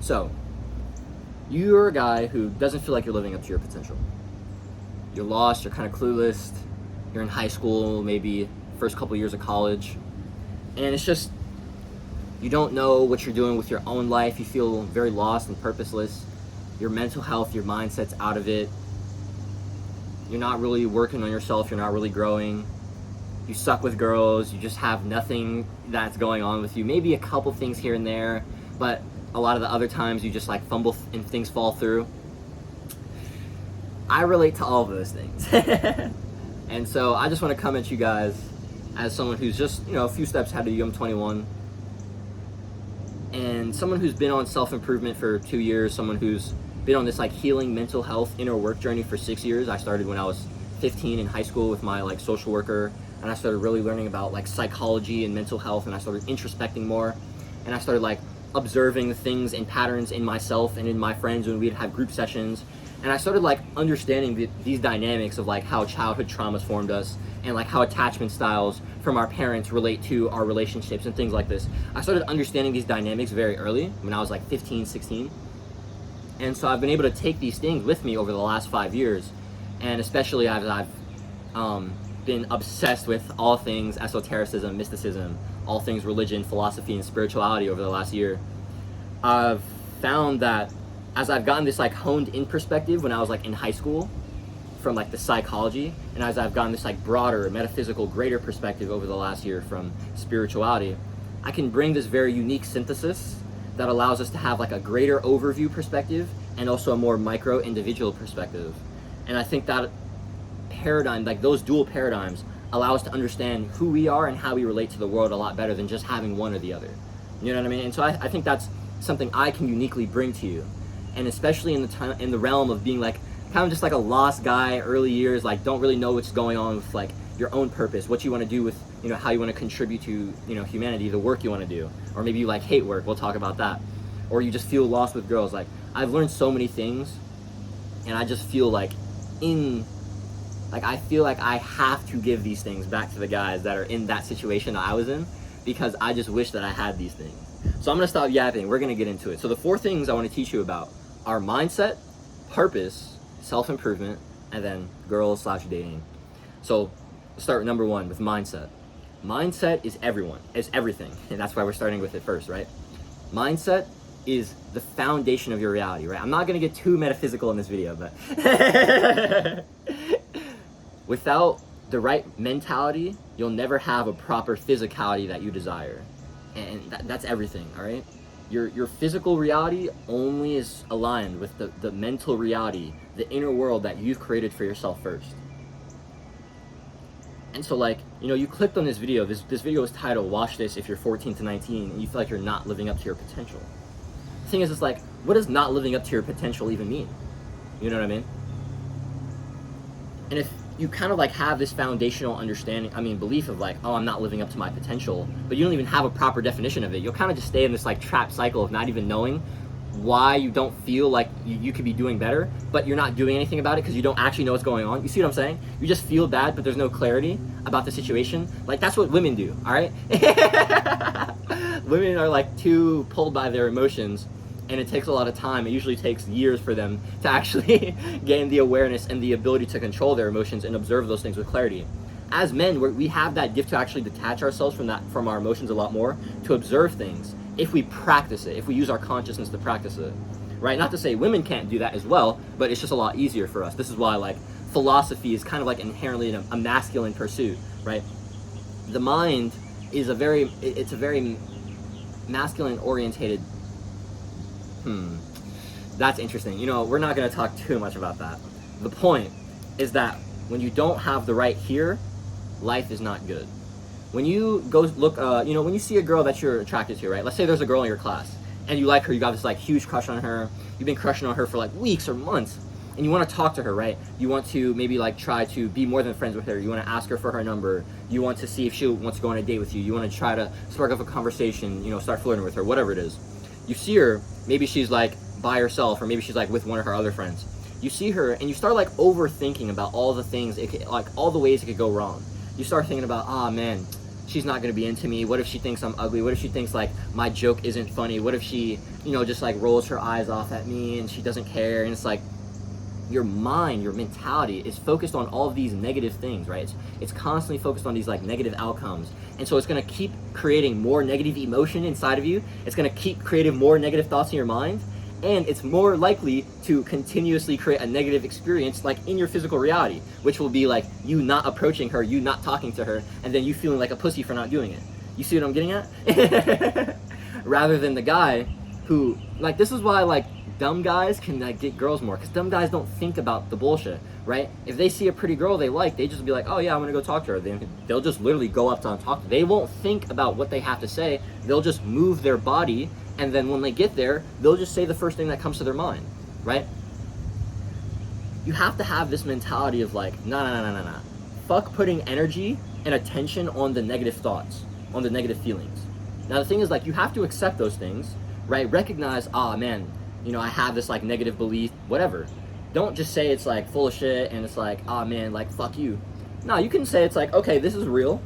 So, you're a guy who doesn't feel like you're living up to your potential. You're lost, you're kind of clueless, you're in high school, maybe first couple years of college, and it's just, you don't know what you're doing with your own life, you feel very lost and purposeless, your mental health, your mindset's out of it, you're not really working on yourself, you're not really growing, you suck with girls, you just have nothing that's going on with you, maybe a couple things here and there, but a lot of the other times you just like fumble and things fall through. I relate to all of those things. And so I just want to come at you guys as someone who's just, a few steps ahead of you. I'm 21. And someone who's been on self-improvement for 2 years, someone who's been on this like healing mental health inner work journey for 6 years. I started when I was 15 in high school with my like social worker, and I started really learning about like psychology and mental health, and I started introspecting more, and I started like observing the things and patterns in myself and in my friends when we'd have group sessions, and I started like understanding these dynamics of like how childhood traumas formed us, and like how attachment styles from our parents relate to our relationships and things like this. I started understanding these dynamics very early when I was like 15, 16. And so I've been able to take these things with me over the last 5 years, and especially as I've been obsessed with all things esotericism, mysticism, all things religion, philosophy, and spirituality over the last year. I've found that as I've gotten this like honed in perspective when I was like in high school from like the psychology, and as I've gotten this like broader metaphysical greater perspective over the last year from spirituality, I can bring this very unique synthesis that allows us to have like a greater overview perspective and also a more micro individual perspective. And I think that paradigm, like those dual paradigms, allow us to understand who we are and how we relate to the world a lot better than just having one or the other. You know what I mean? And so I think that's something I can uniquely bring to you. And especially in the realm of being like kind of just like a lost guy, early years, like don't really know what's going on with like your own purpose, what you want to do with, how you want to contribute to, humanity, the work you want to do. Or maybe you like hate work, we'll talk about that. Or you just feel lost with girls. Like I've learned so many things, and I just feel like I feel like I have to give these things back to the guys that are in that situation that I was in, because I just wish that I had these things. So I'm going to stop yapping. We're going to get into it. So the 4 things I want to teach you about are mindset, purpose, self-improvement, and then girls/dating. So let's start with number 1 with mindset. Mindset is everything. And that's why we're starting with it first, right? Mindset is the foundation of your reality, right? I'm not going to get too metaphysical in this video, but without the right mentality, you'll never have a proper physicality that you desire. And that's everything, all right? Your physical reality only is aligned with the mental reality, the inner world that you've created for yourself first. And so like, you clicked on this video. This video is titled, "Watch This If You're 14 to 19 and you feel like you're not living up to your potential." The thing is, it's like, what does not living up to your potential even mean? You know what I mean? And if you kind of like have this foundational belief of like, oh, I'm not living up to my potential, but you don't even have a proper definition of it, you'll kind of just stay in this like trap cycle of not even knowing why you don't feel like you could be doing better, but you're not doing anything about it because you don't actually know what's going on. You see what I'm saying? You just feel bad, but there's no clarity about the situation. Like that's what women do, all right? Women are like too pulled by their emotions, and it takes a lot of time. It usually takes years for them to actually gain the awareness and the ability to control their emotions and observe those things with clarity. As men, we have that gift to actually detach ourselves from our emotions a lot more, to observe things if we practice it, if we use our consciousness to practice it, right? Not to say women can't do that as well, but it's just a lot easier for us. This is why like philosophy is kind of like inherently a masculine pursuit, right? The mind is a very masculine orientated. That's interesting. We're not going to talk too much about that. The point is that when you don't have the right here, life is not good. When you go look, when you see a girl that you're attracted to, right? Let's say there's a girl in your class and you like her, you got this like huge crush on her. You've been crushing on her for like weeks or months, and you want to talk to her, right? You want to maybe like try to be more than friends with her. You want to ask her for her number. You want to see if she wants to go on a date with you. You want to try to spark up a conversation, start flirting with her, whatever it is. You see her, maybe she's like by herself, or maybe she's like with one of her other friends. You see her and you start like overthinking about all the things, all the ways it could go wrong. You start thinking about, man, she's not gonna be into me? What if she thinks I'm ugly? What if she thinks like my joke isn't funny? What if she, just like rolls her eyes off at me and she doesn't care? And it's like, your mind, your mentality is focused on all of these negative things, right? It's constantly focused on these like negative outcomes. And so it's gonna keep creating more negative emotion inside of you. It's gonna keep creating more negative thoughts in your mind. And it's more likely to continuously create a negative experience like in your physical reality, which will be like you not approaching her, you not talking to her, and then you feeling like a pussy for not doing it. You see what I'm getting at? Rather than the guy who, like, this is why like dumb guys can like get girls more, because dumb guys don't think about the bullshit, right? If they see a pretty girl they like, they just be like, oh yeah, I'm gonna go talk to her. They'll just literally go up to her and talk to her. They won't think about what they have to say. They'll just move their body, and then when they get there, they'll just say the first thing that comes to their mind, right? You have to have this mentality of like, nah. Fuck putting energy and attention on the negative thoughts, on the negative feelings. Now the thing is, like, you have to accept those things, right? Recognize, man, I have this like negative belief, whatever. Don't just say it's like full of shit and it's like, man, like fuck you. No, you can say it's like, okay, this is real,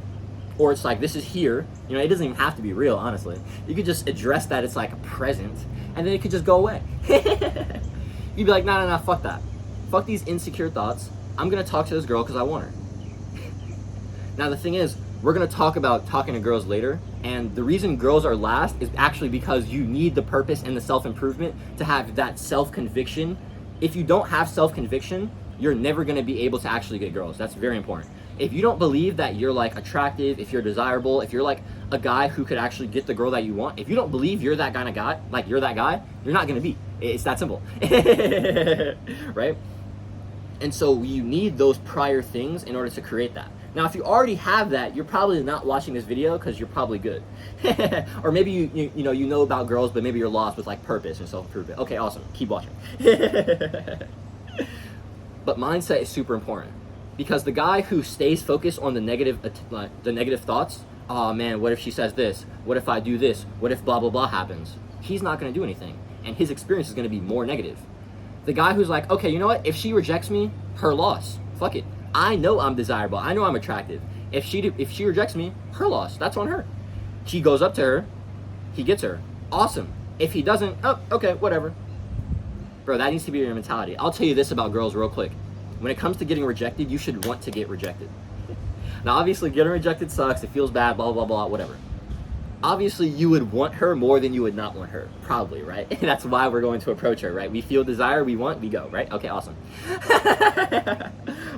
or it's like, this is here. It doesn't even have to be real, honestly. You could just address that it's like present, and then it could just go away. You'd be like, nah, fuck that. Fuck these insecure thoughts. I'm gonna talk to this girl because I want her. Now the thing is, we're gonna talk about talking to girls later, and the reason girls are last is actually because you need the purpose and the self-improvement to have that self-conviction. If you don't have self-conviction, you're never gonna be able to actually get girls. That's very important. If you don't believe that you're like attractive, if you're desirable, if you're like a guy who could actually get the girl that you want, if you don't believe you're that kind of guy, like you're that guy, you're not gonna be. It's that simple, right? And so you need those prior things in order to create that. Now, if you already have that, you're probably not watching this video because you're probably good. Or maybe you know about girls, but maybe you're lost with like purpose and self-improvement. Okay, awesome. Keep watching. But mindset is super important, because the guy who stays focused on the negative thoughts, oh man, what if she says this? What if I do this? What if blah blah blah happens? He's not going to do anything, and his experience is going to be more negative. The guy who's like, okay, you know what? If she rejects me, her loss. Fuck it. I know I'm desirable. I know I'm attractive. If she rejects me, her loss. That's on her. He goes up to her. He gets her. Awesome. If he doesn't, oh, okay, whatever. Bro, that needs to be your mentality. I'll tell you this about girls real quick. When it comes to getting rejected, you should want to get rejected. Now, obviously, getting rejected sucks. It feels bad, blah, blah, blah, whatever. Obviously, you would want her more than you would not want her. Probably, right? That's why we're going to approach her, right? We feel desire, we want, we go, right? Okay, awesome.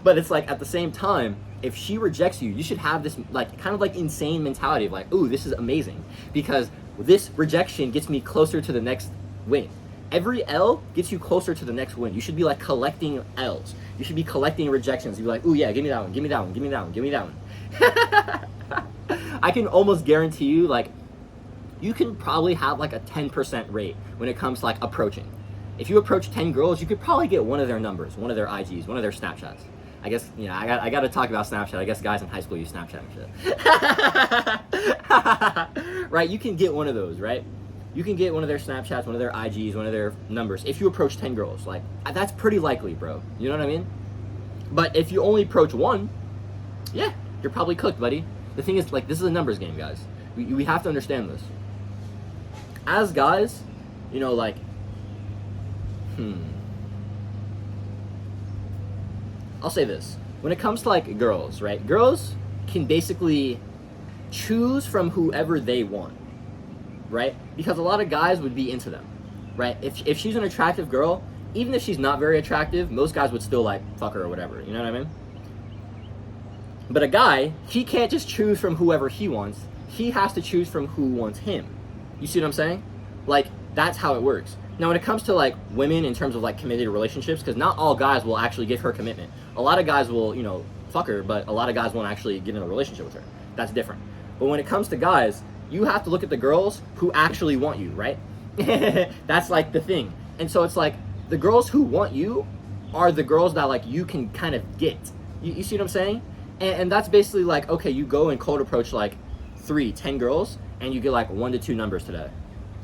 But it's like, at the same time, if she rejects you, you should have this like kind of like insane mentality of like, ooh, this is amazing, because this rejection gets me closer to the next win. Every L gets you closer to the next win. You should be like collecting L's. You should be collecting rejections. You'd be like, ooh yeah, give me that one, give me that one, give me that one, give me that one. I can almost guarantee you, like, you can probably have like a 10% rate when it comes to like approaching. If you approach 10 girls, you could probably get one of their numbers, one of their IGs, one of their Snapchats. I guess, I got to talk about Snapchat. I guess guys in high school use Snapchat and shit. Right? You can get one of those, right? You can get one of their Snapchats, one of their IGs, one of their numbers. If you approach 10 girls, like, that's pretty likely, bro. You know what I mean? But if you only approach one, yeah, you're probably cooked, buddy. The thing is, like, this is a numbers game, guys. We have to understand this. As guys, like, I'll say this. When it comes to, like, girls, right? Girls can basically choose from whoever they want, right? Because a lot of guys would be into them, right? If she's an attractive girl, even if she's not very attractive, most guys would still, like, fuck her or whatever. You know what I mean? But a guy, he can't just choose from whoever he wants. He has to choose from who wants him. You see what I'm saying? Like, that's how it works. Now, when it comes to, like, women in terms of, like, committed relationships, because not all guys will actually give her commitment. A lot of guys will, fuck her, but a lot of guys won't actually get in a relationship with her. That's different. But when it comes to guys, you have to look at the girls who actually want you, right? That's, like, the thing. And so it's like, the girls who want you are the girls that, like, you can kind of get. You see what I'm saying? And that's basically like, okay, you go and cold approach like 10 girls, and you get like 1 to 2 numbers today.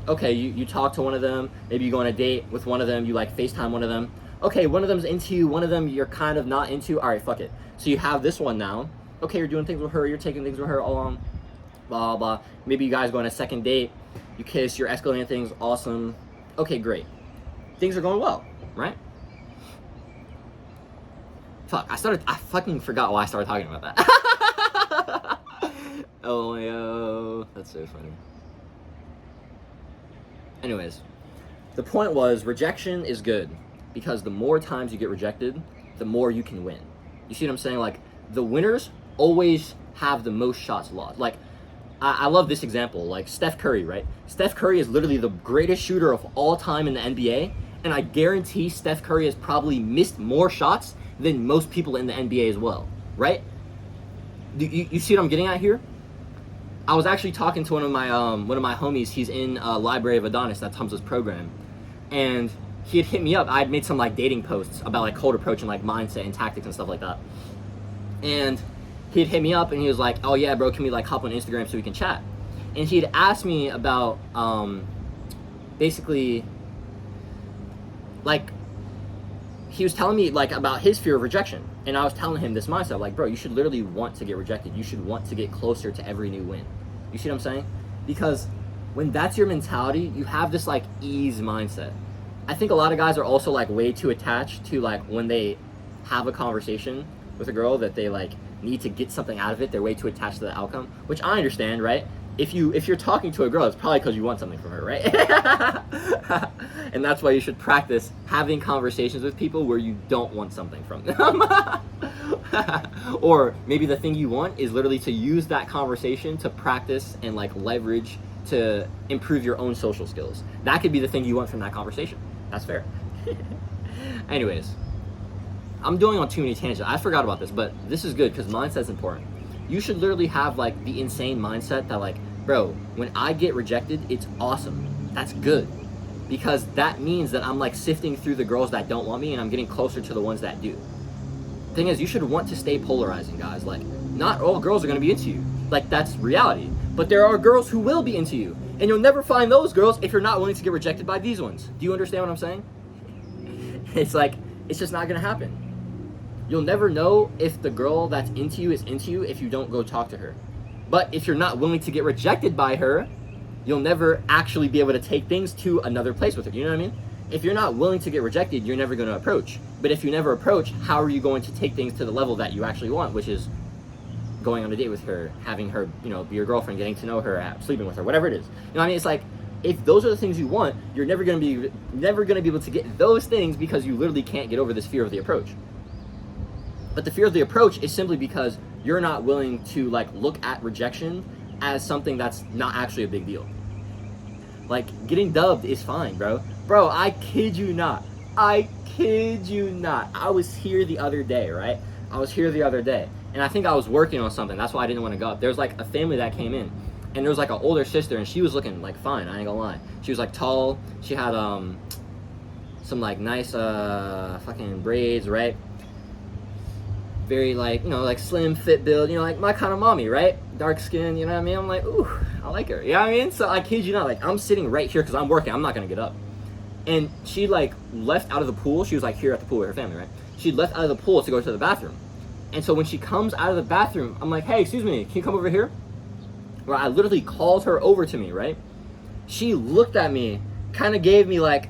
Okay, you talk to one of them, maybe you go on a date with one of them, you like FaceTime one of them. Okay, one of them's into you, one of them you're kind of not into. All right, fuck it. So you have this one now. Okay, you're doing things with her, you're taking things with her all along. blah, blah. Maybe you guys go on a second date, you kiss, you're escalating things, awesome. Okay, great. Things are going well, right? Fuck, I fucking forgot why I started talking about that. Oh, yo, that's so funny. Anyways, the point was rejection is good because the more times you get rejected, the more you can win. You see what I'm saying? Like, the winners always have the most shots lost. Like, I love this example. Like, Steph Curry, right? Steph Curry is literally the greatest shooter of all time in the NBA, and I guarantee Steph Curry has probably missed more shots than most people in the NBA as well, right? You see what I'm getting at here? I was actually talking to one of my homies. He's in Library of Adonis, that's Hamza's program, and he had hit me up. I had made some like dating posts about like cold approach and like mindset and tactics and stuff like that, and he had hit me up and he was like, "Oh yeah, bro, can we like hop on Instagram so we can chat?" And he had asked me about basically like he was telling me like about his fear of rejection, and I was telling him this mindset, like, bro, you should literally want to get rejected. You should want to get closer to every new win. You see what I'm saying? Because when that's your mentality, you have this like ease mindset. I think a lot of guys are also like way too attached to like when they have a conversation with a girl that they like need to get something out of it. They're way too attached to the outcome, which I understand, right? If you're talking to a girl, it's probably because you want something from her, right? And that's why you should practice having conversations with people where you don't want something from them. Or maybe the thing you want is literally to use that conversation to practice and like leverage to improve your own social skills. That could be the thing you want from that conversation. That's fair. Anyways, I'm doing on too many tangents. I forgot about this, but this is good because mindset's important. You should literally have like the insane mindset that like, bro, when I get rejected, it's awesome. That's good. Because that means that I'm like sifting through the girls that don't want me and I'm getting closer to the ones that do. Thing is, you should want to stay polarizing, guys. Like, not all girls are gonna be into you. Like, that's reality. But there are girls who will be into you. And you'll never find those girls if you're not willing to get rejected by these ones. Do you understand what I'm saying? It's like, it's just not gonna happen. You'll never know if the girl that's into you is into you if you don't go talk to her. But if you're not willing to get rejected by her, you'll never actually be able to take things to another place with her. You know what I mean? If you're not willing to get rejected, you're never going to approach. But if you never approach, how are you going to take things to the level that you actually want, which is going on a date with her, having her, you know, be your girlfriend, getting to know her, sleeping with her, whatever it is. You know what I mean? It's like, if those are the things you want, you're never going to be able to get those things because you literally can't get over this fear of the approach. But the fear of the approach is simply because you're not willing to like look at rejection as something that's not actually a big deal. Like, getting dubbed is fine, bro. Bro, I kid you not. I was here the other day, right? And I think I was working on something. That's why I didn't want to go up. There was like a family that came in. And there was like an older sister, and she was looking like fine, I ain't gonna lie. She was like tall. She had some like nice fucking braids, right? Very like, you know, like slim fit build, you know, like my kind of mommy, right? Dark skin, you know what I mean? I'm like, ooh, I like her. You know what I mean? So I kid you not, like I'm sitting right here because I'm working. I'm not gonna get up. And she like left out of the pool. She was like here at the pool with her family, right? She left out of the pool to go to the bathroom. And so when she comes out of the bathroom, I'm like, hey, excuse me, can you come over here? Well, I literally called her over to me, right? She looked at me, kind of gave me like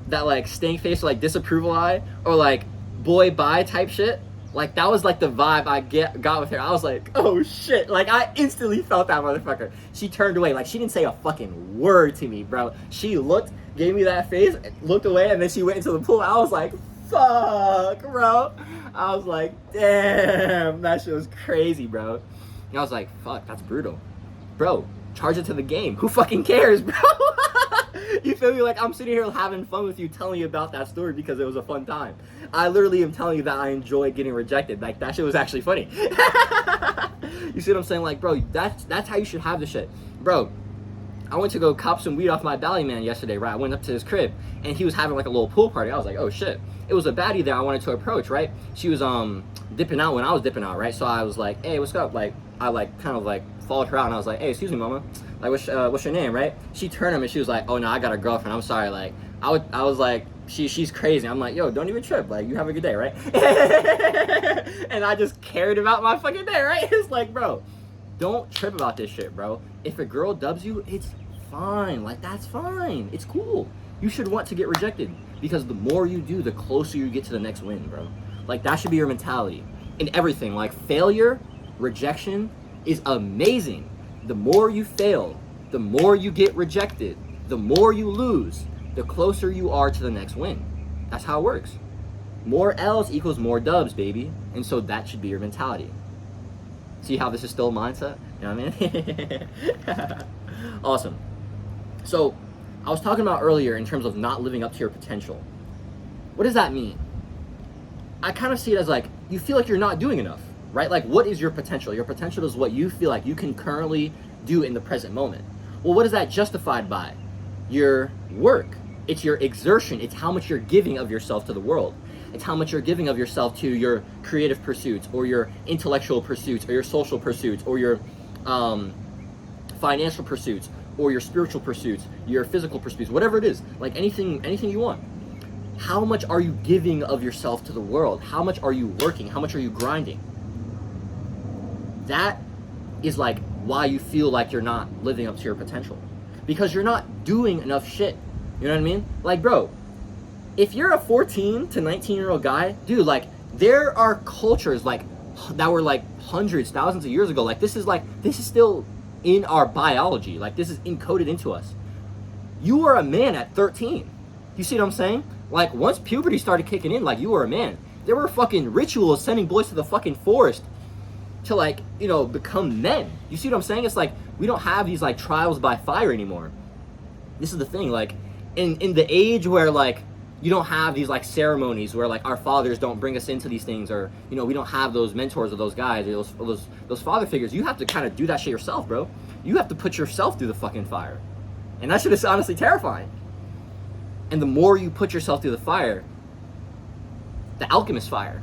that like stank face, like disapproval eye, or like boy bye type shit. Like, that was like the vibe I got with her. I was like, oh shit. Like, I instantly felt that motherfucker. She turned away. Like, she didn't say a fucking word to me, bro. She looked, gave me that face, looked away, and then she went into the pool. I was like, fuck, bro. I was like, damn, that shit was crazy, bro. And I was like, fuck, that's brutal. Bro, charge it to the game. Who fucking cares, bro? You feel me? Like, I'm sitting here having fun with you, telling you about that story because it was a fun time. I literally am telling you that I enjoyed getting rejected. Like, that shit was actually funny. You see what I'm saying? Like, bro, that's how you should have the shit. Bro, I went to go cop some weed off my belly man yesterday, right? I went up to his crib, and he was having like a little pool party. I was like, oh shit. It was a baddie there I wanted to approach, right? She was dipping out when I was dipping out, right? So I was like, hey, what's up? Like, I like kind of like followed her out, and I was like, hey, excuse me, mama. Like, what's your name, right? She turned him, and she was like, oh no, I got a girlfriend. I'm sorry. Like, I was like, she's crazy. I'm like, yo, don't even trip. Like, you have a good day, right? And I just cared about my fucking day, right? It's like, bro, don't trip about this shit, bro. If a girl dubs you, it's fine. Like, that's fine. It's cool. You should want to get rejected, because the more you do, the closer you get to the next win, bro. Like, that should be your mentality in everything. Like, failure, rejection is amazing. The more you fail, the more you get rejected, the more you lose, the closer you are to the next win. That's how it works. More L's equals more dubs, baby. And so that should be your mentality. See how this is still a mindset? You know what I mean? Awesome. So I was talking about earlier in terms of not living up to your potential. What does that mean? I kind of see it as like, you feel like you're not doing enough, right? Like, what is your potential? Your potential is what you feel like you can currently do in the present moment. Well, what is that justified by? Your work. It's your exertion. It's how much you're giving of yourself to the world. It's how much you're giving of yourself to your creative pursuits, or your intellectual pursuits, or your social pursuits, or your financial pursuits, or your spiritual pursuits, your physical pursuits, whatever it is, like anything you want. How much are you giving of yourself to the world? How much are you working? How much are you grinding? That is like why you feel like you're not living up to your potential, because you're not doing enough shit. You know what I mean? Like, bro, if you're a 14 to 19-year-old guy, dude, like, there are cultures like that were like hundreds, thousands of years ago. Like, this is still in our biology. Like, this is encoded into us. You were a man at 13. You see what I'm saying? Like, once puberty started kicking in, like, you were a man. There were fucking rituals sending boys to the fucking forest to, like, you know, become men. You see what I'm saying? It's like, we don't have these like trials by fire anymore. This is the thing. Like, in the age where, like, you don't have these like ceremonies where like our fathers don't bring us into these things, or, you know, we don't have those mentors or those guys or those father figures. You have to kind of do that shit yourself, bro. You have to put yourself through the fucking fire, and that shit is honestly terrifying. And the more you put yourself through the fire, the alchemist fire,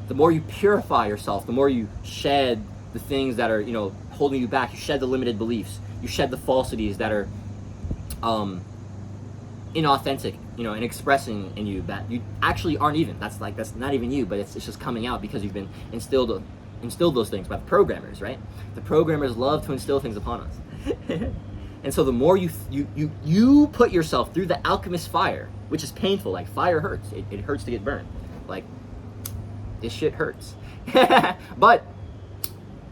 the more you purify yourself, the more you shed the things that are, you know, holding you back. You shed the limited beliefs. You shed the falsities that are inauthentic, you know, and expressing in you that you actually aren't even. That's not even you, but it's just coming out because you've been instilled those things by the programmers, right? The programmers love to instill things upon us. And so the more you put yourself through the alchemist fire, which is painful. Like, fire hurts. It hurts to get burned. Like, this shit hurts. But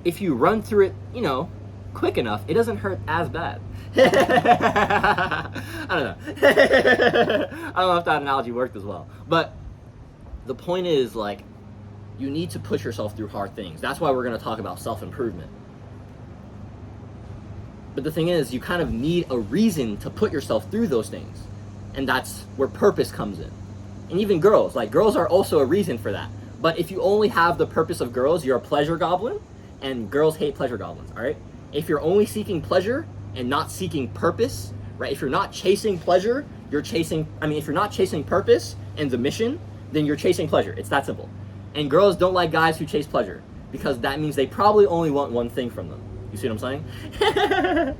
if you run through it, you know, quick enough, it doesn't hurt as bad. I don't know. I don't know if that analogy worked as well. But the point is, like, you need to push yourself through hard things. That's why we're going to talk about self-improvement. But the thing is, you kind of need a reason to put yourself through those things. And that's where purpose comes in. And even girls, like, girls are also a reason for that. But if you only have the purpose of girls, you're a pleasure goblin, and girls hate pleasure goblins, all right? If you're only seeking pleasure and not seeking purpose, right? If you're not chasing pleasure, if you're not chasing purpose and the mission, then you're chasing pleasure. It's that simple. And girls don't like guys who chase pleasure, because that means they probably only want one thing from them. You see what I'm saying?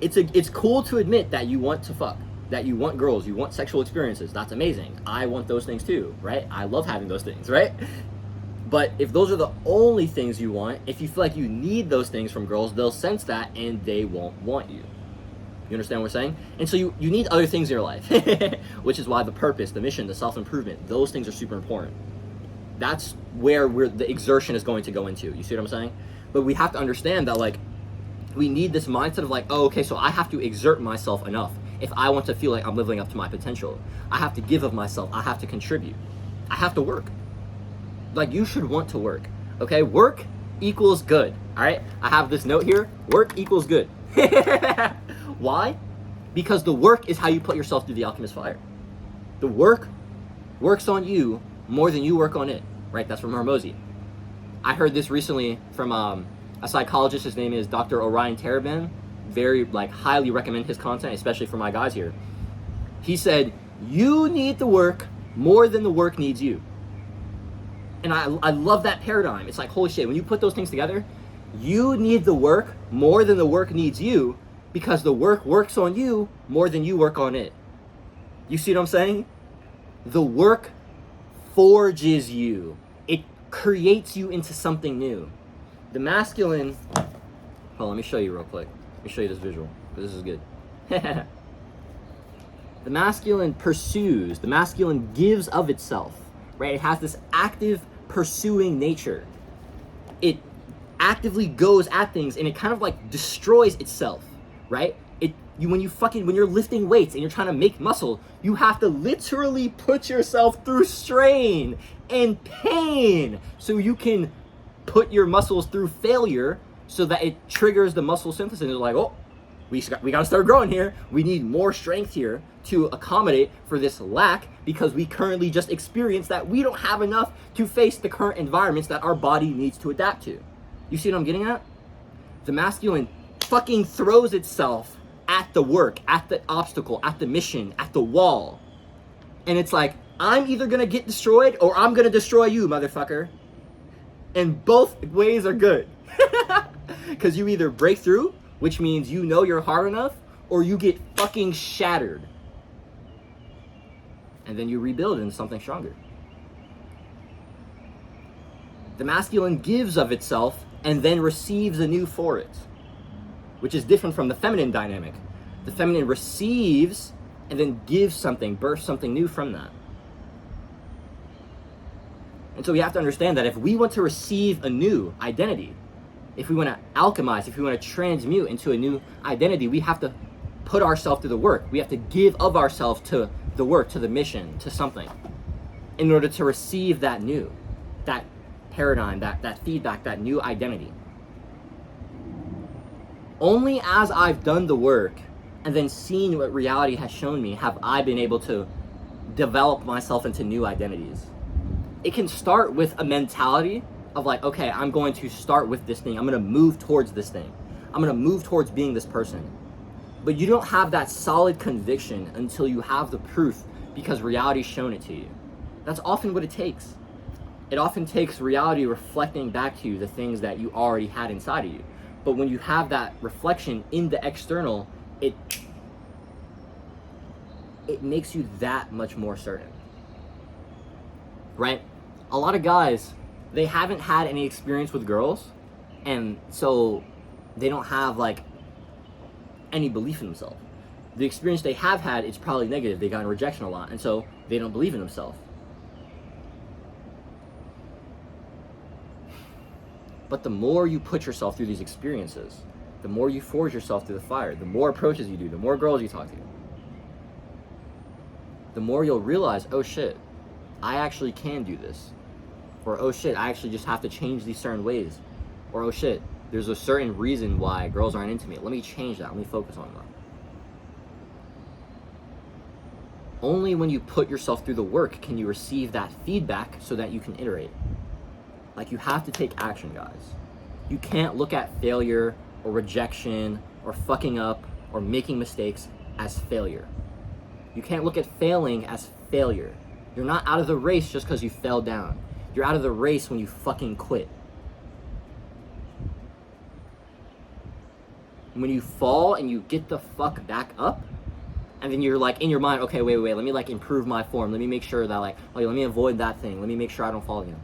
It's cool to admit that you want to fuck, that you want girls, you want sexual experiences. That's amazing. I want those things too, right? I love having those things, right? But if those are the only things you want, if you feel like you need those things from girls, they'll sense that and they won't want you. You understand what we're saying? And so you need other things in your life, which is why the purpose, the mission, the self-improvement, those things are super important. That's where the exertion is going to go into. You see what I'm saying? But we have to understand that, like, we need this mindset of like, oh, okay, so I have to exert myself enough if I want to feel like I'm living up to my potential. I have to give of myself. I have to contribute. I have to work. Like, you should want to work, okay? Work equals good, all right? I have this note here. Work equals good. Why? Because the work is how you put yourself through the alchemist fire. The work works on you more than you work on it, right? That's from Hormozy. I heard this recently from a psychologist. His name is Dr. Orion Taraban. Very, like, highly recommend his content, especially for my guys here. He said, you need the work more than the work needs you. And I love that paradigm. It's like, holy shit, when you put those things together, you need the work more than the work needs you, because the work works on you more than you work on it. You see what I'm saying? The work forges you. It creates you into something new. The masculine, hold on, let me show you real quick. Let me show you this visual, because this is good. The masculine pursues, the masculine gives of itself, right? It has this active pursuing nature. It actively goes at things and it kind of like destroys itself, right? When you're lifting weights and you're trying to make muscle, you have to literally put yourself through strain and pain so you can put your muscles through failure so that it triggers the muscle synthesis. And it's like, oh, we got to start growing here. We need more strength here to accommodate for this lack because we currently just experienced that we don't have enough to face the current environments that our body needs to adapt to. You see what I'm getting at? The masculine fucking throws itself at the work, at the obstacle, at the mission, at the wall. And it's like, I'm either gonna get destroyed or I'm gonna destroy you, motherfucker. And both ways are good. Because you either break through, which means you know you're hard enough, or you get fucking shattered. And then you rebuild into something stronger. The masculine gives of itself and then receives anew for it, which is different from the feminine dynamic. The feminine receives and then gives something, births something new from that. And so we have to understand that if we want to receive a new identity, if we want to alchemize, if we want to transmute into a new identity, we have to put ourselves through the work. We have to give of ourselves to the work, to the mission, to something, in order to receive that new, that paradigm, that feedback, that new identity. Only as I've done the work and then seen what reality has shown me have I been able to develop myself into new identities. It can start with a mentality of like, okay, I'm going to start with this thing. I'm going to move towards this thing. I'm going to move towards being this person. But you don't have that solid conviction until you have the proof because reality's shown it to you. That's often what it takes. It often takes reality reflecting back to you the things that you already had inside of you. But when you have that reflection in the external, it makes you that much more certain, right? A lot of guys, they haven't had any experience with girls, and so they don't have like any belief in themselves. The experience they have had is probably negative. They got rejection a lot, and so they don't believe in themselves. But the more you put yourself through these experiences, the more you forge yourself through the fire, the more approaches you do, the more girls you talk to, the more you'll realize, oh shit, I actually can do this. Or oh shit, I actually just have to change these certain ways. Or oh shit, there's a certain reason why girls aren't into me. Let me change that. Let me focus on that. Only when you put yourself through the work can you receive that feedback so that you can iterate. Like, you have to take action, guys. You can't look at failure or rejection or fucking up or making mistakes as failure. You can't look at failing as failure. You're not out of the race just because you fell down. You're out of the race when you fucking quit. When you fall and you get the fuck back up, and then you're like in your mind, okay, wait, let me like improve my form. Let me make sure that like, okay, let me avoid that thing. Let me make sure I don't fall again.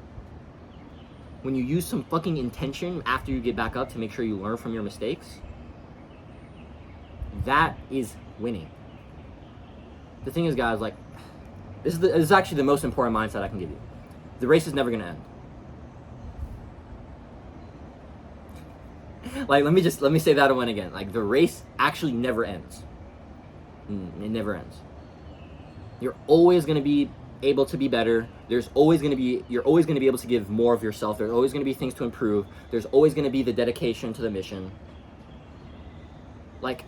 When you use some fucking intention after you get back up to make sure you learn from your mistakes, that is winning. The thing is, guys, like, this is actually the most important mindset I can give you. The race is never gonna end. Like, let me say that one again. Like, the race actually never ends. It never ends. You're always gonna be able to be better. You're always gonna be able to give more of yourself. There's always gonna be things to improve. There's always gonna be the dedication to the mission. Like,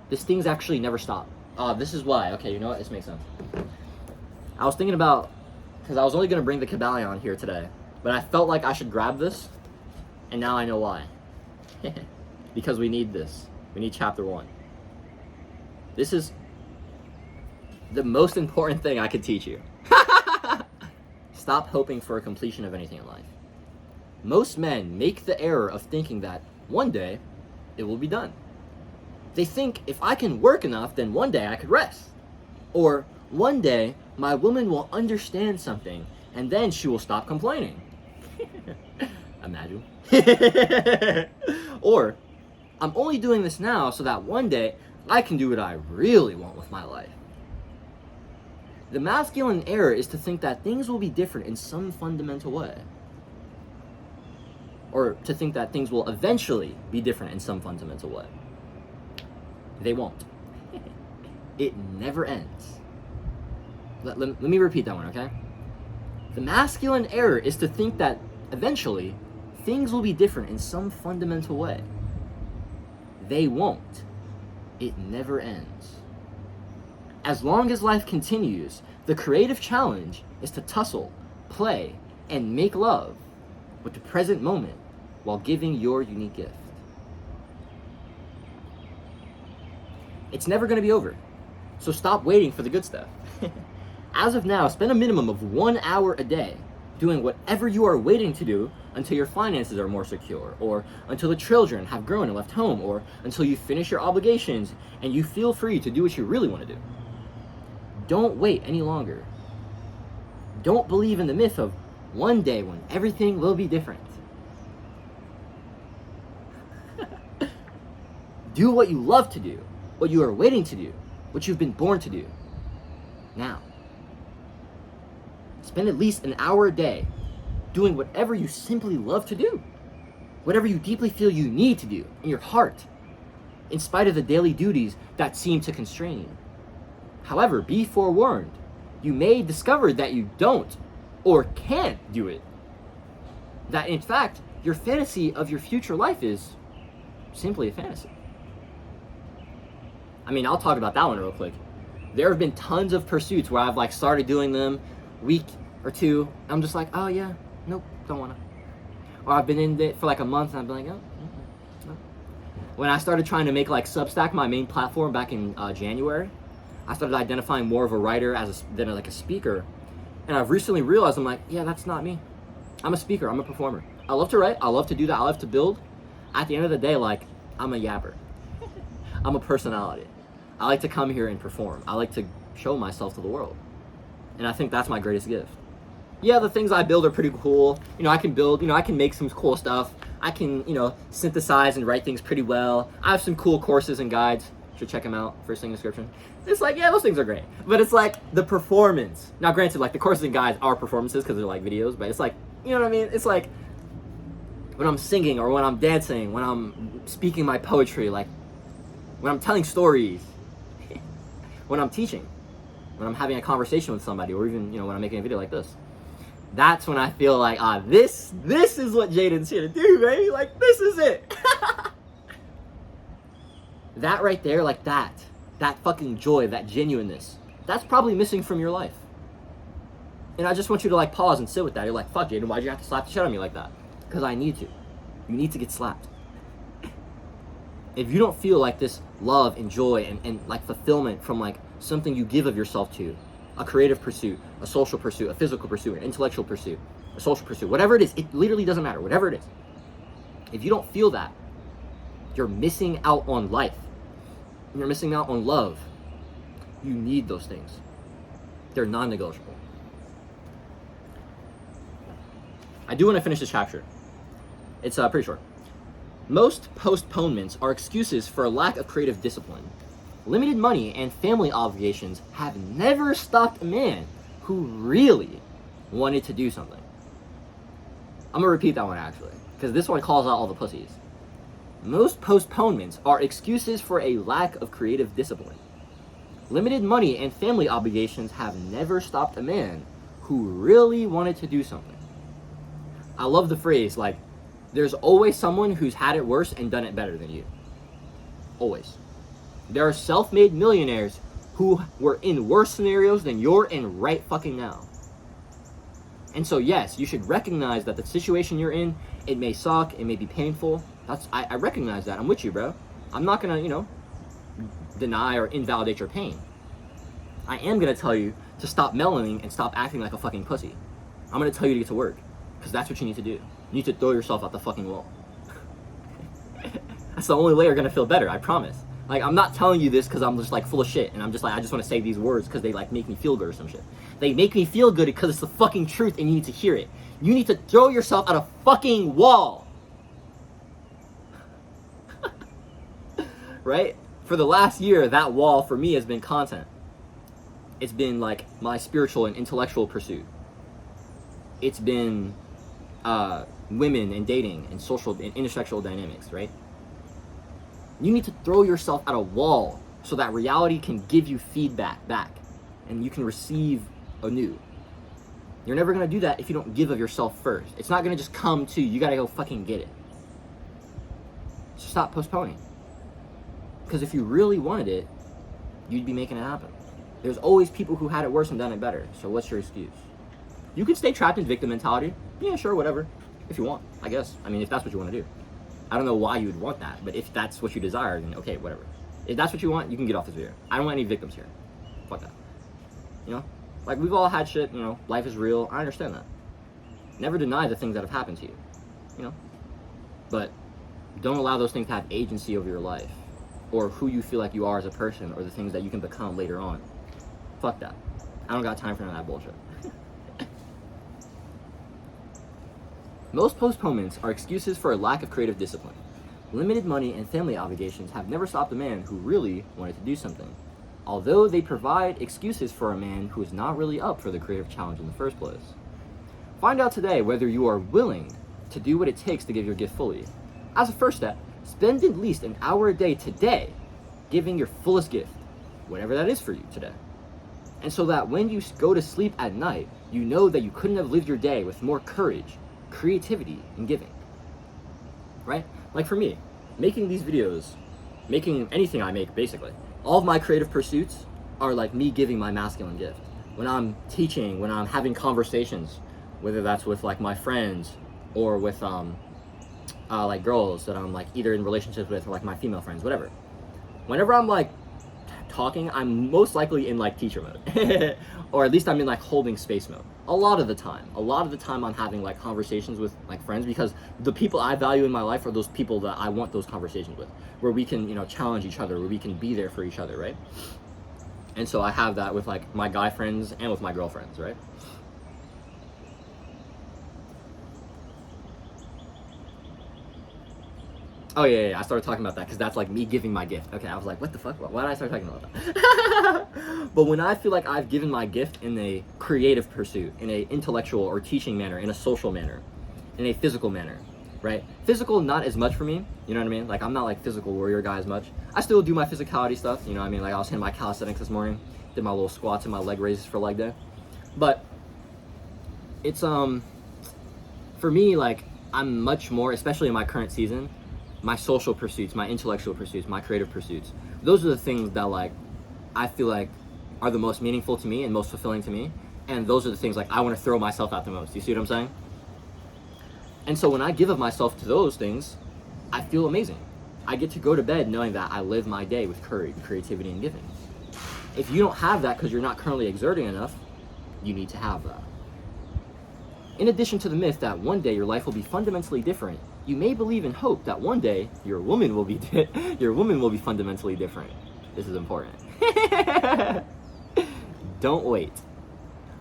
these things actually never stop. This is why. Okay, you know what? This makes sense. I was thinking about, because I was only gonna bring the Kabbalah here today, but I felt like I should grab this, and now I know why. Because we need this. We need chapter 1. This is the most important thing I could teach you. Stop hoping for a completion of anything in life. Most men make the error of thinking that one day it will be done. They think if I can work enough, then one day I could rest. Or one day my woman will understand something and then she will stop complaining. Imagine. Or, I'm only doing this now so that one day I can do what I really want with my life. The masculine error is to think that things will be different in some fundamental way. Or to think that things will eventually be different in some fundamental way. They won't. It never ends. Let me repeat that one, okay? The masculine error is to think that eventually things will be different in some fundamental way. They won't. It never ends. As long as life continues, the creative challenge is to tussle, play, and make love with the present moment while giving your unique gift. It's never going to be over, so stop waiting for the good stuff. As of now, spend a minimum of 1 hour a day doing whatever you are waiting to do until your finances are more secure, or until the children have grown and left home, or until you finish your obligations and you feel free to do what you really want to do. Don't wait any longer. Don't believe in the myth of one day when everything will be different. Do what you love to do, what you are waiting to do, what you've been born to do. Now. Spend at least an hour a day doing whatever you simply love to do, whatever you deeply feel you need to do in your heart, in spite of the daily duties that seem to constrain you. However, be forewarned, you may discover that you don't or can't do it. That in fact, your fantasy of your future life is simply a fantasy. I mean, I'll talk about that one real quick. There have been tons of pursuits where I've started doing them week or two. I'm just like, oh yeah, nope, don't wanna. Or I've been in it for a month and I've been like, oh, no. When I started trying to make Substack my main platform back in January, I started identifying more of a writer than a speaker. And I've recently realized, I'm like, yeah, that's not me. I'm a speaker, I'm a performer. I love to write, I love to do that, I love to build. At the end of the day, I'm a yapper. I'm a personality. I like to come here and perform. I like to show myself to the world. And I think that's my greatest gift. Yeah, the things I build are pretty cool. I can build, I can make some cool stuff. I can, synthesize and write things pretty well. I have some cool courses and guides. Should check them out, first thing in the description. It's yeah, those things are great. But it's the performance. Now granted, the courses and guides are performances because they're videos, but it's you know what I mean? It's when I'm singing or when I'm dancing, when I'm speaking my poetry, when I'm telling stories, when I'm teaching, when I'm having a conversation with somebody, or even, when I'm making a video like this. That's when I feel this is what Jaden's here to do, baby. This is it. That right there, that fucking joy, that genuineness, that's probably missing from your life. And I just want you to pause and sit with that. You're fuck, Jaden, why'd you have to slap the shit out of me like that? Because I need to. You need to get slapped. If you don't feel this love and joy and fulfillment from something you give of yourself to, a creative pursuit, a social pursuit, a physical pursuit, an intellectual pursuit, a social pursuit, whatever it is, it literally doesn't matter, whatever it is. If you don't feel that, you're missing out on life. You're missing out on love. You need those things. They're non-negotiable. I do want to finish this chapter. It's pretty short. Most postponements are excuses for a lack of creative discipline. Limited money and family obligations have never stopped a man who really wanted to do something. I'm gonna repeat that one actually, because this one calls out all the pussies. Most postponements are excuses for a lack of creative discipline. Limited money and family obligations have never stopped a man who really wanted to do something. I love the phrase, there's always someone who's had it worse and done it better than you. Always. There are self-made millionaires who were in worse scenarios than you're in right fucking now. And so yes, you should recognize that the situation you're in, it may suck, it may be painful. I recognize that. I'm with you, bro. I'm not gonna, deny or invalidate your pain. I am gonna tell you to stop mellowing and stop acting like a fucking pussy. I'm gonna tell you to get to work, because that's what you need to do. You need to throw yourself out the fucking wall. That's the only way you're gonna feel better, I promise. Like, I'm not telling you this because I'm just like full of shit and I'm just like, I just want to say these words because they like make me feel good or some shit. They make me feel good because it's the fucking truth and you need to hear it. You need to throw yourself at a fucking wall. Right? For the last year, that wall for me has been content. It's been like my spiritual and intellectual pursuit. It's been women and dating and social and intersexual dynamics, right? You need to throw yourself at a wall so that reality can give you feedback back and you can receive anew. You're never gonna do that if you don't give of yourself first. It's not gonna just come to you. You gotta go fucking get it. So stop postponing. Because if you really wanted it, you'd be making it happen. There's always people who had it worse and done it better. So what's your excuse? You can stay trapped in victim mentality. Yeah, sure, whatever. If you want, I guess. I mean, if that's what you want to do. I don't know why you would want that, but if that's what you desire, then okay, whatever. If that's what you want, you can get off this video. I don't want any victims here. Fuck that. You know? Like, we've all had shit, you know, life is real. I understand that. Never deny the things that have happened to you. You know? But don't allow those things to have agency over your life. Or who you feel like you are as a person, or the things that you can become later on. Fuck that. I don't got time for none of that bullshit. Most postponements are excuses for a lack of creative discipline. Limited money and family obligations have never stopped a man who really wanted to do something, although they provide excuses for a man who is not really up for the creative challenge in the first place. Find out today whether you are willing to do what it takes to give your gift fully. As a first step, spend at least an hour a day today giving your fullest gift, whatever that is for you today. And so that when you go to sleep at night, you know that you couldn't have lived your day with more courage, creativity, and giving. Right? Like for me, making these videos, making anything I make basically, all of my creative pursuits are like me giving my masculine gift. When I'm teaching, when I'm having conversations, whether that's with like my friends or with like girls that I'm like either in relationships with or like my female friends, whatever. Whenever I'm like talking, I'm most likely in like teacher mode or at least I'm in like holding space mode. A lot of the time I'm having like conversations with like friends because the people I value in my life are those people that I want those conversations with, where we can, you know, challenge each other, where we can be there for each other, right? And so I have that with like my guy friends and with my girlfriends, right? Oh yeah, I started talking about that because that's like me giving my gift. Okay, I was like, what the fuck? Why did I start talking about that? But when I feel like I've given my gift in a creative pursuit, in a intellectual or teaching manner, in a social manner, in a physical manner, right? Physical, not as much for me, you know what I mean? Like, I'm not like physical warrior guy as much. I still do my physicality stuff, you know what I mean? Like, I was hitting my calisthenics this morning, did my little squats and my leg raises for leg day. But it's, for me, like, I'm much more, especially in my current season, my social pursuits, my intellectual pursuits, my creative pursuits, those are the things that like I feel like are the most meaningful to me and most fulfilling to me, and those are the things like I want to throw myself at the most. You see what I'm saying? And so when I give of myself to those things, I feel amazing. I get to go to bed knowing that I live my day with courage, creativity, and giving. If you don't have that because you're not currently exerting enough, you need to have that. In addition to the myth that one day your life will be fundamentally different, you may believe in hope that one day your woman will be fundamentally different. This is important. Don't wait.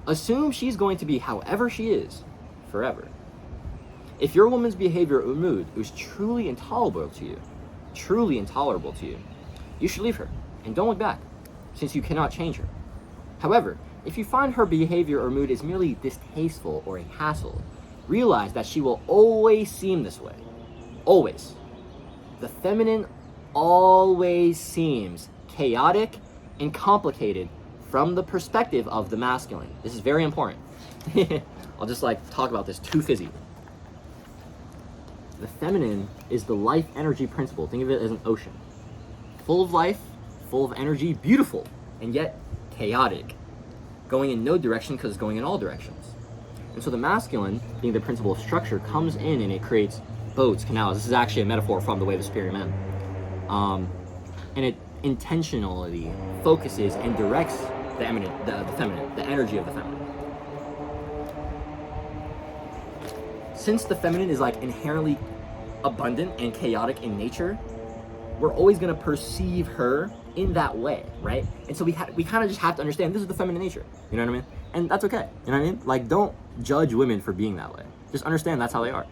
Assume she's going to be however she is forever. If your woman's behavior or mood is truly intolerable to you, you should leave her and don't look back, since you cannot change her. However, if you find her behavior or mood is merely distasteful or a hassle, realize that she will always seem this way. Always. The feminine always seems chaotic and complicated from the perspective of the masculine. This is very important. I'll just like talk about this too fizzy. The feminine is the life energy principle. Think of it as an ocean. Full of life, full of energy, beautiful, and yet chaotic. Going in no direction because it's going in all directions. And so the masculine, being the principle of structure, comes in and it creates boats, canals. This is actually a metaphor from the way of the Superior Men. And it intentionally focuses and directs the feminine, the energy of the feminine. Since the feminine is like inherently abundant and chaotic in nature, we're always going to perceive her in that way, right? And so we kind of just have to understand this is the feminine nature, you know what I mean? And that's okay, you know what I mean? Like, don't judge women for being that way. Just understand that's how they are.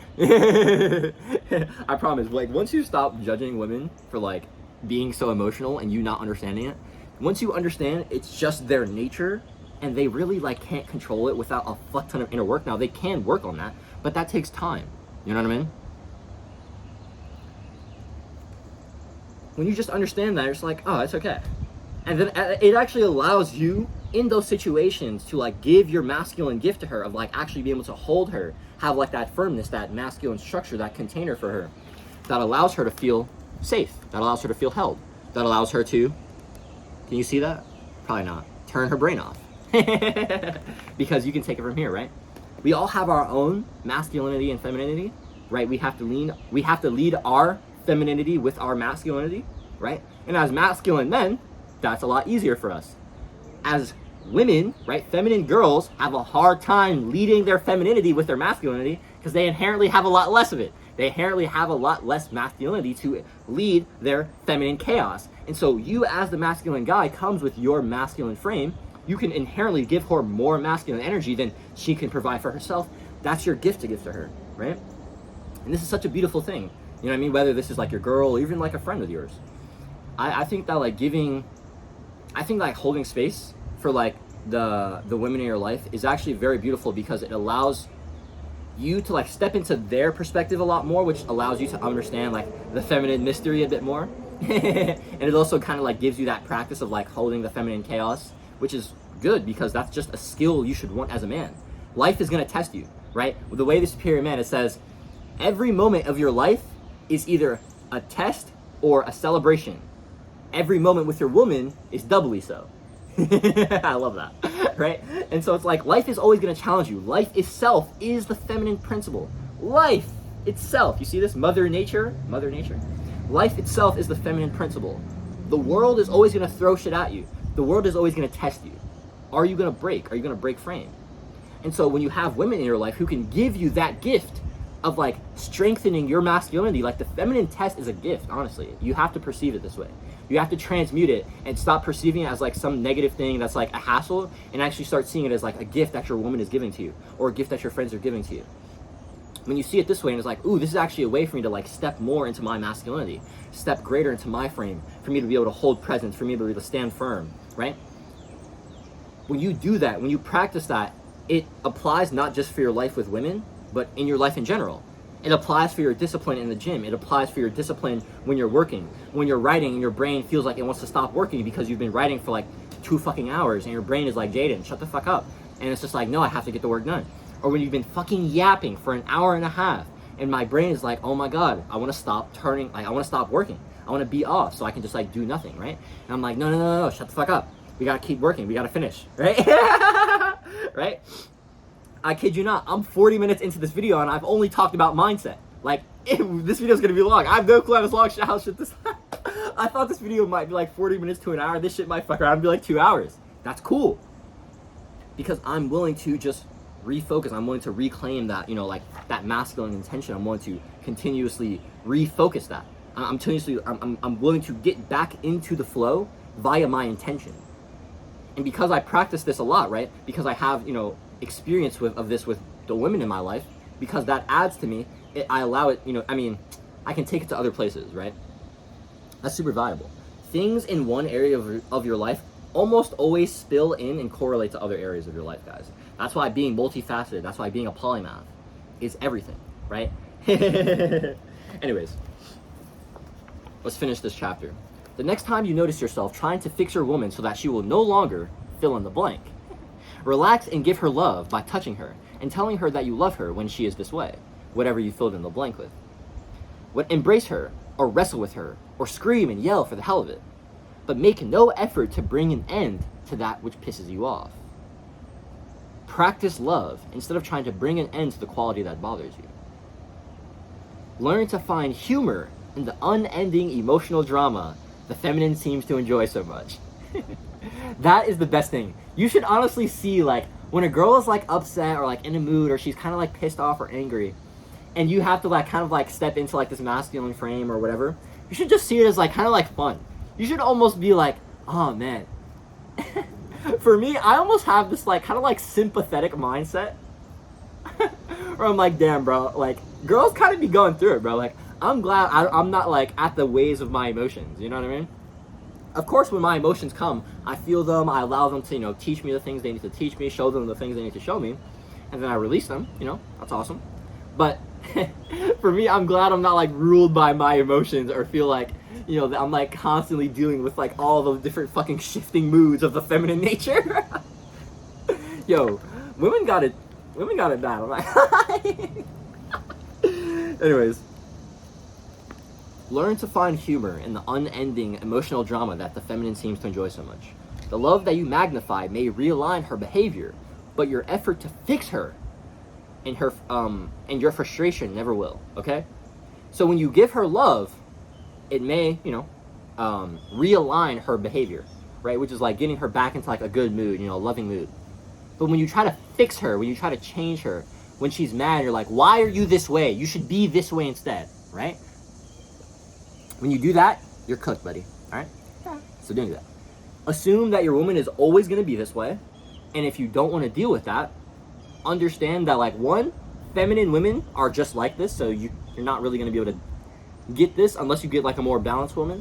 I promise, like, once you stop judging women for like being so emotional and you not understanding it, once you understand it's just their nature and they really like can't control it without a fuck ton of inner work. Now they can work on that, but that takes time, you know what I mean? When you just understand that, it's like, oh, it's okay. And then it actually allows you in those situations to like give your masculine gift to her of like actually being able to hold her, have like that firmness, that masculine structure, that container for her that allows her to feel safe, that allows her to feel held, that allows her to, can you see that? Probably not. Turn her brain off. Because you can take it from here, right? We all have our own masculinity and femininity, right? We have to lead our femininity with our masculinity, right? And as masculine men, that's a lot easier for us. As women, right, feminine girls have a hard time leading their femininity with their masculinity because they inherently have a lot less of it. They inherently have a lot less masculinity to lead their feminine chaos. And so you as the masculine guy comes with your masculine frame. You can inherently give her more masculine energy than she can provide for herself. That's your gift to give to her, right? And this is such a beautiful thing. You know what I mean? Whether this is like your girl or even like a friend of yours. I think that like holding space for like the women in your life is actually very beautiful because it allows you to like step into their perspective a lot more, which allows you to understand like the feminine mystery a bit more. And it also kind of like gives you that practice of like holding the feminine chaos, which is good because that's just a skill you should want as a man. Life is going to test you, right? The way the Superior Man, it says every moment of your life is either a test or a celebration. Every moment with your woman is doubly so. I love that, right? And so it's like life is always going to challenge you. Life itself is the feminine principle. Life itself, you see this? Mother Nature. Life itself is the feminine principle. The world is always going to throw shit at you. The world is always going to test you. Are you going to break? Are you going to break frame? And so when you have women in your life who can give you that gift of like strengthening your masculinity, like the feminine test is a gift, honestly. You have to perceive it this way. You have to transmute it and stop perceiving it as like some negative thing that's like a hassle and actually start seeing it as like a gift that your woman is giving to you or a gift that your friends are giving to you. When you see it this way and it's like, ooh, this is actually a way for me to like step more into my masculinity, step greater into my frame, for me to be able to hold presence, for me to be able to stand firm, right? When you do that, when you practice that, it applies not just for your life with women, but in your life in general. It applies for your discipline in the gym. It applies for your discipline when you're working. When you're writing and your brain feels like it wants to stop working because you've been writing for like 2 fucking hours and your brain is like, Jaden, shut the fuck up. And it's just like, no, I have to get the work done. Or when you've been fucking yapping for an hour and a half and my brain is like, oh my God, I want to stop turning, like I want to stop working. I want to be off so I can just like do nothing, right? And I'm like, no, shut the fuck up. We got to keep working. We got to finish, right? Right? I kid you not, I'm 40 minutes into this video and I've only talked about mindset. Like, this video's gonna be long. I have no clue how shit this. I thought this video might be like 40 minutes to an hour. This shit might fuck around and be like 2 hours. That's cool. Because I'm willing to just refocus. I'm willing to reclaim that, you know, like that masculine intention. I'm willing to continuously refocus that. I'm willing to get back into the flow via my intention. And because I practice this a lot, right? Because I have, you know, experience of this with the women in my life, because that adds to me, I allow it, you know, I mean, I can take it to other places, right? That's super valuable. Things in one area of your life almost always spill in and correlate to other areas of your life, guys. That's why being multifaceted, that's why being a polymath is everything, right? Anyways, let's finish this chapter. The next time you notice yourself trying to fix your woman so that she will no longer fill in the blank, relax and give her love by touching her and telling her that you love her when she is this way, whatever you filled in the blank with. Embrace her, or wrestle with her, or scream and yell for the hell of it, but make no effort to bring an end to that which pisses you off. Practice love instead of trying to bring an end to the quality that bothers you. Learn to find humor in the unending emotional drama the feminine seems to enjoy so much. That is the best thing. You should honestly see, like, when a girl is like upset or like in a mood or she's kind of like pissed off or angry, and you have to like kind of like step into like this masculine frame or whatever, you you should just see it as like kind of like fun. You should almost be like, oh man. For me, I almost have this like kind of like sympathetic mindset. Where I'm like, damn, bro, like girls kind of be going through it, bro. Like, I'm glad I'm not like at the waves of my emotions. You know what I mean? Of course, when my emotions come, I feel them. I allow them to, you know, teach me the things they need to teach me, show them the things they need to show me, and then I release them. You know, that's awesome. But for me, I'm glad I'm not like ruled by my emotions or feel like, you know, that I'm like constantly dealing with like all the different fucking shifting moods of the feminine nature. Yo, women got it bad. I'm like, anyways. Learn to find humor in the unending emotional drama that the feminine seems to enjoy so much. The love that you magnify may realign her behavior, but your effort to fix her and your frustration never will, okay? So when you give her love, it may, you know, realign her behavior, right? Which is like getting her back into like a good mood, you know, a loving mood. But when you try to fix her, when you try to change her, when she's mad, you're like, why are you this way? You should be this way instead, right? When you do that, you're cooked, buddy. All right? Yeah. So don't do that. Assume that your woman is always going to be this way. And if you don't want to deal with that, understand that, like, one, feminine women are just like this. So you're not really going to be able to get this unless you get, like, a more balanced woman,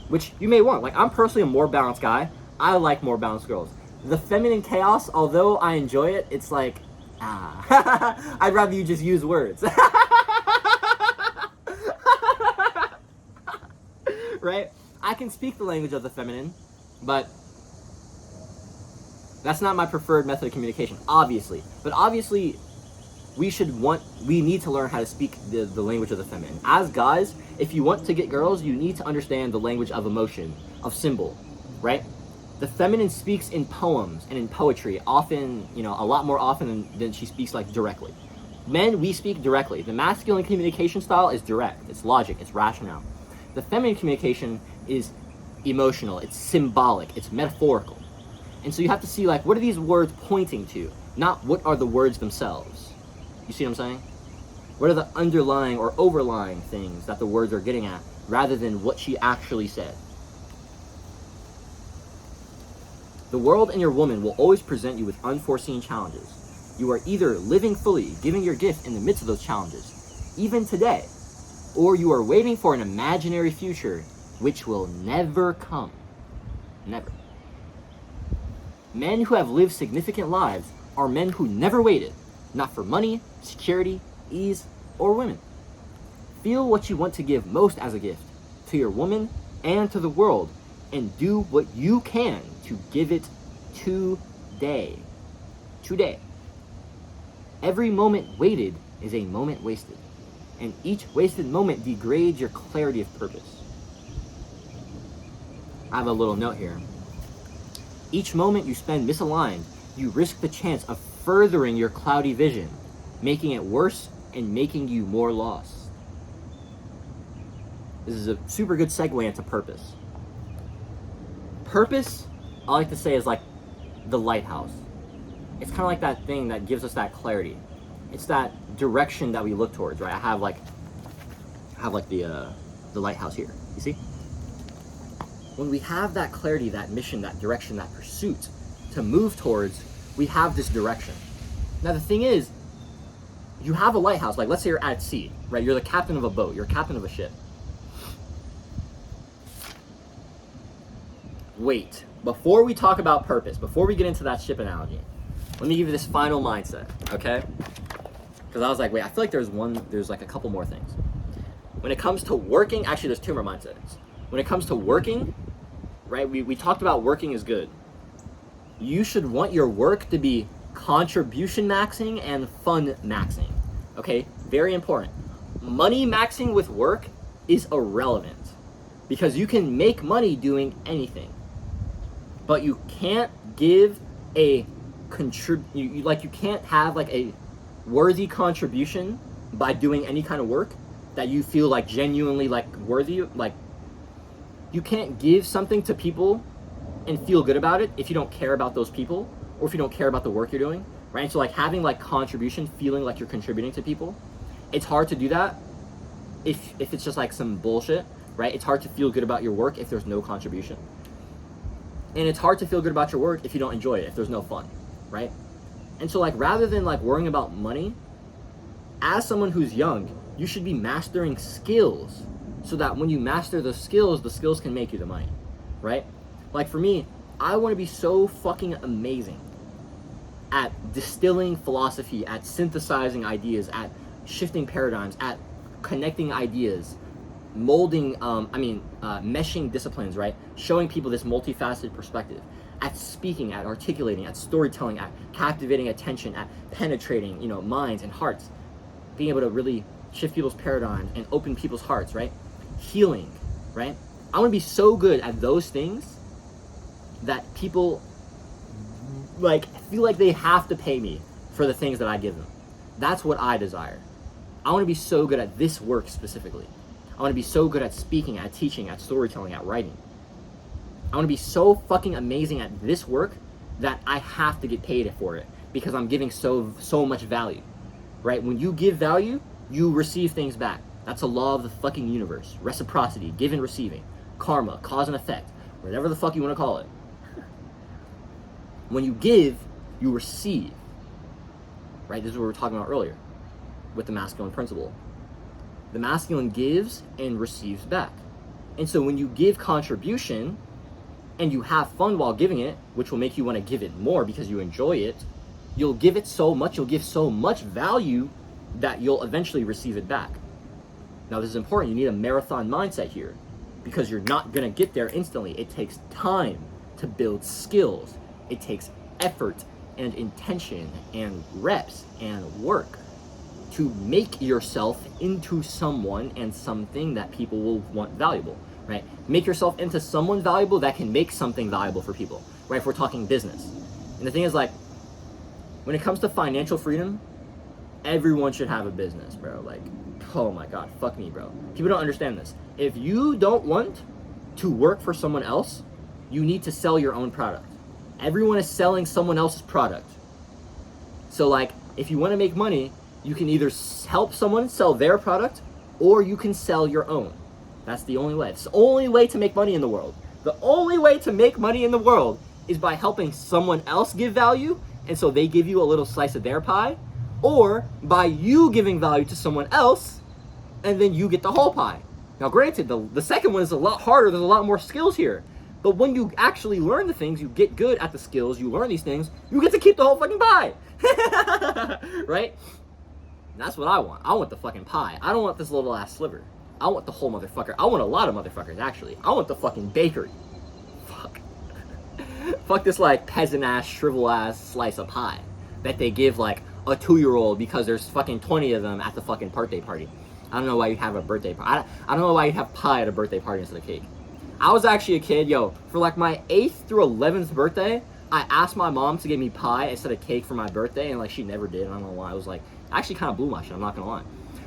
which you may want. Like, I'm personally a more balanced guy. I like more balanced girls. The feminine chaos, although I enjoy it, it's like, I'd rather you just use words. Right? I can speak the language of the feminine, but that's not my preferred method of communication, obviously. But obviously, we need to learn how to speak the language of the feminine. As guys, if you want to get girls, you need to understand the language of emotion, of symbol, right? The feminine speaks in poems and in poetry, often, you know, a lot more often than she speaks like directly. Men, we speak directly. The masculine communication style is direct, it's logic, it's rationale. The feminine communication is emotional, it's symbolic, it's metaphorical. And so you have to see, like, what are these words pointing to? Not what are the words themselves. You see what I'm saying? What are the underlying or overlying things that the words are getting at, rather than what she actually said? The world and your woman will always present you with unforeseen challenges. You are either living fully, giving your gift in the midst of those challenges, even today, or you are waiting for an imaginary future which will never come. Never. Men who have lived significant lives are men who never waited, not for money, security, ease, or women. Feel what you want to give most as a gift, to your woman and to the world, and do what you can to give it today. Today. Every moment waited is a moment wasted, and each wasted moment degrades your clarity of purpose. I have a little note here. Each moment you spend misaligned, you risk the chance of furthering your cloudy vision, making it worse and making you more lost. This is a super good segue into purpose. Purpose, I like to say, is like the lighthouse. It's kind of like that thing that gives us that clarity. It's that direction that we look towards, right? I have like the lighthouse here. You see? When we have that clarity, that mission, that direction, that pursuit to move towards, we have this direction. Now the thing is, you have a lighthouse. Like, let's say you're at sea, right? You're the captain of a boat. You're a captain of a ship. Wait, before we talk about purpose, before we get into that ship analogy, let me give you this final mindset, okay? Because I was like, wait, I feel like there's like a couple more things. When it comes to working, actually there's two more mindsets. When it comes to working, right, we talked about working is good. You should want your work to be contribution maxing and fun maxing, okay? Very important. Money maxing with work is irrelevant because you can make money doing anything. But you can't give a you can't have like a worthy contribution by doing any kind of work that you feel like genuinely like worthy. Like, you can't give something to people and feel good about it if you don't care about those people or if you don't care about the work you're doing, right? So like having like contribution, feeling like you're contributing to people, it's hard to do that if it's just like some bullshit. right? It's hard to feel good about your work if there's no contribution. And it's hard to feel good about your work if you don't enjoy it, if there's no fun, right? And so like, rather than like worrying about money, as someone who's young, you should be mastering skills so that when you master the skills can make you the money, right? Like for me, I want to be so fucking amazing at distilling philosophy, at synthesizing ideas, at shifting paradigms, at connecting ideas, molding, meshing disciplines, right? Showing people this multifaceted perspective, at speaking, at articulating, at storytelling, at captivating attention, at penetrating, minds and hearts, being able to really shift people's paradigms and open people's hearts, right? Healing, right? I want to be so good at those things that people like feel like they have to pay me for the things that I give them. That's what I desire. I want to be so good at this work specifically. I want to be so good at speaking, at teaching, at storytelling, at writing. I want to be so fucking amazing at this work that I have to get paid for it because I'm giving so much value, right? When you give value, you receive things back. That's a law of the fucking universe. Reciprocity, give and receiving, karma, cause and effect, whatever the fuck you want to call it. When you give, you receive, right? This is what we were talking about earlier with the masculine principle. The masculine gives and receives back. And so when you give contribution and you have fun while giving it, which will make you want to give it more because you enjoy it, you'll give it so much, you'll give so much value that you'll eventually receive it back. Now this is important. You need a marathon mindset here because you're not going to get there instantly. It takes time to build skills. It takes effort and intention and reps and work to make yourself into someone and something that people will want valuable, right? Make yourself into someone valuable that can make something valuable for people, right? If we're talking business. And the thing is, like, when it comes to financial freedom, everyone should have a business, bro. Like, oh my God, fuck me, bro. People don't understand this. If you don't want to work for someone else, you need to sell your own product. Everyone is selling someone else's product. So like, if you want to make money, you can either help someone sell their product or you can sell your own. That's the only way. It's the only way to make money in the world. The only way to make money in the world is by helping someone else give value, and so they give you a little slice of their pie, or by you giving value to someone else, and then you get the whole pie. Now granted, the second one is a lot harder, there's a lot more skills here. But when you actually learn the things, you get good at the skills, you learn these things, you get to keep the whole fucking pie. Right? And that's what I want. I want the fucking pie. I don't want this little ass sliver. I want the whole motherfucker. I want a lot of motherfuckers, actually. I want the fucking bakery. Fuck. Fuck this like peasant ass, shrivel ass slice of pie that they give like a 2-year-old because there's fucking 20 of them at the fucking birthday party. I don't know why you'd have a birthday party. I don't know why you'd have pie at a birthday party instead of cake. I was actually a kid, for like my 8th through 11th birthday, I asked my mom to give me pie instead of cake for my birthday, and like she never did. I don't know why. I was like, actually kind of blew my shit, I'm not gonna lie.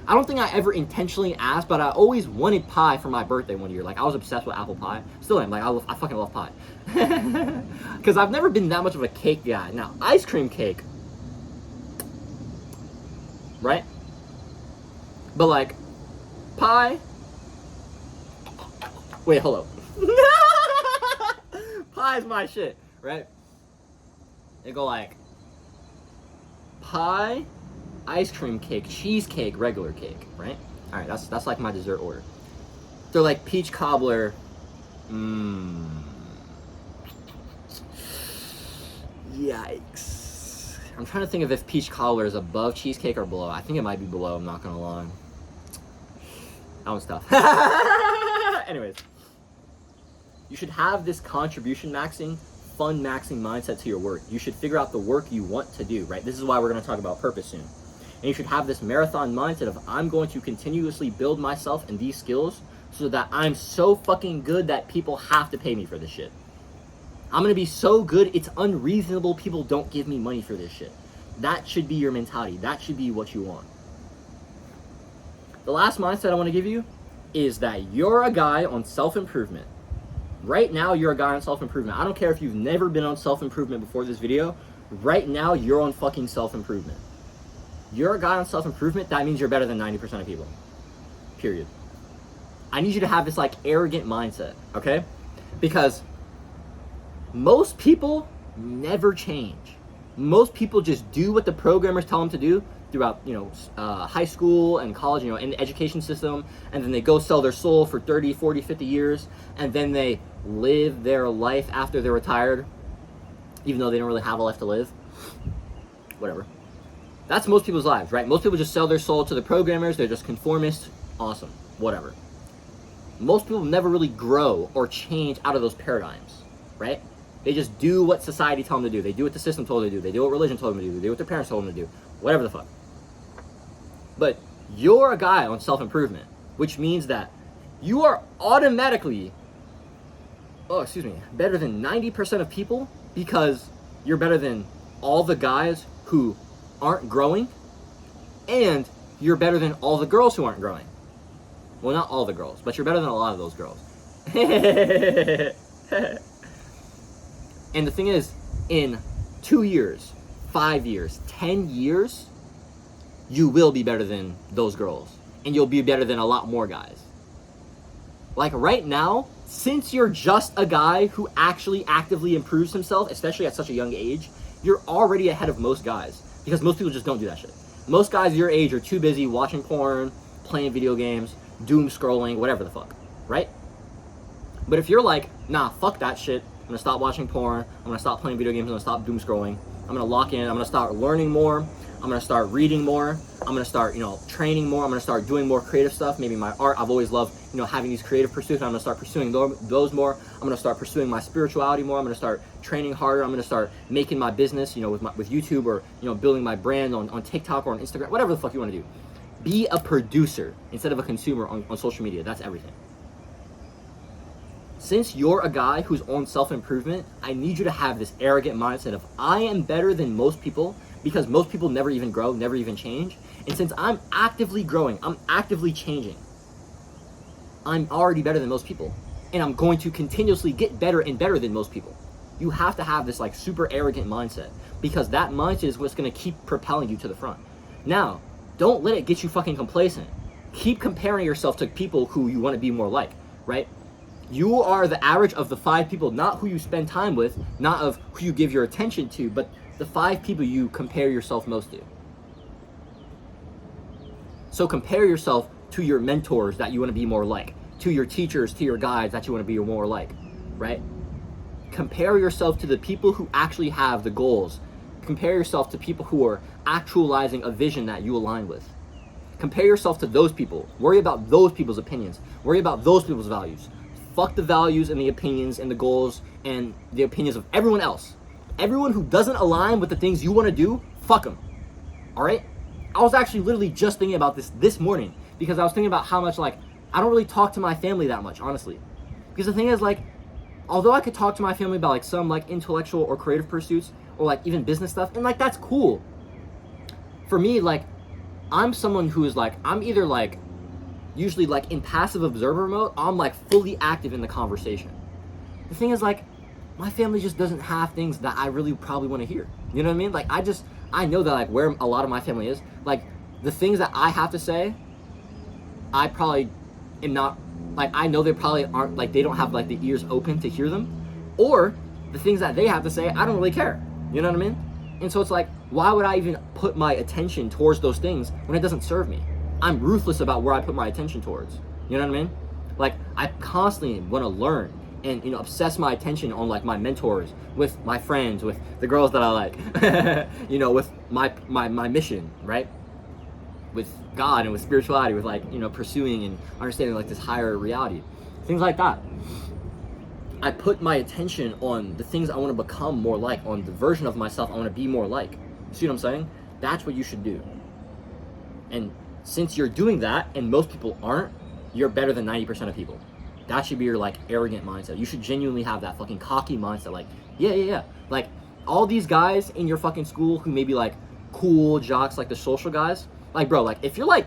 I don't think I ever intentionally asked, but I always wanted pie for my birthday one year. Like, I was obsessed with apple pie. Still am. Like, I fucking love pie. Because I've never been that much of a cake guy. Now, ice cream cake, right? But like, pie. Wait, hold up. Pie's my shit, right? They go like pie, ice cream cake, cheesecake, regular cake, right? All right, that's like my dessert order. So like peach cobbler, yikes. I'm trying to think of if peach cobbler is above cheesecake or below. I think it might be below, I'm not gonna lie. That one's tough. Anyways, you should have this contribution maxing, fun maxing mindset to your work. You should figure out the work you want to do, right? This is why we're going to talk about purpose soon. And you should have this marathon mindset of, I'm going to continuously build myself in these skills so that I'm so fucking good that people have to pay me for this shit. I'm going to be so good, it's unreasonable people don't give me money for this shit. That should be your mentality. That should be what you want. The last mindset I want to give you is that you're a guy on self-improvement. Right now, you're a guy on self-improvement. I don't care if you've never been on self-improvement before this video. Right now, you're on fucking self-improvement. You're a guy on self-improvement, that means you're better than 90% of people. Period. I need you to have this like arrogant mindset, okay? Because most people never change. Most people just do what the programmers tell them to do throughout, high school and college, in the education system, and then they go sell their soul for 30, 40, 50 years, and then they live their life after they're retired, even though they don't really have a life to live. Whatever. That's most people's lives, right? Most people just sell their soul to the programmers. They're just conformists. Awesome. Whatever. Most people never really grow or change out of those paradigms, right? They just do what society told them to do. They do what the system told them to do. They do what religion told them to do. They do what their parents told them to do. Whatever the fuck. But you're a guy on self-improvement, which means that you are automatically, better than 90% of people, because you're better than all the guys who aren't growing, and you're better than all the girls who aren't growing. Well, not all the girls, but you're better than a lot of those girls. And the thing is, in 2 years, 5 years, 10 years, you will be better than those girls. And you'll be better than a lot more guys. Like right now, since you're just a guy who actually actively improves himself, especially at such a young age, you're already ahead of most guys. Because most people just don't do that shit. Most guys your age are too busy watching porn, playing video games, doom scrolling, whatever the fuck, right? But if you're like, nah, fuck that shit, I'm gonna stop watching porn, I'm gonna stop playing video games, I'm gonna stop doom scrolling, I'm gonna lock in, I'm gonna start learning more, I'm gonna start reading more, I'm gonna start, training more, I'm gonna start doing more creative stuff, maybe my art, I've always loved, having these creative pursuits, and I'm gonna start pursuing those more, I'm gonna start pursuing my spirituality more, I'm gonna start training harder, I'm gonna start making my business, with YouTube, or, building my brand on TikTok or on Instagram, whatever the fuck you wanna do. Be a producer instead of a consumer on social media. That's everything. Since you're a guy who's on self-improvement, I need you to have this arrogant mindset of, I am better than most people, because most people never even grow, never even change. And since I'm actively growing, I'm actively changing, I'm already better than most people. And I'm going to continuously get better and better than most people. You have to have this like super arrogant mindset, because that mindset is what's gonna keep propelling you to the front. Now, don't let it get you fucking complacent. Keep comparing yourself to people who you wanna be more like, right? You are the average of the 5 people, not who you spend time with, not of who you give your attention to, but the 5 people you compare yourself most to. So compare yourself to your mentors that you want to be more like, to your teachers, to your guides that you want to be more like, right? Compare yourself to the people who actually have the goals. Compare yourself to people who are actualizing a vision that you align with. Compare yourself to those people. Worry about those people's opinions. Worry about those people's values. Fuck the values and the opinions and the goals and the opinions of everyone else. Everyone who doesn't align with the things you want to do, fuck them. All right? I was actually literally just thinking about this morning, because I was thinking about how much, I don't really talk to my family that much, honestly. Because the thing is, although I could talk to my family about, some, intellectual or creative pursuits, or, even business stuff, and, that's cool. For me, I'm someone who is, I'm either, usually, in passive observer mode, I'm, fully active in the conversation. The thing is, my family just doesn't have things that I really probably want to hear. You know what I mean? I know that, where a lot of my family is, the things that I have to say, I probably am not, I know they probably aren't, they don't have, the ears open to hear them. Or, the things that they have to say, I don't really care. You know what I mean? And so it's why would I even put my attention towards those things when it doesn't serve me? I'm ruthless about where I put my attention towards. You know what I mean? I constantly want to learn and, obsess my attention on, my mentors, with my friends, with the girls that I like, with my mission, right? With God and with spirituality, with, pursuing and understanding, this higher reality. Things like that. I put my attention on the things I want to become more like, on the version of myself I want to be more like. See what I'm saying? That's what you should do. And since you're doing that, and most people aren't, you're better than 90% of people. That should be your, arrogant mindset. You should genuinely have that fucking cocky mindset. Yeah. All these guys in your fucking school who may be, cool jocks, the social guys. Bro, if you're,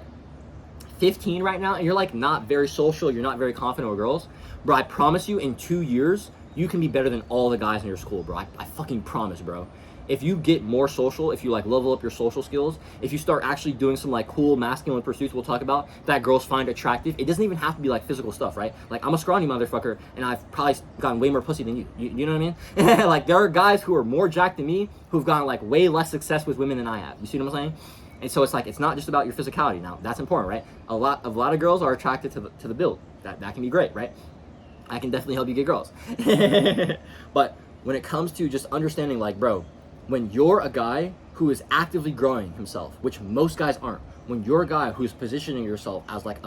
15 right now, and you're, not very social, you're not very confident with girls, bro, I promise you, in 2 years, you can be better than all the guys in your school, bro. I fucking promise, bro. If you get more social, if you like level up your social skills, if you start actually doing some like cool masculine pursuits we'll talk about that girls find attractive, it doesn't even have to be like physical stuff, right? Like, I'm a scrawny motherfucker and I've probably gotten way more pussy than you know what I mean? Like, there are guys who are more jacked than me who've gotten like way less success with women than I have. You see what I'm saying? And so it's like, it's not just about your physicality. Now, that's important, right? A lot of girls are attracted to the build. That can be great, right? I can definitely help you get girls. But when it comes to just understanding, like, bro, when you're a guy who is actively growing himself, which most guys aren't, when you're a guy who's positioning yourself as like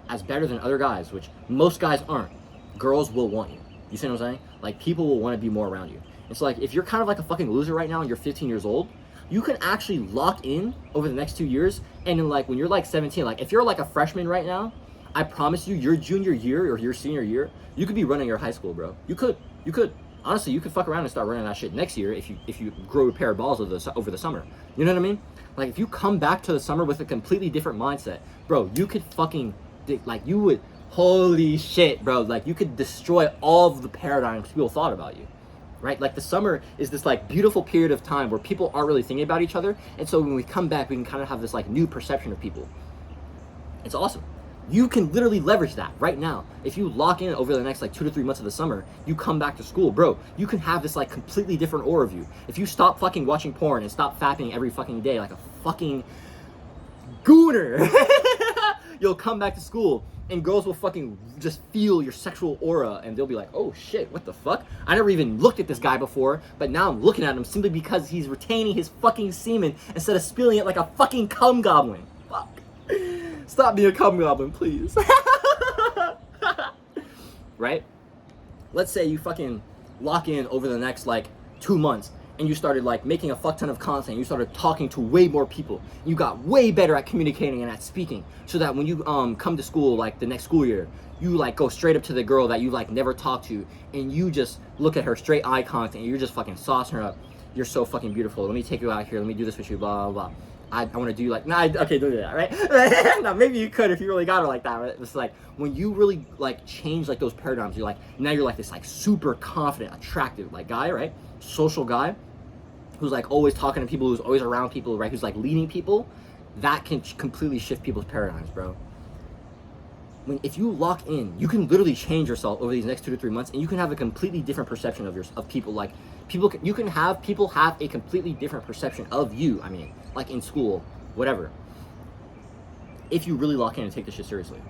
as better than other guys, which most guys aren't, girls will want you. You see what I'm saying? Like, people will want to be more around you. It's like, if you're kind of like a fucking loser right now and you're 15 years old, you can actually lock in over the next 2 years. And then, like, when you're like 17, like, if you're like a freshman right now, I promise you, your junior year or your senior year, you could be running your high school, bro. You could. Honestly, you could fuck around and start running that shit next year if you grow a pair of balls over the summer. You know what I mean? Like, if you come back to the summer with a completely different mindset, bro, you could fucking, like, you would, holy shit, bro, like, you could destroy all of the paradigms people thought about you, right? Like, the summer is this, like, beautiful period of time where people aren't really thinking about each other, and so when we come back, we can kind of have this, like, new perception of people. It's awesome. You can literally leverage that right now. If you lock in over the next like 2 to 3 months of the summer, you come back to school, bro, you can have this like completely different aura of you. If you stop fucking watching porn and stop fapping every fucking day like a fucking gooner, you'll come back to school and girls will fucking just feel your sexual aura and they'll be like, oh shit, what the fuck? I never even looked at this guy before, but now I'm looking at him simply because he's retaining his fucking semen instead of spilling it like a fucking cum goblin. Fuck. Stop being a cum goblin, please. Right? Let's say you fucking lock in over the next like 2 months and you started like making a fuck ton of content. You started talking to way more people. You got way better at communicating and at speaking, so that when you come to school like the next school year, you like go straight up to the girl that you like never talked to and you just look at her straight eye contact and you're just fucking saucing her up. You're so fucking beautiful. Let me take you out here. Let me do this with you. Blah blah blah. I want to do like, okay, don't do that, right? Now, maybe you could if you really got her like that, right? It's like, when you really like change like those paradigms, you're like, now you're like this like super confident, attractive like guy, right? Social guy who's like always talking to people, who's always around people, right? Who's like leading people. That can completely shift people's paradigms, bro. If you lock in, you can literally change yourself over these next 2 to 3 months, and you can have a completely different perception of people. Like, people have a completely different perception of you. I mean, like in school, whatever. If you really lock in and take this shit seriously,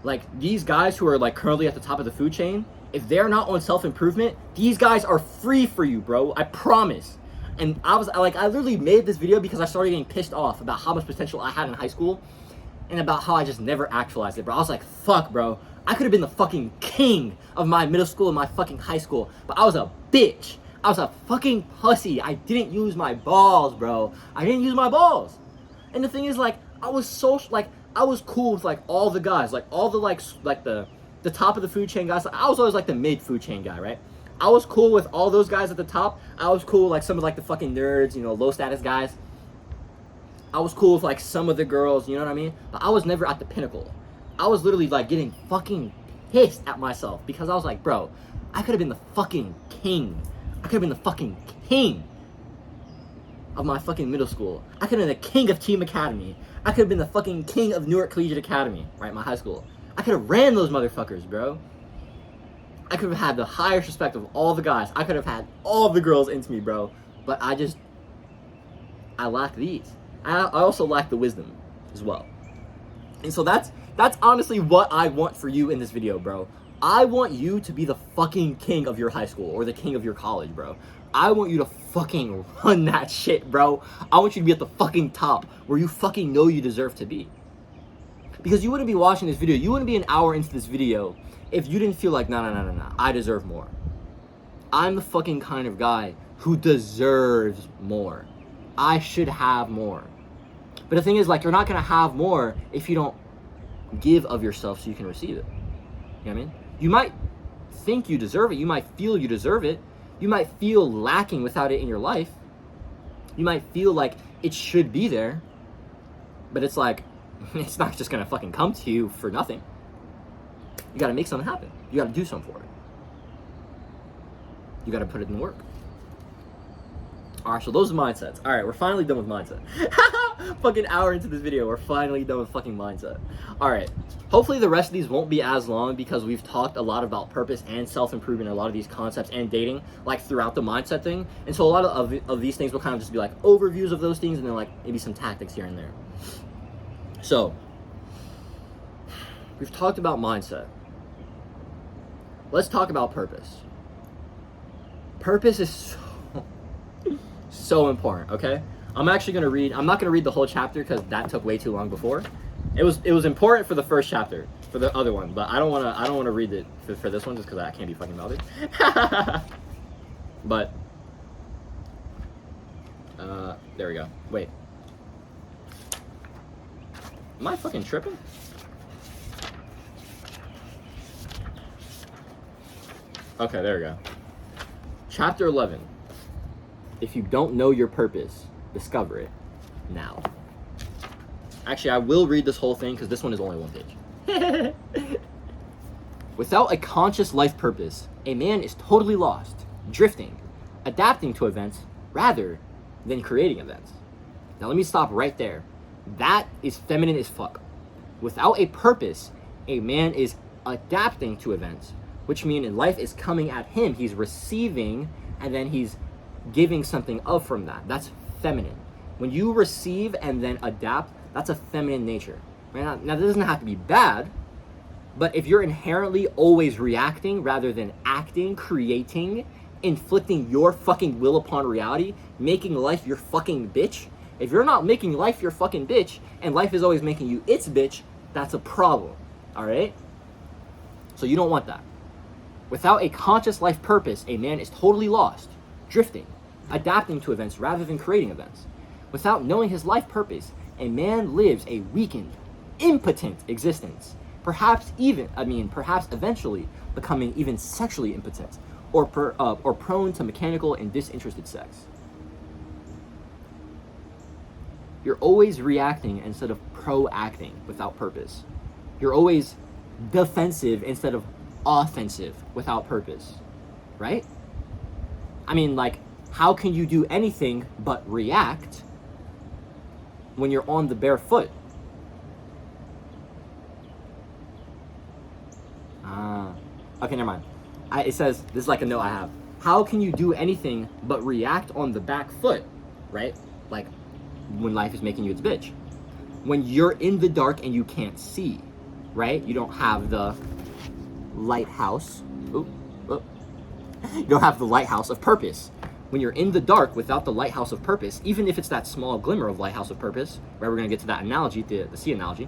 like these guys who are like currently at the top of the food chain, if they're not on self-improvement, these guys are free for you, bro. I promise. And I literally made this video because I started getting pissed off about how much potential I had in high school. And about how I just never actualized it, bro. I was like, fuck, bro. I could have been the fucking king of my middle school and my fucking high school, but I was a bitch. I was a fucking pussy. I didn't use my balls, bro. I didn't use my balls. And the thing is, like, I was cool with, like, all the guys. Like, all the, the top of the food chain guys. I was always, like, the mid food chain guy, right? I was cool with all those guys at the top. I was cool with, like, some of, like, the fucking nerds, you know, low status guys. I was cool with like some of the girls, you know what I mean? But I was never at the pinnacle. I was literally like getting fucking pissed at myself because I was like, bro, I could have been the fucking king. I could have been the fucking king of my fucking middle school. I could have been the king of Team Academy. I could have been the fucking king of Newark Collegiate Academy, right? My high school. I could have ran those motherfuckers, bro. I could have had the highest respect of all the guys. I could have had all the girls into me, bro. But I lack these. I also lack the wisdom as well. And so that's honestly what I want for you in this video, bro. I want you to be the fucking king of your high school or the king of your college, bro. I want you to fucking run that shit, bro. I want you to be at the fucking top where you fucking know you deserve to be. Because you wouldn't be watching this video, you wouldn't be an hour into this video if you didn't feel like, nah, I deserve more. I'm the fucking kind of guy who deserves more. I should have more. But the thing is, like, you're not gonna have more if you don't give of yourself so you can receive it. You know what I mean? You might think you deserve it. You might feel you deserve it. You might feel lacking without it in your life. You might feel like it should be there. But it's like, it's not just gonna fucking come to you for nothing. You gotta make something happen. You gotta do something for it. You got to put it in work. All right, so those are mindsets. All right, we're finally done with mindset. Fucking hour into this video, we're finally done with fucking mindset. All right, hopefully the rest of these won't be as long because we've talked a lot about purpose and self-improvement, a lot of these concepts and dating, like throughout the mindset thing. And so a lot of these things will kind of just be like overviews of those things and then like maybe some tactics here and there. So we've talked about mindset. Let's talk about purpose. Purpose is so important, okay? I'm not gonna read the whole chapter because that took way too long before. It was important for the first chapter, for the other one, but I don't wanna read it for this one just because I can't be fucking bothered. But there we go. Wait. Am I fucking tripping? Okay, there we go. Chapter 11. If you don't know your purpose, discover it now. Actually, I will read this whole thing because this one is only one page. Without a conscious life purpose, a man is totally lost, drifting, adapting to events rather than creating events. Now let me stop right there. That is feminine as fuck. Without a purpose, a man is adapting to events, which means life is coming at him. He's receiving and then he's giving something up from that. That's feminine. When you receive and then adapt, that's a feminine nature. Right? Now, that doesn't have to be bad, but if you're inherently always reacting rather than acting, creating, inflicting your fucking will upon reality, making life your fucking bitch, if you're not making life your fucking bitch and life is always making you its bitch, that's a problem. All right? So you don't want that. Without a conscious life purpose, a man is totally lost, drifting, adapting to events rather than creating events. Without knowing his life purpose, a man lives a weakened, impotent existence. Perhaps eventually becoming even sexually impotent or prone to mechanical and disinterested sex. You're always reacting instead of proacting without purpose. You're always defensive instead of offensive without purpose, right? I mean, like, how can you do anything but react when you're on the bare foot? Okay, never mind. It says, this is like a note I have. How can you do anything but react on the back foot, right? Like, when life is making you its bitch. When you're in the dark and you can't see, right? You don't have the lighthouse. You don't have the lighthouse of purpose. When you're in the dark without the lighthouse of purpose, even if it's that small glimmer of lighthouse of purpose, right? We're gonna get to that analogy, the sea analogy.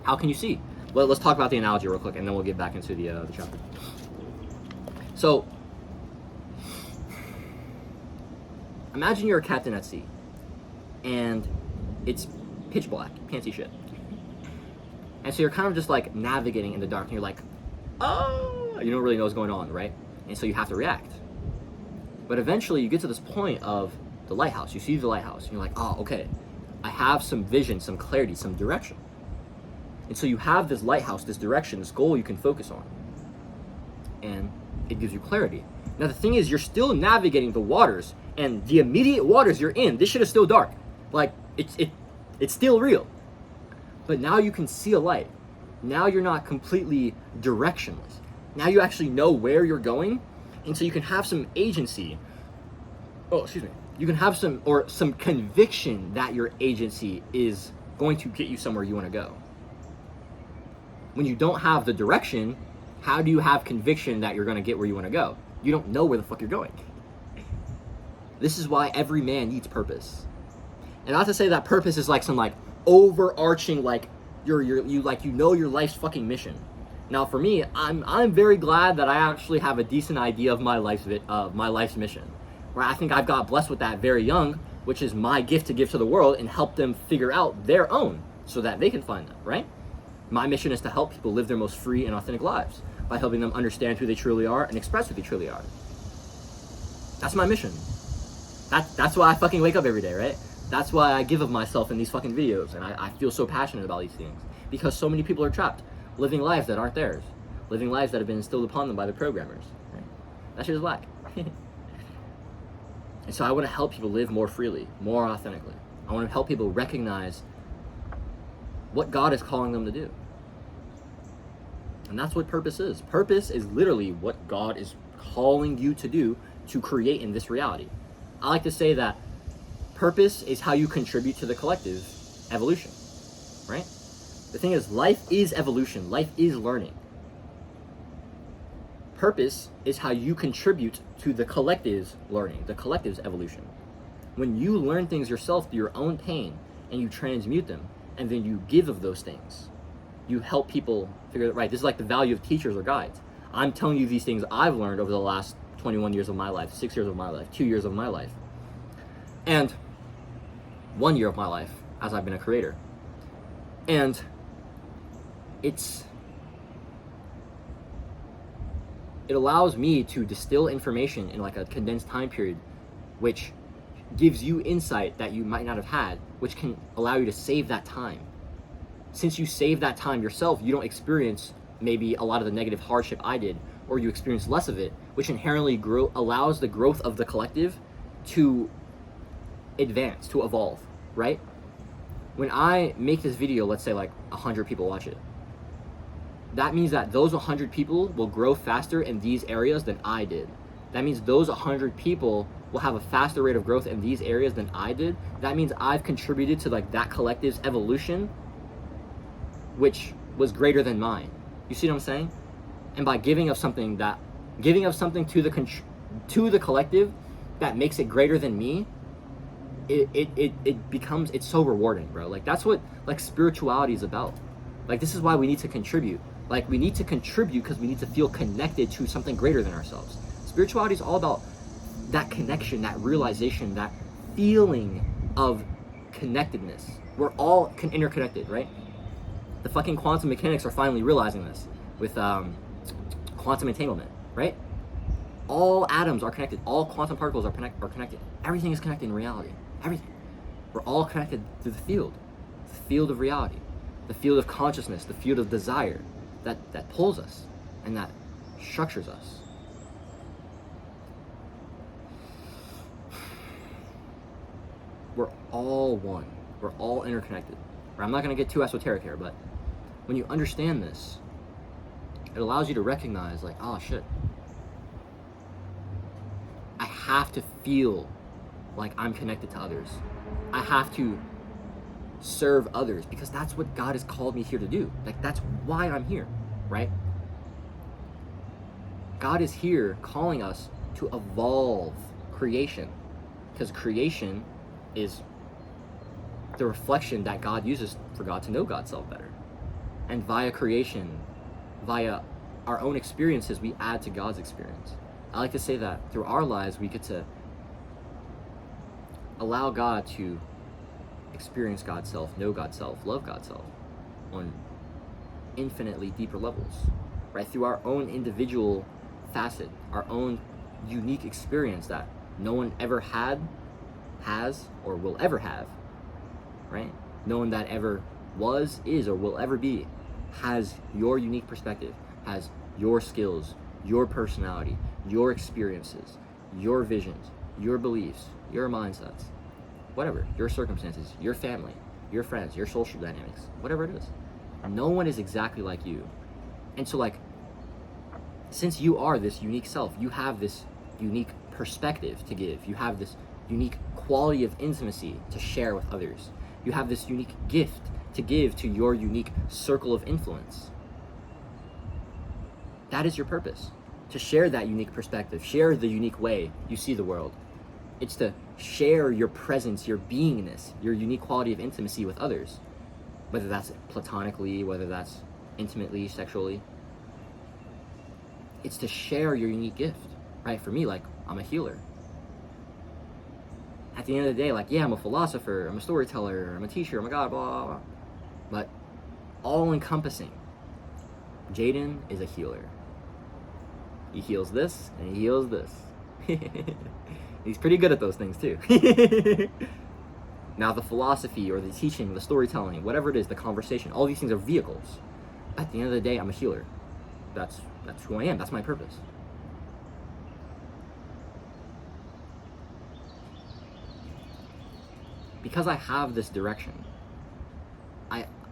How can you see? Well, let's talk about the analogy real quick, and then we'll get back into the chapter. So, imagine you're a captain at sea, and it's pitch black, can't see shit. And so you're kind of just like navigating in the dark, and you're like, oh, you don't really know what's going on, right? And so you have to react. But eventually you get to this point of the lighthouse. You see the lighthouse, and you're like, oh, okay, I have some vision, some clarity, some direction. And so you have this lighthouse, this direction, this goal you can focus on. And it gives you clarity. Now the thing is, you're still navigating the waters, and the immediate waters you're in, this shit is still dark. Like, it's still real. But now you can see a light. Now you're not completely directionless. Now you actually know where you're going, and so you can have some agency. Oh, excuse me. You can have some conviction that your agency is going to get you somewhere you want to go. When you don't have the direction, how do you have conviction that you're going to get where you want to go? You don't know where the fuck you're going. This is why every man needs purpose. And not to say that purpose is like some like overarching like you know your life's fucking mission. Now for me, I'm very glad that I actually have a decent idea of my life's mission. Where I think I've got blessed with that very young, which is my gift to give to the world and help them figure out their own so that they can find them, right? My mission is to help people live their most free and authentic lives by helping them understand who they truly are and express who they truly are. That's my mission. That's why I fucking wake up every day, right? That's why I give of myself in these fucking videos, and I feel so passionate about these things. Because so many people are trapped, living lives that aren't theirs, living lives that have been instilled upon them by the programmers. Right? That shit is whack. And so I want to help people live more freely, more authentically. I want to help people recognize what God is calling them to do. And that's what purpose is. Purpose is literally what God is calling you to do to create in this reality. I like to say that purpose is how you contribute to the collective evolution, right? The thing is, life is evolution. Life is learning. Purpose is how you contribute to the collective's learning, the collective's evolution. When you learn things yourself through your own pain and you transmute them, and then you give of those things, you help people figure it right. This is like the value of teachers or guides. I'm telling you these things I've learned over the last 21 years of my life, 6 years of my life, 2 years of my life, and 1 year of my life as I've been a creator. And it allows me to distill information in like a condensed time period, which gives you insight that you might not have had, which can allow you to save that time. Since you save that time yourself, you don't experience maybe a lot of the negative hardship I did, or you experience less of it, which inherently allows the growth of the collective to advance, to evolve, right? When I make this video, let's say like 100 people watch it, that means that those 100 people will grow faster in these areas than I did. That means those 100 people will have a faster rate of growth in these areas than I did. That means I've contributed to like that collective's evolution, which was greater than mine. You see what I'm saying? And by giving of something to the collective that makes it greater than me, it's so rewarding, bro. Like that's what like spirituality is about. Like this is why we need to contribute. Like we need to contribute because we need to feel connected to something greater than ourselves. Spirituality is all about that connection, that realization, that feeling of connectedness. We're all interconnected, right? The fucking quantum mechanics are finally realizing this with quantum entanglement, right? All atoms are connected. All quantum particles are connected. Everything is connected in reality. Everything. We're all connected to the field of reality, the field of consciousness, the field of desire that pulls us and that structures us. We're all one. We're all interconnected. I'm not going to get too esoteric here, but when you understand this, it allows you to recognize like, oh shit, I have to feel like I'm connected to others. I have to serve others because that's what God has called me here to do. Like that's why I'm here, right? God is here calling us to evolve creation, because creation is the reflection that God uses for God to know God's self better. And via creation, via our own experiences, we add to God's experience. I like to say that through our lives, we get to allow God to experience God's self, know God's self, love God's self on infinitely deeper levels, right? Through our own individual facet, our own unique experience that no one ever had, has, or will ever have, right? No one that ever was, is, or will ever be has your unique perspective, has your skills, your personality, your experiences, your visions, your beliefs, your mindsets, whatever, your circumstances, your family, your friends, your social dynamics, whatever it is. No one is exactly like you. And so like, since you are this unique self, you have this unique perspective to give. You have this unique quality of intimacy to share with others. You have this unique gift to give to your unique circle of influence. That is your purpose, to share that unique perspective, share the unique way you see the world. It's to share your presence, your beingness, your unique quality of intimacy with others, whether that's platonically, whether that's intimately, sexually. It's to share your unique gift, right? For me, like, I'm a healer. At the end of the day, like, yeah, I'm a philosopher, I'm a storyteller, I'm a teacher, oh my God, blah, blah, blah. But all-encompassing, Jaden is a healer. He heals this, and he heals this. He's pretty good at those things, too. Now, the philosophy, or the teaching, the storytelling, whatever it is, the conversation, all these things are vehicles. At the end of the day, I'm a healer. That's who I am. That's my purpose. because I have this direction,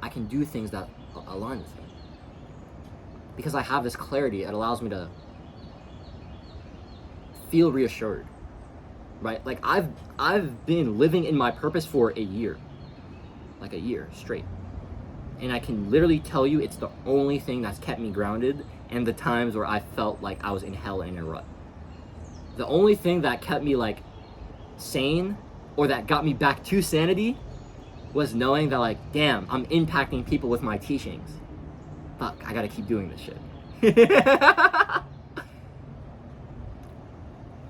I can do things that align with it. Because I have this clarity, it allows me to feel reassured, right? Like I've been living in my purpose for a year straight. And I can literally tell you it's the only thing that's kept me grounded and the times where I felt like I was in hell and in a rut. The only thing that kept me like sane or that got me back to sanity was knowing that like, damn, I'm impacting people with my teachings. Fuck, I gotta keep doing this shit.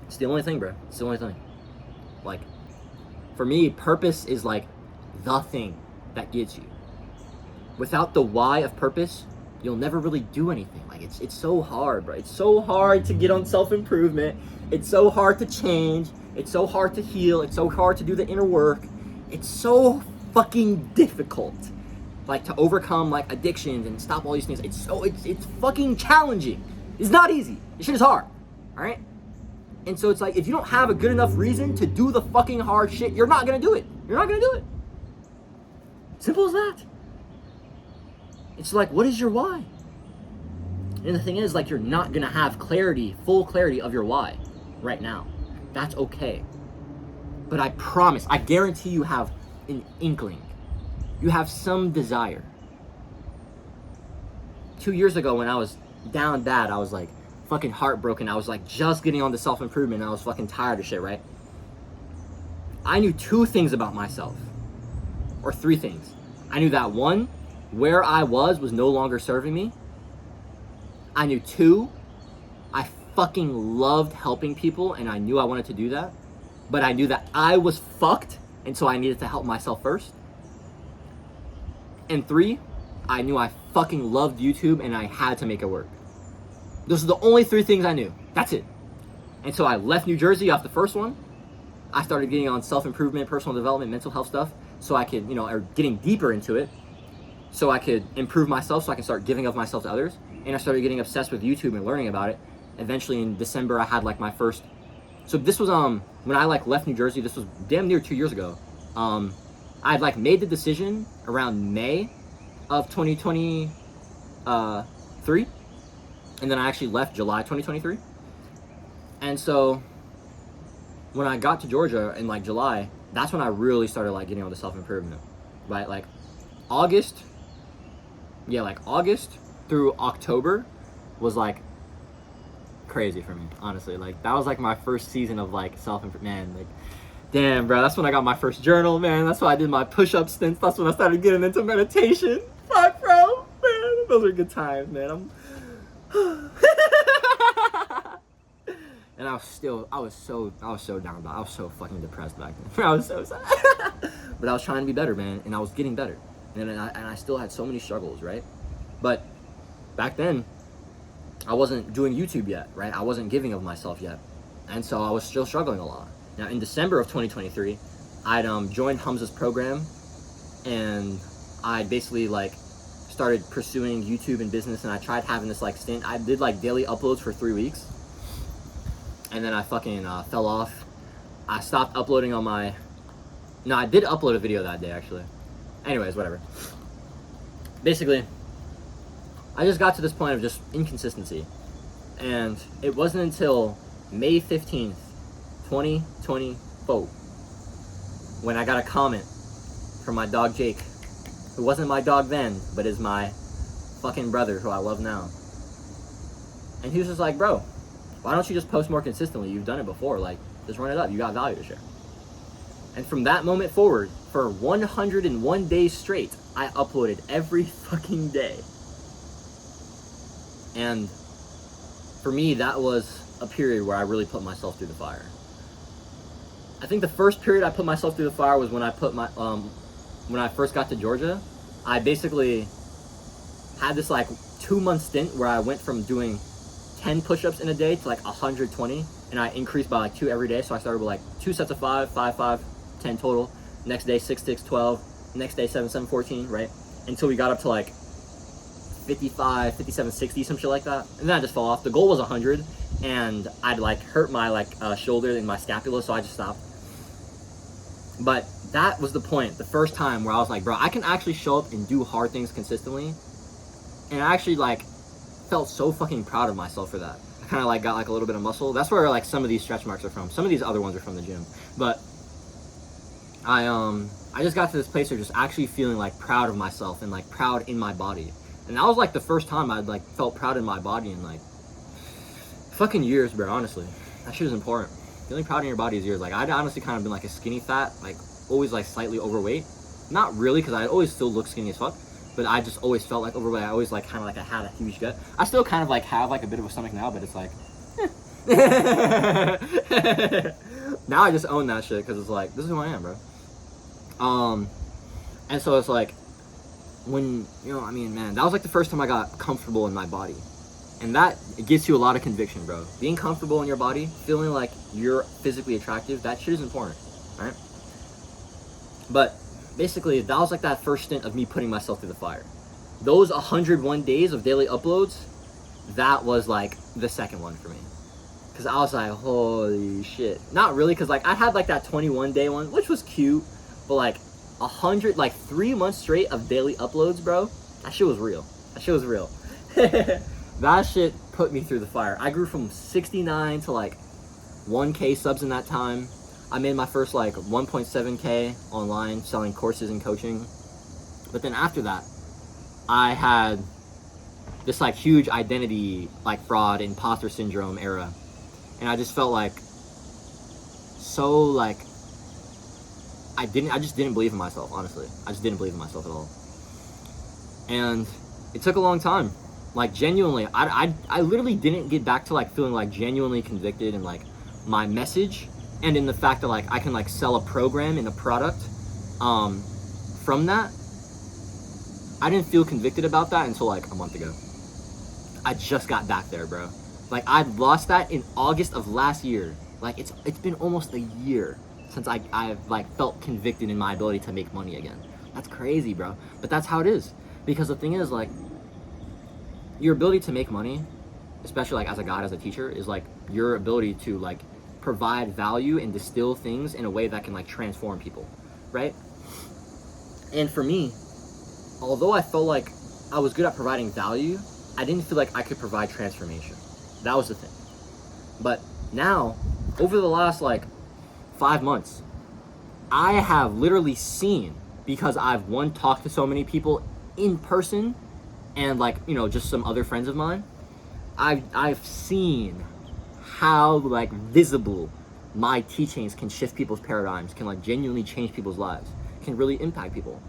It's the only thing, bro. It's the only thing. Like, for me, purpose is like the thing that gets you. Without the why of purpose, you'll never really do anything. Like, it's so hard, bro. It's so hard to get on self-improvement. It's so hard to change. It's so hard to heal. It's so hard to do the inner work. It's so fucking difficult. Like, to overcome, like, addictions and stop all these things. It's fucking challenging. It's not easy. This shit is hard, all right? And so it's like, if you don't have a good enough reason to do the fucking hard shit, you're not gonna do it. You're not gonna do it. Simple as that. It's like, what is your why? And the thing is, like, you're not gonna have clarity, full clarity of your why right now. That's okay. But I promise, I guarantee you have an inkling. You have some desire. 2 years ago when I was down bad, I was like fucking heartbroken. I was like just getting on the self-improvement and I was fucking tired of shit, right? I knew 2 things about myself. Or 3 things. I knew that 1, where I was no longer serving me. I knew 2, I fucking loved helping people and I knew I wanted to do that. But I knew that I was fucked and so I needed to help myself first. And 3, I knew I fucking loved YouTube and I had to make it work. Those are the only 3 things I knew. That's it. And so I left New Jersey off the first one. I started getting on self-improvement, personal development, mental health stuff so I could, or getting deeper into it so I could improve myself so I can start giving of myself to others. And I started getting obsessed with YouTube and learning about it. Eventually in December, I had like my first, so this was, when I like left New Jersey, this was damn near 2 years ago. I had like made the decision around May of 2023, and then I actually left July 2023. And so when I got to Georgia in like July, that's when I really started like getting on the self-improvement, right? Like August through October was like crazy for me, honestly. Like that was like my first season of like self-improvement, man. Like, damn, bro, that's when I got my first journal, man. That's when I did my push-up stints. That's when I started getting into meditation. Fuck, bro, man, those are good times, man. And I was so down about it. I was so fucking depressed back then. I was so sad. But I was trying to be better, man, and I was getting better. And I still had so many struggles, right? But back then, I wasn't doing YouTube yet, right? I wasn't giving of myself yet. And so I was still struggling a lot. Now, in December of 2023, I'd joined Hamza's program, and I basically like started pursuing YouTube and business, and I tried having this like stint. I did like daily uploads for 3 weeks, and then I fucking fell off. I stopped uploading on my... No, I did upload a video that day, actually. Anyways, whatever. Basically, I just got to this point of just inconsistency. And it wasn't until May 15th, 2024, when I got a comment from my dog Jake, who wasn't my dog then, but is my fucking brother who I love now. And he was just like, bro, why don't you just post more consistently? You've done it before. Like, just run it up. You got value to share. And from that moment forward, for 101 days straight, I uploaded every fucking day. And for me, that was a period where I really put myself through the fire. I think the first period I put myself through the fire was when I put my, when I first got to Georgia. I basically had this like 2-month stint where I went from doing 10 push-ups in a day to like 120, and I increased by like 2 every day. So I started with like 2 sets of 5, 5, 5, 10 total. Next day 6, 6, 12. Next day 7, 7, 14, right? Until we got up to like 55, 57, 60, some shit like that. And then I just fell off. The goal was 100, and I'd like hurt my like shoulder and my scapula, so I just stopped. But that was the point, the first time where I was like, bro, I can actually show up and do hard things consistently. And I actually like felt so fucking proud of myself for that. I kind of like got like a little bit of muscle. That's where like some of these stretch marks are from. Some of these other ones are from the gym. But I just got to this place of just actually feeling like proud of myself and like proud in my body. And that was like the first time I'd like felt proud in my body in like fucking years, bro, honestly. That shit is important. Feeling proud in your body is years. Like I'd honestly kind of been like a skinny fat, like always like slightly overweight. Not really, because I always still look skinny as fuck, but I just always felt like overweight. I always like kind of like I had a huge gut. I still kind of like have like a bit of a stomach now, but it's like now I just own that shit because it's like this is who I am, bro. And so it's like when, you know, I mean, man, that was like the first time I got comfortable in my body. And that, it gives you a lot of conviction, bro. Being comfortable in your body, feeling like you're physically attractive, that shit is important, right? But basically, that was like that first stint of me putting myself through the fire. Those 101 days of daily uploads, that was like the second one for me. Because I was like, holy shit. Not really, because like I had like that 21 day one, which was cute. But like 100, like 3 months straight of daily uploads, bro, that shit was real. That shit was real. That shit put me through the fire. I grew from 69 to like 1K subs in that time. I made my first like 1.7K online selling courses and coaching. But then after that, I had this like huge identity like fraud, imposter syndrome era. And I just felt like so like I just didn't believe in myself, honestly. I just didn't believe in myself at all. And it took a long time. Like genuinely, I literally didn't get back to like feeling like genuinely convicted in like my message and in the fact that like I can like sell a program and a product. From that, I didn't feel convicted about that until like a month ago. I just got back there, bro. Like I lost that in August of last year. Like it's been almost a year since I've like felt convicted in my ability to make money again. That's crazy, bro. But that's how it is. Because the thing is, like, your ability to make money, especially like as a guide, as a teacher, is like your ability to like provide value and distill things in a way that can like transform people, right? And for me, although I felt like I was good at providing value, I didn't feel like I could provide transformation. That was the thing. But now, over the last like 5 months, I have literally seen, because I've talked to so many people in person and like, you know, just some other friends of mine, I've seen how like visible my teachings can shift people's paradigms, can like genuinely change people's lives, can really impact people.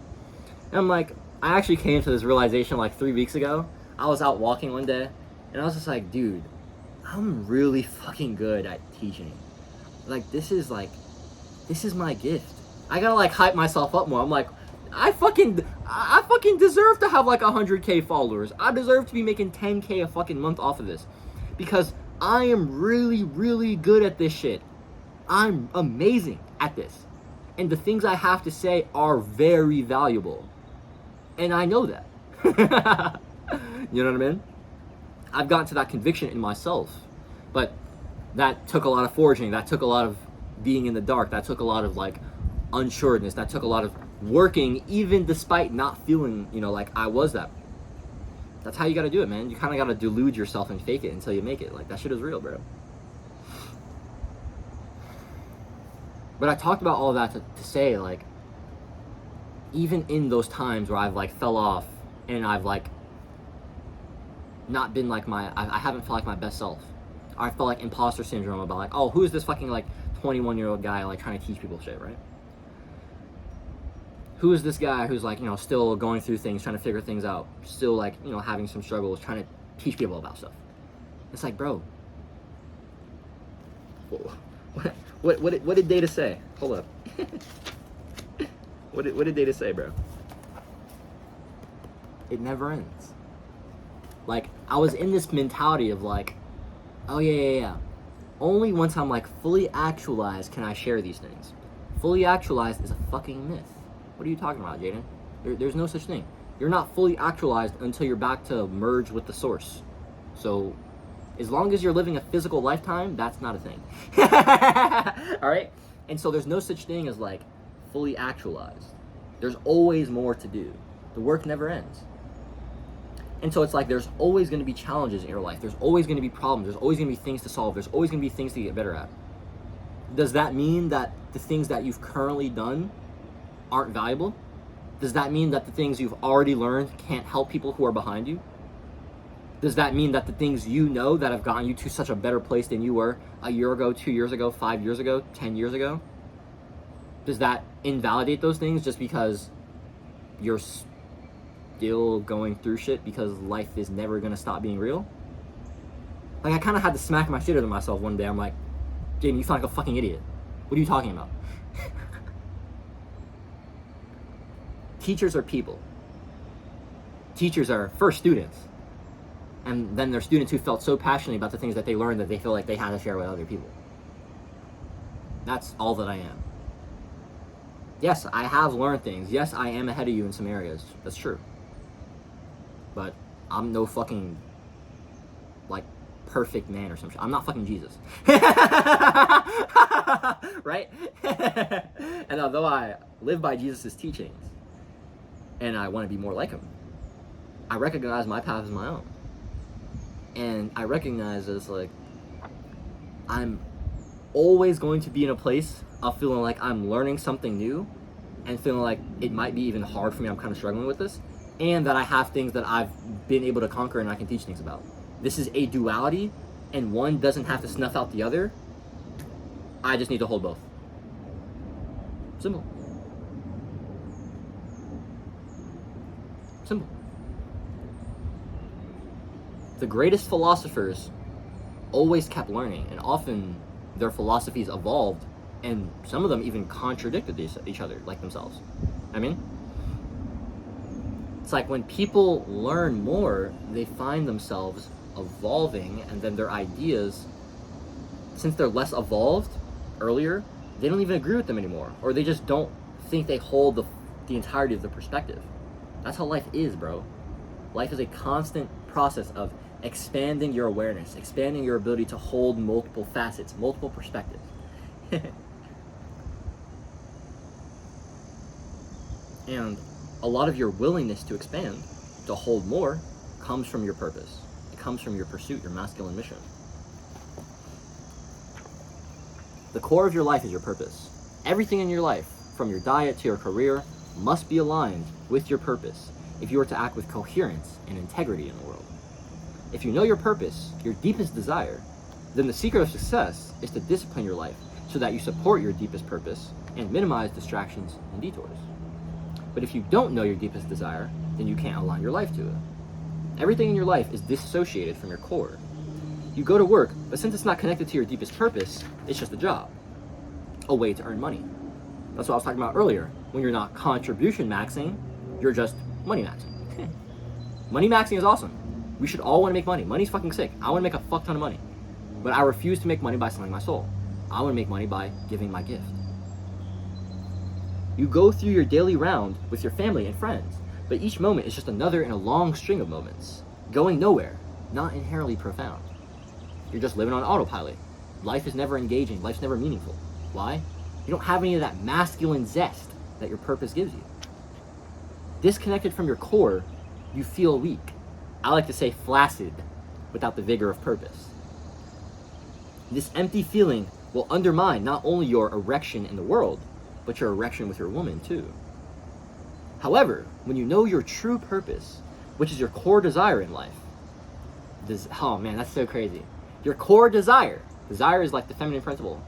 And I'm like, I actually came to this realization like 3 weeks ago. I was out walking one day and I was just like, dude, I'm really fucking good at teaching. Like this is my gift. I gotta like hype myself up more. I'm like, I fucking deserve to have like 100K followers. I deserve to be making 10K a fucking month off of this, because I am really, really good at this shit. I'm amazing at this, and the things I have to say are very valuable, and I know that. You know what I mean? I've gotten to that conviction in myself, but that took a lot of forging. That took a lot of being in the dark. That took a lot of like unsureness. That took a lot of working, even despite not feeling, you know, like I was that. That's how you gotta do it, man. You kind of gotta delude yourself and fake it until you make it. Like that shit is real, bro. But I talked about all of that to say, like, even in those times where I've like fell off and I've like not been like I haven't felt like my best self. I felt like imposter syndrome about like, oh, who is this fucking like 21-year-old guy like trying to teach people shit, right? Who is this guy who's like, you know, still going through things, trying to figure things out, still like, you know, having some struggles, trying to teach people about stuff. It's like, bro, what did Data say? Hold up. What did Data say, bro? It never ends. Like, I was in this mentality of like, oh yeah. Only once I'm like fully actualized can I share these things. Fully actualized is a fucking myth. What are you talking about, Jaden? There's no such thing. You're not fully actualized until you're back to merge with the source. So, as long as you're living a physical lifetime, that's not a thing. All right? And so there's no such thing as like fully actualized. There's always more to do. The work never ends. And so it's like there's always going to be challenges in your life. There's always going to be problems. There's always going to be things to solve. There's always going to be things to get better at. Does that mean that the things that you've currently done aren't valuable? Does that mean that the things you've already learned can't help people who are behind you? Does that mean that the things you know that have gotten you to such a better place than you were a year ago, 2 years ago, 5 years ago, 10 years ago? Does that invalidate those things just because you're still going through shit because life is never going to stop being real? Like, I kind of had to smack my shit out of myself one day. I'm like, Jamie, you sound like a fucking idiot. What are you talking about? Teachers are people. Teachers are first students. And then they're students who felt so passionately about the things that they learned that they feel like they had to share with other people. That's all that I am. Yes, I have learned things. Yes, I am ahead of you in some areas. That's true. But I'm no fucking, like, perfect man or some shit. I'm not fucking Jesus. Right? And although I live by Jesus' teachings, and I want to be more like him, I recognize my path as my own. And I recognize as, like, I'm always going to be in a place of feeling like I'm learning something new and feeling like it might be even hard for me. I'm kind of struggling with this. And that I have things that I've been able to conquer and I can teach things about. This is a duality, and one doesn't have to snuff out the other. I just need to hold both. Simple. Simple. The greatest philosophers always kept learning, and often their philosophies evolved, and some of them even contradicted each other, like themselves. I mean, it's like when people learn more, they find themselves evolving, and then their ideas, since they're less evolved earlier, they don't even agree with them anymore, or they just don't think they hold the entirety of the perspective. That's how life is, bro. Life is a constant process of expanding your awareness, expanding your ability to hold multiple facets, multiple perspectives. And a lot of your willingness to expand, to hold more, comes from your purpose. It comes from your pursuit, your masculine mission. The core of your life is your purpose. Everything in your life, from your diet to your career, must be aligned with your purpose if you are to act with coherence and integrity in the world. If you know your purpose, your deepest desire, then the secret of success is to discipline your life so that you support your deepest purpose and minimize distractions and detours. But if you don't know your deepest desire, then you can't align your life to it. Everything in your life is disassociated from your core. You go to work, but since it's not connected to your deepest purpose, it's just a job, a way to earn money. That's what I was talking about earlier. When you're not contribution maxing, you're just money maxing. Money maxing is awesome. We should all want to make money. Money's fucking sick. I want to make a fuck ton of money. But I refuse to make money by selling my soul. I want to make money by giving my gift. You go through your daily round with your family and friends, but each moment is just another in a long string of moments, going nowhere, not inherently profound. You're just living on autopilot. Life is never engaging. Life's never meaningful. Why? You don't have any of that masculine zest that your purpose gives you. Disconnected from your core, you feel weak. I like to say flaccid, without the vigor of purpose. This empty feeling will undermine not only your erection in the world, but your erection with your woman too. However, when you know your true purpose, which is your core desire in life, oh man, that's so crazy. Your core desire is like the feminine principle,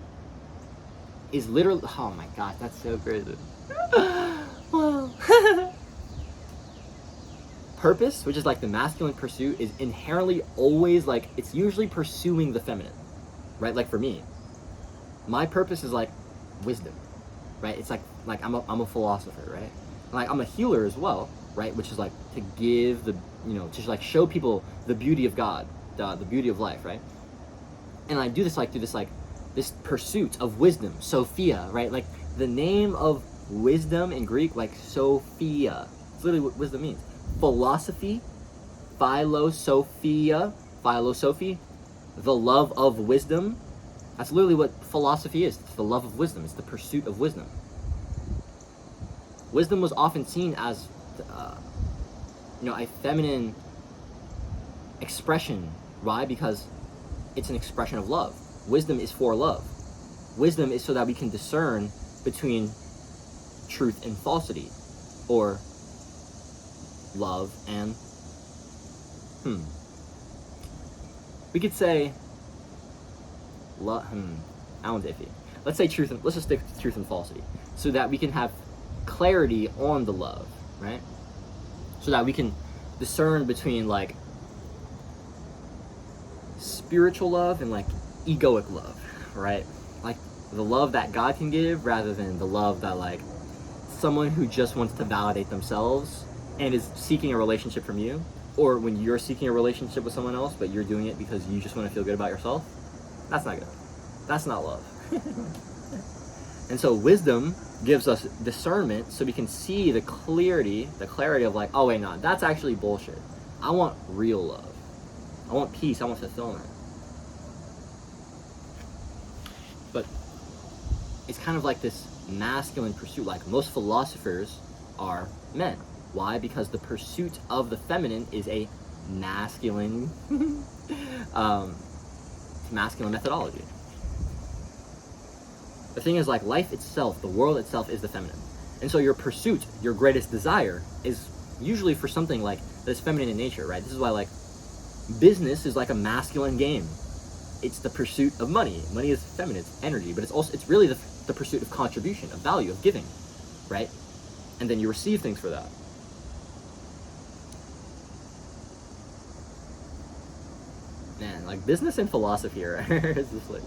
is literally, oh my gosh, that's so crazy. Wow. Purpose, which is like the masculine pursuit, is inherently always like, it's usually pursuing the feminine, right? Like for me, my purpose is like wisdom, right? It's like I'm a philosopher, right? Like I'm a healer as well, right? Which is like to give the, to like show people the beauty of God, the beauty of life, right? And I do this like through this pursuit of wisdom, Sophia, right? Like the name of wisdom in Greek, like Sophia. It's literally what wisdom means. Philosophy, philosophy, the love of wisdom. That's literally what philosophy is. It's the love of wisdom. It's the pursuit of wisdom. Wisdom was often seen as, a feminine expression. Why? Because it's an expression of love. Wisdom is for love. Wisdom is so that we can discern between truth and falsity, or love and we could say that one's iffy. Let's say truth, and let's just stick to truth and falsity, so that we can have clarity on the love, right? So that we can discern between like spiritual love and like egoic love, right? Like the love that God can give, rather than the love that like someone who just wants to validate themselves and is seeking a relationship from you, or when you're seeking a relationship with someone else but you're doing it because you just want to feel good about yourself. That's not good. That's not love. And so wisdom gives us discernment so we can see the clarity of like, oh wait, no, that's actually bullshit. I want real love. I want peace. I want fulfillment. But it's kind of like this masculine pursuit. Like most philosophers are men. Why? Because the pursuit of the feminine is a masculine masculine methodology. The thing is, like, life itself, the world itself is the feminine. And so your pursuit, your greatest desire, is usually for something like that's feminine in nature, right? This is why, like, business is like a masculine game. It's the pursuit of money. Money is feminine, it's energy, but it's really the pursuit of contribution, of value, of giving, right? And then you receive things for that. Man, like, business and philosophy are it's just like,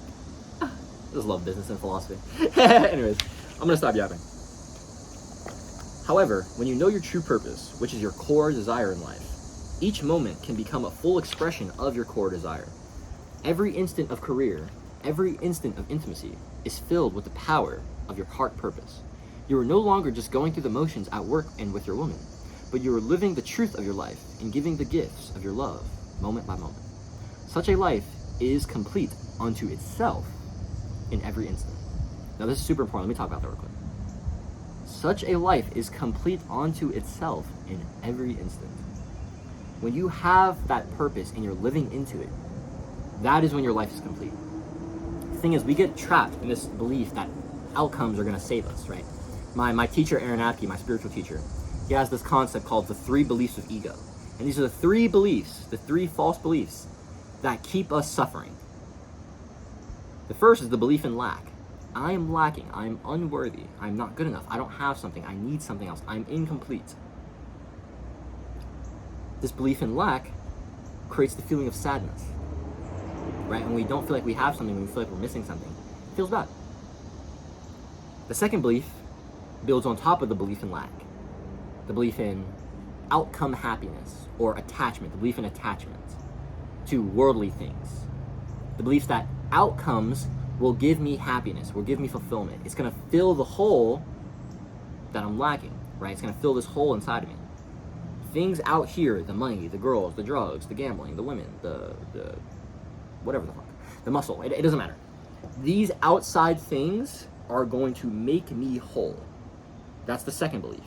I just love business and philosophy. Anyways, I'm gonna stop yapping. However, when you know your true purpose, which is your core desire in life, each moment can become a full expression of your core desire. Every instant of career, every instant of intimacy is filled with the power of your heart purpose. You are no longer just going through the motions at work and with your woman, but you are living the truth of your life and giving the gifts of your love, moment by moment. Such a life is complete unto itself in every instant. Now this is super important. Let me talk about that real quick. Such a life is complete unto itself in every instant. When you have that purpose and you're living into it, that is when your life is complete. The thing is, we get trapped in this belief that outcomes are going to save us, right? My teacher, Aaron Apke, my spiritual teacher, he has this concept called the 3 beliefs of ego. And these are the 3 beliefs, the 3 false beliefs that keep us suffering. The first is the belief in lack. I am lacking. I am unworthy. I'm not good enough. I don't have something. I need something else. I'm incomplete. This belief in lack creates the feeling of sadness, right? And when we don't feel like we have something, when we feel like we're missing something, it feels bad. The second belief builds on top of the belief in lack. The belief in outcome happiness, or attachment, the belief in attachment to worldly things. The belief that outcomes will give me happiness, will give me fulfillment. It's going to fill the hole that I'm lacking, right? It's going to fill this hole inside of me. Things out here, the money, the girls, the drugs, the gambling, the women, the whatever the fuck, the muscle, it doesn't matter. These outside things are going to make me whole. That's the second belief.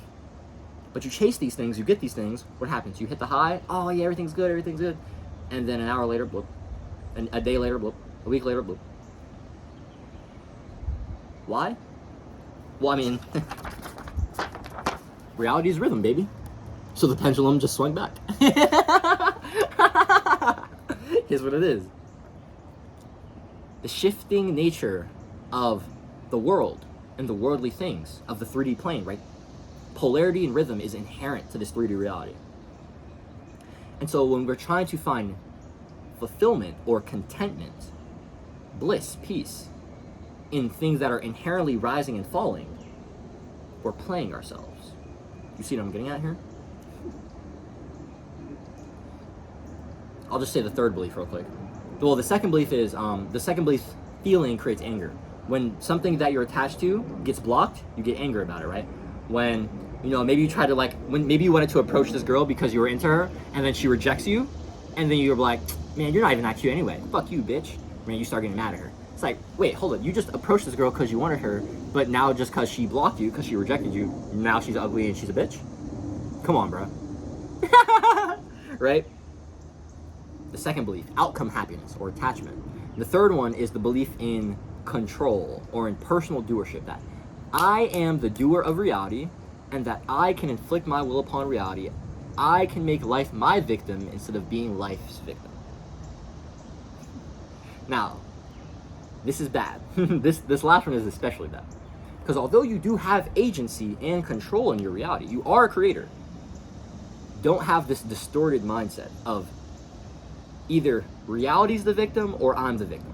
But you chase these things, you get these things, what happens? You hit the high, oh yeah, everything's good, and then an hour later, bloop. And a day later, bloop. A week later, bloop. Why? Well, I mean, reality is rhythm, baby. So the pendulum just swung back. Here's what it is. The shifting nature of the world and the worldly things of the 3D plane, right? Polarity and rhythm is inherent to this 3D reality. And so when we're trying to find fulfillment or contentment, bliss, peace, in things that are inherently rising and falling, we're playing ourselves. You see what I'm getting at here? I'll just say the third belief real quick. Well, the second belief is, feeling creates anger. When something that you're attached to gets blocked, you get anger about it, right? When, maybe you try to maybe you wanted to approach this girl because you were into her, and then she rejects you, and then you're like, man, you're not even that cute anyway. Fuck you, bitch. Man, you start getting mad at her. It's like, wait, hold on. You just approached this girl because you wanted her, but now just because she blocked you, because she rejected you, now she's ugly and she's a bitch? Come on, bro. Right? The second belief, outcome happiness or attachment. The third one is the belief in control or in personal doership, that I am the doer of reality and that I can inflict my will upon reality. I can make life my victim instead of being life's victim. Now, this is bad. This last one is especially bad. Because although you do have agency and control in your reality, you are a creator. Don't have this distorted mindset of either reality's the victim or I'm the victim.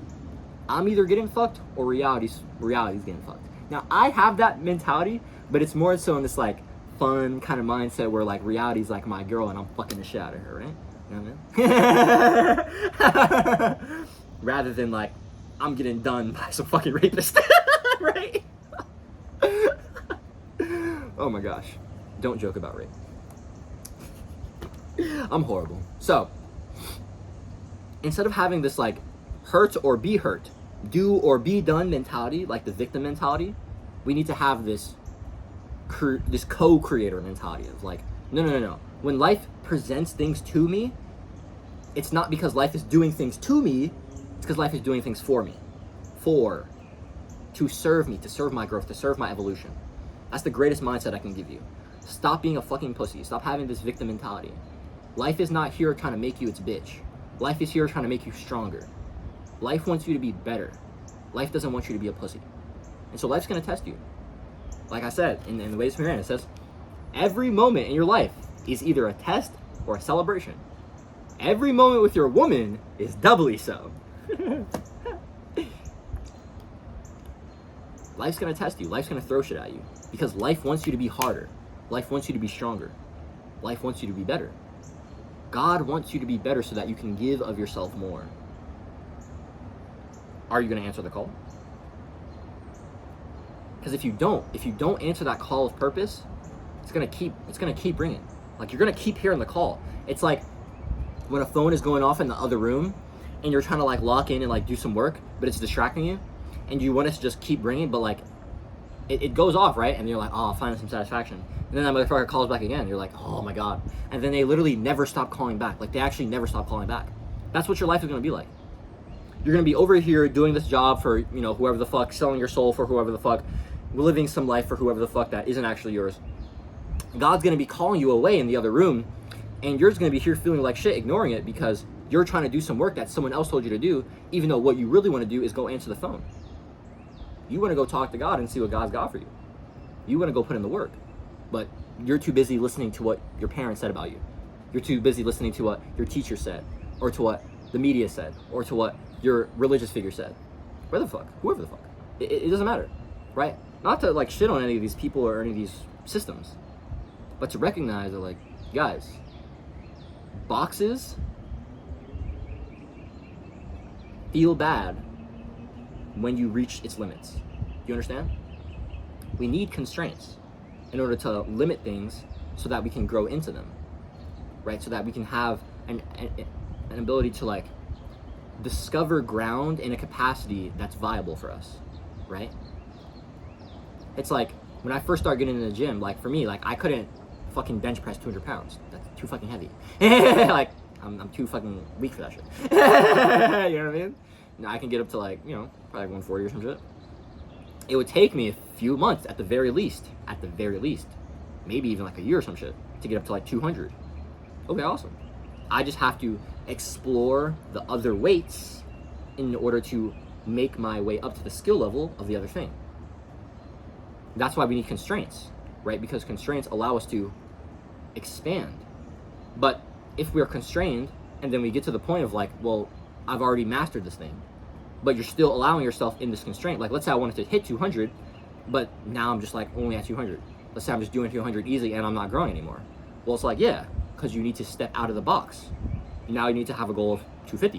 I'm either getting fucked or reality's getting fucked. Now, I have that mentality, but it's more so in this like fun kind of mindset where like reality's like my girl and I'm fucking the shit out of her, right? You know what I mean? Rather than like I'm getting done by some fucking rapist, right? Oh my gosh, don't joke about rape. I'm horrible. So instead of having this like hurt or be hurt, do or be done mentality, like the victim mentality, we need to have this co-creator mentality of like, no. When life presents things to me, it's not because life is doing things to me, it's because life is doing things for me. To serve me, to serve my growth, to serve my evolution. That's the greatest mindset I can give you. Stop being a fucking pussy. Stop having this victim mentality. Life is not here trying to make you its bitch. Life is here trying to make you stronger. Life wants you to be better. Life doesn't want you to be a pussy. And so life's going to test you. Like I said, in the Ways from Iran, it says, every moment in your life is either a test or a celebration. Every moment with your woman is doubly so. Life's going to test you. Life's going to throw shit at you. Because life wants you to be harder. Life wants you to be stronger. Life wants you to be better. God wants you to be better so that you can give of yourself more. Are you going to answer the call? Because if you don't answer that call of purpose, it's going to keep ringing. Like you're going to keep hearing the call. It's like when a phone is going off in the other room and you're trying to like lock in and like do some work, but it's distracting you and you want it to just keep ringing, but like it goes off, right? And you're like, oh, finally some satisfaction. And then that motherfucker calls back again. You're like, oh my God. And then they literally never stop calling back. Like they actually never stop calling back. That's what your life is going to be like. You're going to be over here doing this job for, you know, whoever the fuck, selling your soul for whoever the fuck, living some life for whoever the fuck that isn't actually yours. God's going to be calling you away in the other room, and you're just going to be here feeling like shit, ignoring it because you're trying to do some work that someone else told you to do, even though what you really want to do is go answer the phone. You want to go talk to God and see what God's got for you. You want to go put in the work, but you're too busy listening to what your parents said about you. You're too busy listening to what your teacher said, or to what the media said, or to what your religious figure said. Where the fuck? Whoever the fuck. It doesn't matter, right? Not to like shit on any of these people or any of these systems, but to recognize that like, guys, boxes feel bad when you reach its limits. You understand? We need constraints in order to limit things so that we can grow into them, right? So that we can have an ability to like discover ground in a capacity that's viable for us, right? It's like when I first started getting in the gym, like for me, like I couldn't fucking bench press 200 pounds. That's too fucking heavy. Like I'm too fucking weak for that shit. You know what I mean? Now I can get up to like, you know, probably like 140 or some shit. It would take me a few months at the very least, maybe even like a year or some shit to get up to like 200. Okay, awesome. I just have to explore the other weights in order to make my way up to the skill level of the other thing. That's why we need constraints, right? Because constraints allow us to expand. But if we're constrained and then we get to the point of like, well, I've already mastered this thing, but you're still allowing yourself in this constraint. Like, let's say I wanted to hit 200, but now I'm just like only at 200. Let's say I'm just doing 200 easy and I'm not growing anymore. Well, it's like, yeah, because you need to step out of the box. Now you need to have a goal of 250.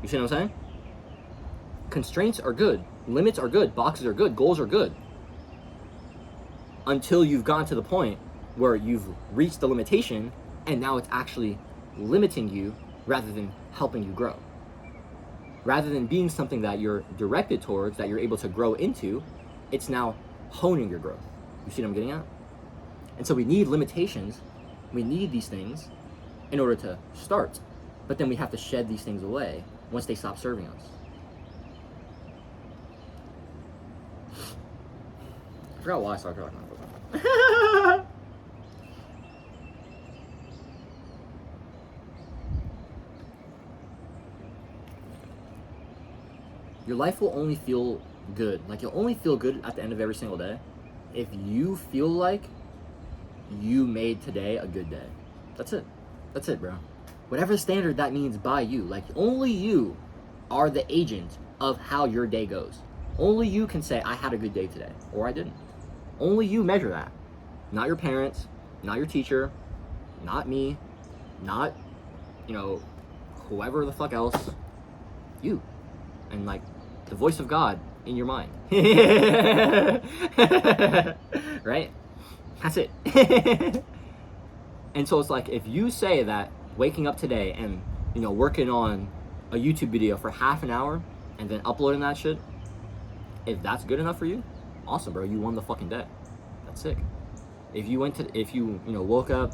You see what I'm saying? Constraints are good. Limits are good. Boxes are good. Goals are good. Until you've gotten to the point where you've reached the limitation and now it's actually limiting you rather than helping you grow. Rather than being something that you're directed towards, that you're able to grow into, it's now honing your growth. You see what I'm getting at? And so we need limitations. We need these things in order to start. But then we have to shed these things away once they stop serving us. I forgot why I started talking about it. Your life will only feel good. Like, you'll only feel good at the end of every single day if you feel like you made today a good day. That's it. That's it, bro. Whatever standard that means by you. Like, only you are the agent of how your day goes. Only you can say, I had a good day today, or I didn't. Only you measure that. Not your parents, not your teacher, not me, not, whoever the fuck else. You. And, like, the voice of God in your mind. Right? That's it. And so it's like, if you say that waking up today and, working on a YouTube video for half an hour and then uploading that shit, if that's good enough for you, awesome, bro. You won the fucking day. That's sick. If you woke up,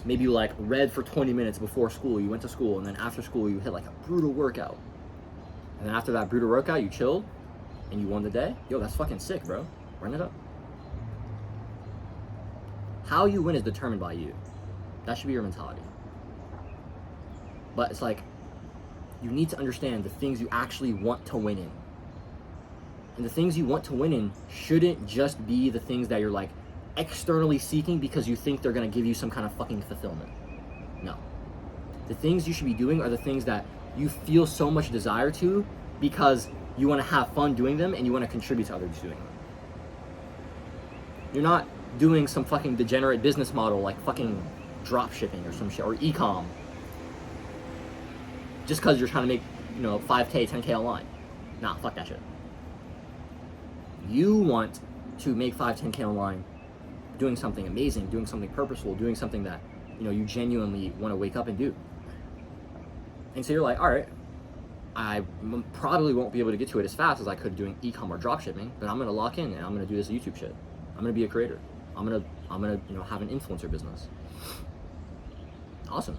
maybe you like read for 20 minutes before school, you went to school, and then after school you hit like a brutal workout. And then after that brutal workout, you chilled and you won the day. Yo, that's fucking sick, bro. Run it up. How you win is determined by you. That should be your mentality. But it's like, you need to understand the things you actually want to win in. And the things you want to win in shouldn't just be the things that you're like externally seeking because you think they're gonna give you some kind of fucking fulfillment. No. The things you should be doing are the things that you feel so much desire to because you want to have fun doing them and you want to contribute to others doing them. You're not doing some fucking degenerate business model like fucking drop shipping or some shit, or e-com, just because you're trying to make 5K, 10K online. Nah, fuck that shit. You want to make 5, 10K online doing something amazing, doing something purposeful, doing something that you genuinely want to wake up and do. And so you're like, all right, I probably won't be able to get to it as fast as I could doing e-com or drop shipping, but I'm gonna lock in and I'm gonna do this YouTube shit. I'm gonna be a creator. I'm gonna have an influencer business. Awesome.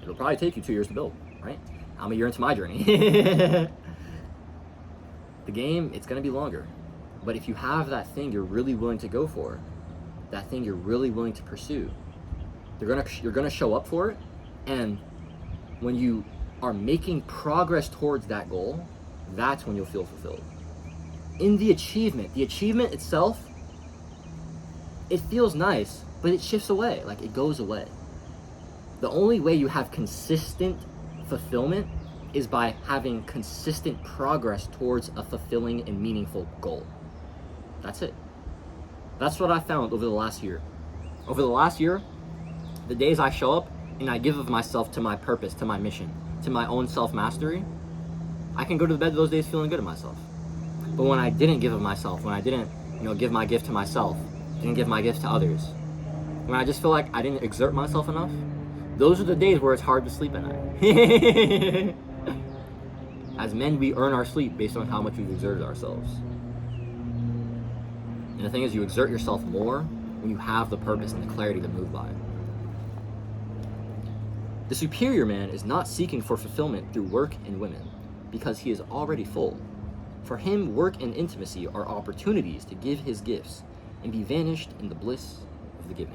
It'll probably take you 2 years to build, right? I'm a year into my journey. The game, it's gonna be longer. But if you have that thing you're really willing to go for, that thing you're really willing to pursue, you're gonna show up for it, and when you are making progress towards that goal, that's when you'll feel fulfilled. In the achievement itself, it feels nice, but it shifts away, like it goes away. The only way you have consistent fulfillment is by having consistent progress towards a fulfilling and meaningful goal. That's it. That's what I found over the last year. Over the last year, the days I show up and I give of myself to my purpose, to my mission, to my own self-mastery, I can go to bed those days feeling good at myself. But when I didn't give of myself, when I didn't, give my gift to myself, didn't give my gift to others, when I just feel like I didn't exert myself enough, those are the days where it's hard to sleep at night. As men, we earn our sleep based on how much we've exerted ourselves. And the thing is, you exert yourself more when you have the purpose and the clarity to move by. The superior man is not seeking for fulfillment through work and women, because he is already full. For him, work and intimacy are opportunities to give his gifts and be vanished in the bliss of the giving.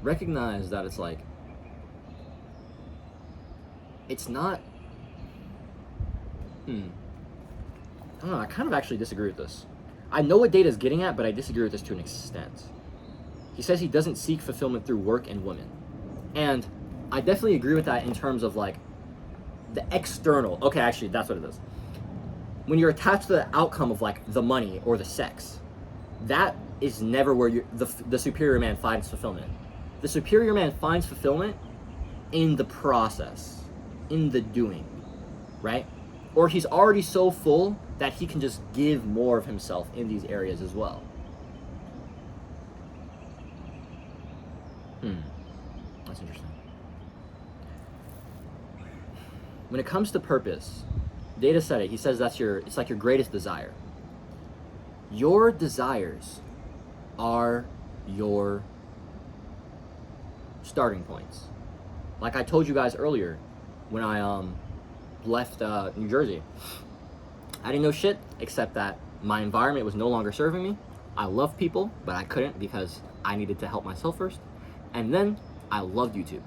Recognize that it's like, it's not, I don't know, I kind of actually disagree with this. I know what Data is getting at, but I disagree with this to an extent. He says he doesn't seek fulfillment through work and women. And I definitely agree with that in terms of like the external. Okay, actually, that's what it is. When you're attached to the outcome of like the money or the sex, that is never where the superior man finds fulfillment. The superior man finds fulfillment in the process, in the doing, right? Or he's already so full that he can just give more of himself in these areas as well. That's interesting. When it comes to purpose, Data said it. He says it's like your greatest desire. Your desires are your starting points. Like I told you guys earlier, when I left New Jersey, I didn't know shit except that my environment was no longer serving me. I loved people, but I couldn't because I needed to help myself first. And then I loved YouTube.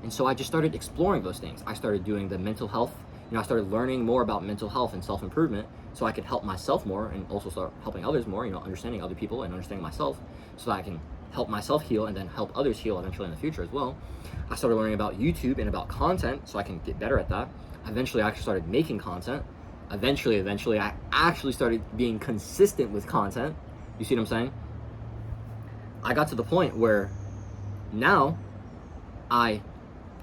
And so I just started exploring those things. I started doing the mental health. I started learning more about mental health and self-improvement so I could help myself more and also start helping others more, understanding other people and understanding myself so that I can help myself heal and then help others heal eventually in the future as well. I started learning about YouTube and about content so I can get better at that. Eventually, I actually started making content. Eventually, I actually started being consistent with content. You see what I'm saying? I got to the point where now I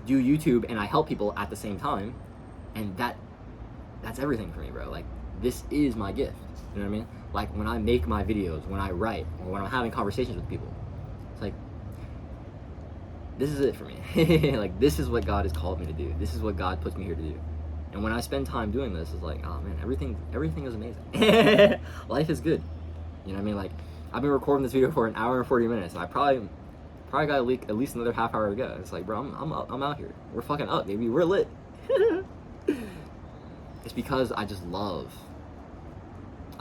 do YouTube and I help people at the same time, and that's everything for me, bro. Like, this is my gift. You know what I mean? Like, when I make my videos, when I write, or when I'm having conversations with people, it's like, this is it for me. Like, this is what God has called me to do. This is what God puts me here to do. And when I spend time doing this, it's like, oh man, everything is amazing. Life is good. You know what I mean? Like, I've been recording this video for an hour and 40 minutes, and I probably got at least another half hour to go. It's like, bro, I'm out here. We're fucking up, baby. We're lit. It's because I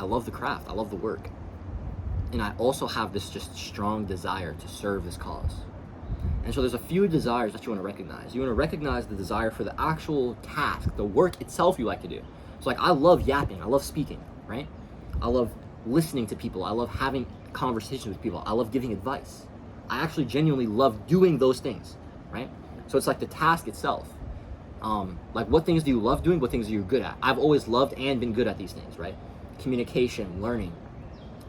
love the craft. I love the work. And I also have this just strong desire to serve this cause. And so there's a few desires that you want to recognize. You want to recognize the desire for the actual task, the work itself you like to do. So like, I love yapping. I love speaking, right? I love listening to people. I love having conversations with people. I love giving advice. I actually genuinely love doing those things, right? So it's like the task itself. Like, what things do you love doing? What things are you good at? I've always loved and been good at these things, right? Communication, learning,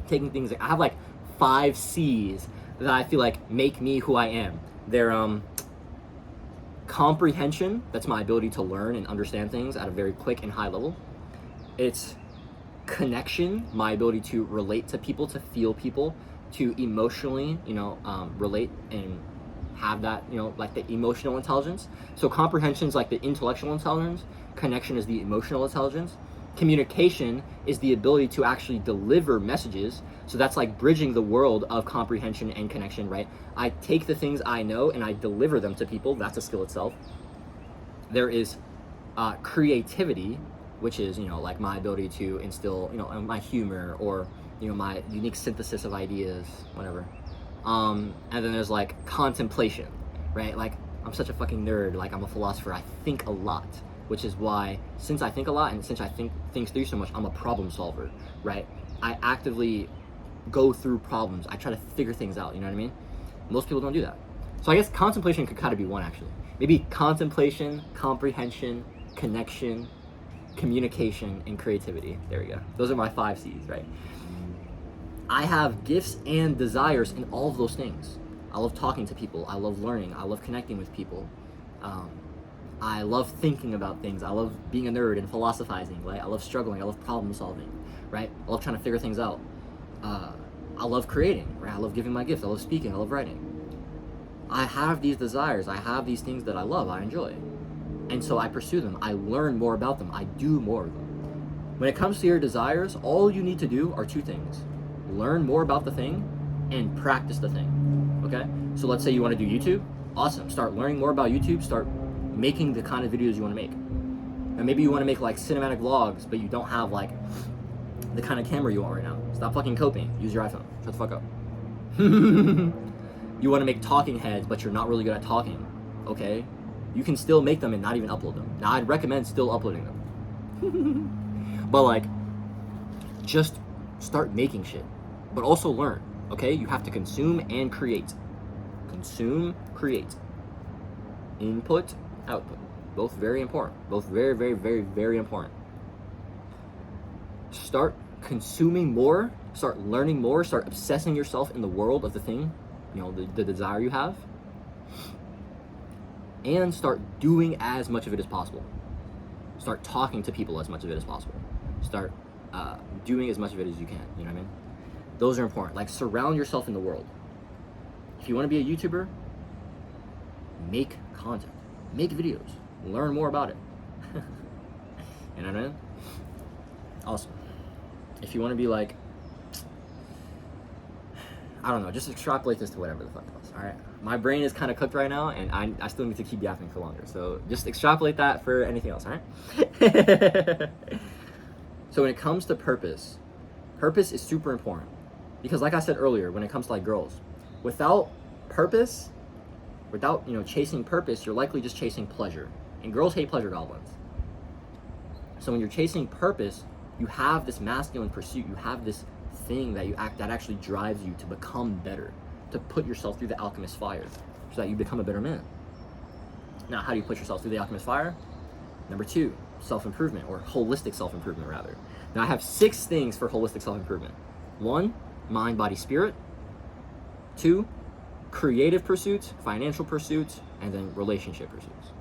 taking things. I have like 5 C's that I feel like make me who I am. They're comprehension. That's my ability to learn and understand things at a very quick and high level. It's connection, my ability to relate to people, to feel people, to emotionally, relate and have that, like the emotional intelligence. So comprehension is like the intellectual intelligence. Connection is the emotional intelligence. Communication is the ability to actually deliver messages. So that's like bridging the world of comprehension and connection, right? I take the things I know and I deliver them to people. That's a skill itself. There is creativity, which is, like my ability to instill, my humor or, my unique synthesis of ideas, whatever. And then there's like contemplation, right? Like, I'm such a fucking nerd. Like, I'm a philosopher. I think a lot, which is why, since I think a lot and since I think things through so much, I'm a problem solver, right? I actively go through problems. I try to figure things out, you know what I mean? Most people don't do that. So I guess contemplation could kind of be one, actually. Maybe contemplation, comprehension, connection, communication, and creativity. There we go. Those are my 5 C's, right? I have gifts and desires in all of those things. I love talking to people. I love learning. I love connecting with people. I love thinking about things. I love being a nerd and philosophizing, right? I love struggling. I love problem solving, right? I love trying to figure things out. I love creating, right? I love giving my gifts. I love speaking. I love writing. I have these desires. I have these things that I love, I enjoy. And so I pursue them. I learn more about them. I do more of them. When it comes to your desires, all you need to do are 2 things. Learn more about the thing and practice the thing, okay? So let's say you want to do YouTube. Awesome. Start learning more about YouTube. Start making the kind of videos you want to make. And maybe you want to make like cinematic vlogs, but you don't have like the kind of camera you want right now. Stop fucking coping. Use your iPhone. Shut the fuck up. You want to make talking heads, but you're not really good at talking. Okay? You can still make them and not even upload them. Now, I'd recommend still uploading them. But like, just start making shit. But also learn, okay? You have to consume and create. Consume, create. Input, output. Both very important. Both very, very, very, very important. Start consuming more. Start learning more. Start obsessing yourself in the world of the thing, the desire you have. And start doing as much of it as possible. Start talking to people as much of it as possible. Start doing as much of it as you can. You know what I mean? Those are important. Like, surround yourself in the world. If you want to be a YouTuber, make content, make videos, learn more about it. You know what I mean? Awesome. If you want to be like, I don't know, just extrapolate this to whatever the fuck else. All right, my brain is kind of cooked right now, and I still need to keep yapping for longer. So just extrapolate that for anything else. All right. So when it comes to purpose is super important, because like I said earlier, when it comes to like girls, without purpose, without chasing purpose, you're likely just chasing pleasure, and girls hate pleasure goblins. So when you're chasing purpose, you have this masculine pursuit. You have this thing that actually drives you to become better, to put yourself through the alchemist fire, so that you become a better man. Now, how do you put yourself through the alchemist fire? Number 2, self-improvement, or holistic self-improvement rather. Now, I have 6 things for holistic self-improvement. 1, mind, body, spirit. 2, creative pursuits, financial pursuits, and then relationship pursuits.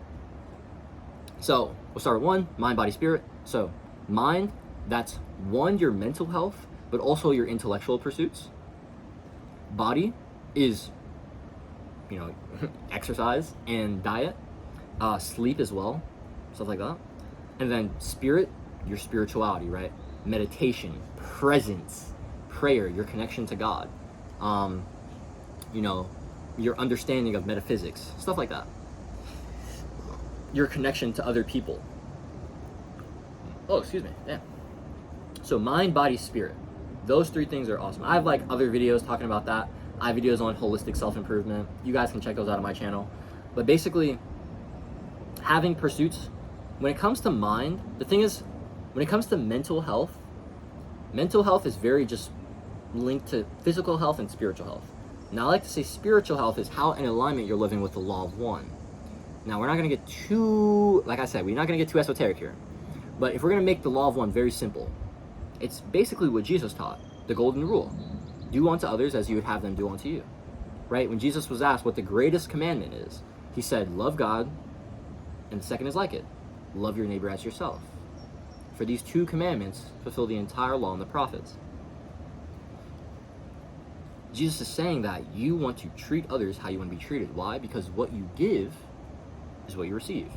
So we'll start with 1, mind, body, spirit. So mind, that's 1, your mental health, but also your intellectual pursuits. Body is, exercise and diet, sleep as well, stuff like that. And then spirit, your spirituality, right? Meditation, presence, prayer, your connection to God, your understanding of metaphysics, stuff like that. Your connection to other people. Oh, excuse me. Yeah. So mind, body, spirit. Those 3 things are awesome. I have like other videos talking about that. I have videos on holistic self-improvement. You guys can check those out on my channel. But basically, having pursuits, when it comes to mind, the thing is, when it comes to mental health is very just linked to physical health and spiritual health. Now, I like to say spiritual health is how in alignment you're living with the law of one. Now, we're not going to get too, like I said, we're not going to get too esoteric here. But if we're going to make the law of one very simple, it's basically what Jesus taught, the golden rule. Do unto others as you would have them do unto you. Right? When Jesus was asked what the greatest commandment is, he said, love God, and the second is like it, love your neighbor as yourself. For these 2 commandments fulfill the entire law and the prophets. Jesus is saying that you want to treat others how you want to be treated. Why? Because what you give is what you receive.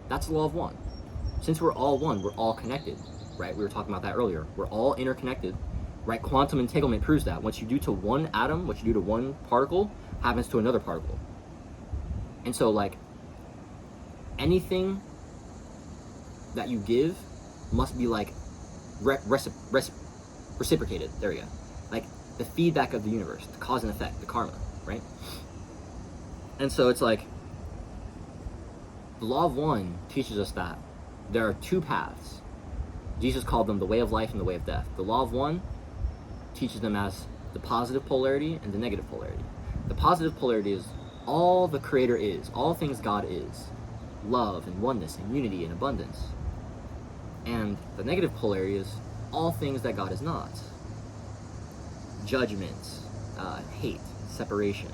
That's the law of one. Since we're all one, we're all connected, right? We were talking about that earlier. We're all interconnected, right? Quantum entanglement proves that. What you do to one atom, what you do to one particle, happens to another particle. And so, like, anything that you give must be, like, reciprocated. There we go. Like, the feedback of the universe, the cause and effect, the karma, right? And so it's like, the law of one teaches us that there are 2 paths. Jesus called them the way of life and the way of death. The law of one teaches them as the positive polarity and the negative polarity. The positive polarity is all the Creator is, all things God is, love and oneness and unity and abundance. And the negative polarity is all things that God is not. Judgment, hate, separation,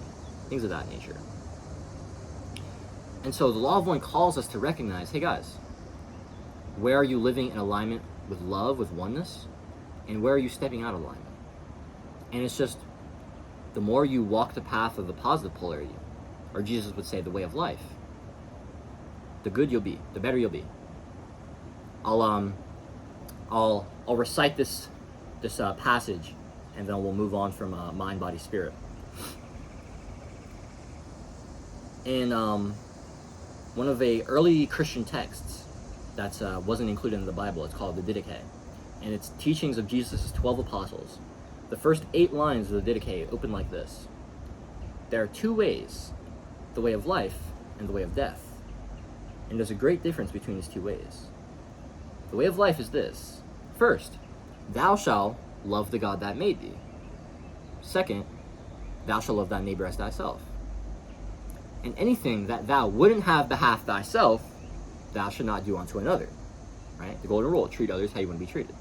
things of that nature. And so the law of one calls us to recognize, hey guys, where are you living in alignment with love, with oneness? And where are you stepping out of alignment? And it's just, the more you walk the path of the positive polarity, or Jesus would say the way of life, the good you'll be, the better you'll be. I'll recite this passage, and then we'll move on from mind, body, spirit. In one of the early Christian texts that wasn't included in the Bible, it's called the Didache, and it's teachings of Jesus' 12 apostles. The first 8 lines of the Didache open like this: there are 2 ways, the way of life and the way of death. And there's a great difference between these 2 ways. The way of life is this: first, thou shalt love the God that made thee. Second, thou shalt love thy neighbor as thyself. And anything that thou wouldn't have behalf thyself, thou shalt not do unto another. Right? The golden rule, treat others how you want to be treated.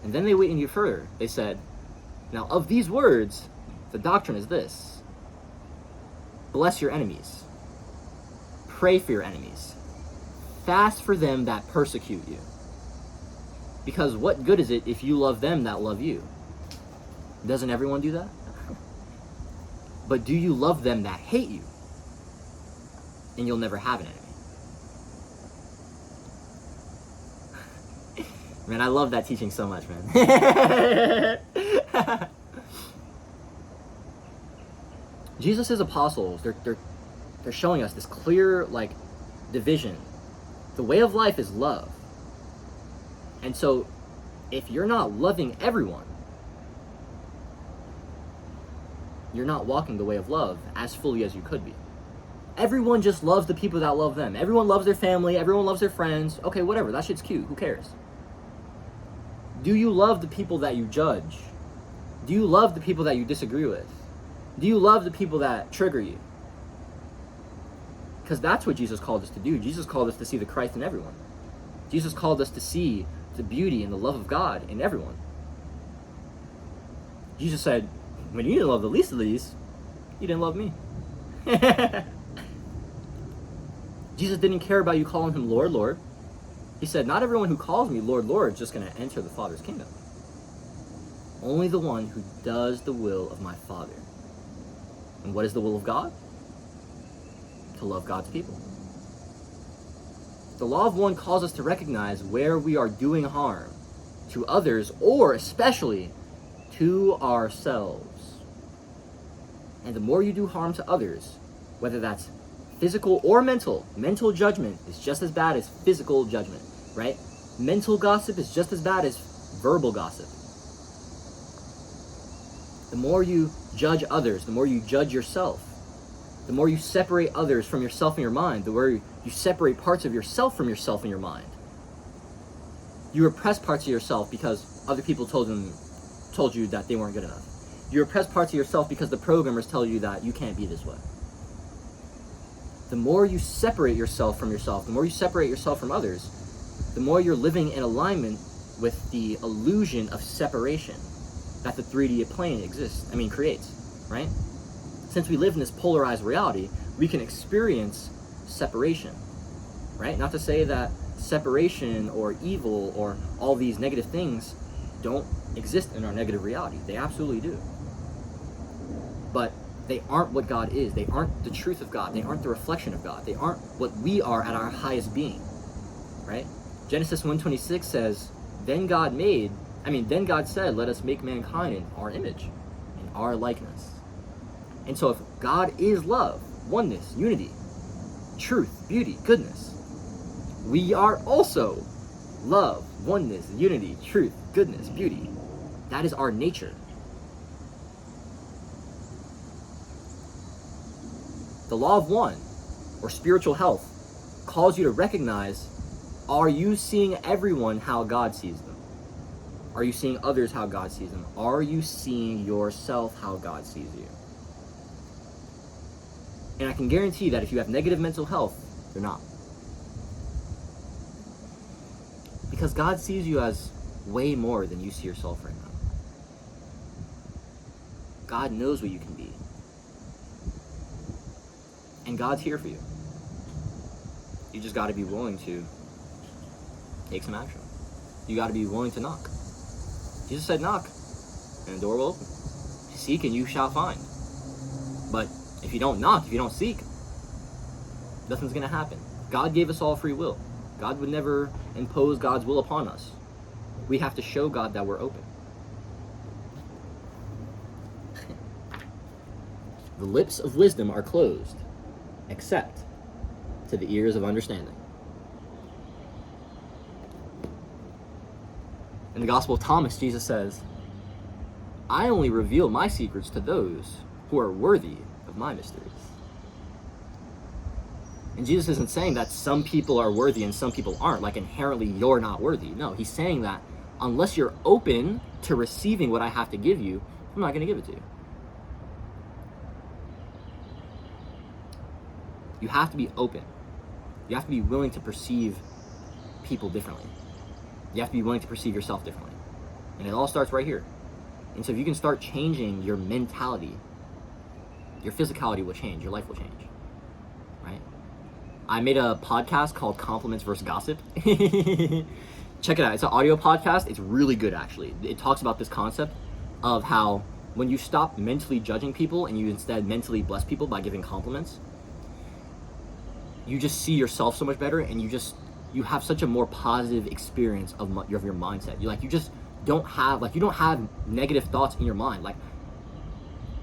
And then they went even further. They said, now of these words, the doctrine is this: bless your enemies, pray for your enemies, fast for them that persecute you. Because what good is it if you love them that love you? Doesn't everyone do that? But do you love them that hate you? And you'll never have an enemy. Man, I love that teaching so much, man. Jesus' apostles, they're showing us this clear, like, division. The way of life is love. And so, if you're not loving everyone, you're not walking the way of love as fully as you could be. Everyone just loves the people that love them. Everyone loves their family. Everyone loves their friends. Okay, whatever. That shit's cute. Who cares? Do you love the people that you judge? Do you love the people that you disagree with? Do you love the people that trigger you? Because that's what Jesus called us to do. Jesus called us to see the Christ in everyone. Jesus called us to see the beauty and the love of God in everyone. Jesus said, when you didn't love the least of these, you didn't love me. Jesus didn't care about you calling him Lord, Lord. He said, not everyone who calls me Lord, Lord is just going to enter the Father's kingdom. Only the one who does the will of my Father. And what is the will of God? To love God's people. The law of one calls us to recognize where we are doing harm to others, or especially to ourselves. And the more you do harm to others, whether that's physical or mental judgment is just as bad as physical judgment, right? Mental gossip is just as bad as verbal gossip. The more you judge others, the more you judge yourself. The more you separate others from yourself in your mind, the more you separate parts of yourself from yourself in your mind. You repress parts of yourself because other people told you that they weren't good enough. You repress parts of yourself because the programmers tell you that you can't be this way. The more you separate yourself from yourself, the more you separate yourself from others, the more you're living in alignment with the illusion of separation that the 3D plane creates, right? Since we live in this polarized reality, we can experience separation, right? Not to say that separation or evil or all these negative things don't exist in our negative reality. They absolutely do. But they aren't what God is. They aren't the truth of God. They aren't the reflection of God. They aren't what we are at our highest being, right? Genesis 1:26 says, then God said, let us make mankind in our image, in our likeness. And so if God is love, oneness, unity, truth, beauty, goodness, we are also love, oneness, unity, truth, goodness, beauty. That is our nature. The law of one, or spiritual health, calls you to recognize, are you seeing everyone how God sees them? Are you seeing others how God sees them? Are you seeing yourself how God sees you? And I can guarantee that if you have negative mental health, you're not. Because God sees you as way more than you see yourself right now. God knows what you can be. And God's here for you. You just got to be willing to take some action. You got to be willing to knock. Jesus said knock, and the door will open. Seek and you shall find. But if you don't knock, if you don't seek, nothing's going to happen. God gave us all free will. God would never impose God's will upon us. We have to show God that we're open. The lips of wisdom are closed, except to the ears of understanding. In the Gospel of Thomas, Jesus says, I only reveal my secrets to those who are worthy of my mysteries. And Jesus isn't saying that some people are worthy and some people aren't, like inherently you're not worthy. No, he's saying that unless you're open to receiving what I have to give you, I'm not going to give it to you. You have to be open. You have to be willing to perceive people differently. You have to be willing to perceive yourself differently. And it all starts right here. And so if you can start changing your mentality, your physicality will change, your life will change, right? I made a podcast called Compliments versus Gossip. check it out. It's an audio podcast. It's really good, actually. It talks about this concept of how when you stop mentally judging people and you instead mentally bless people by giving compliments, you just see yourself so much better, and you have such a more positive experience of your mindset. You just don't have negative thoughts in your mind. Like,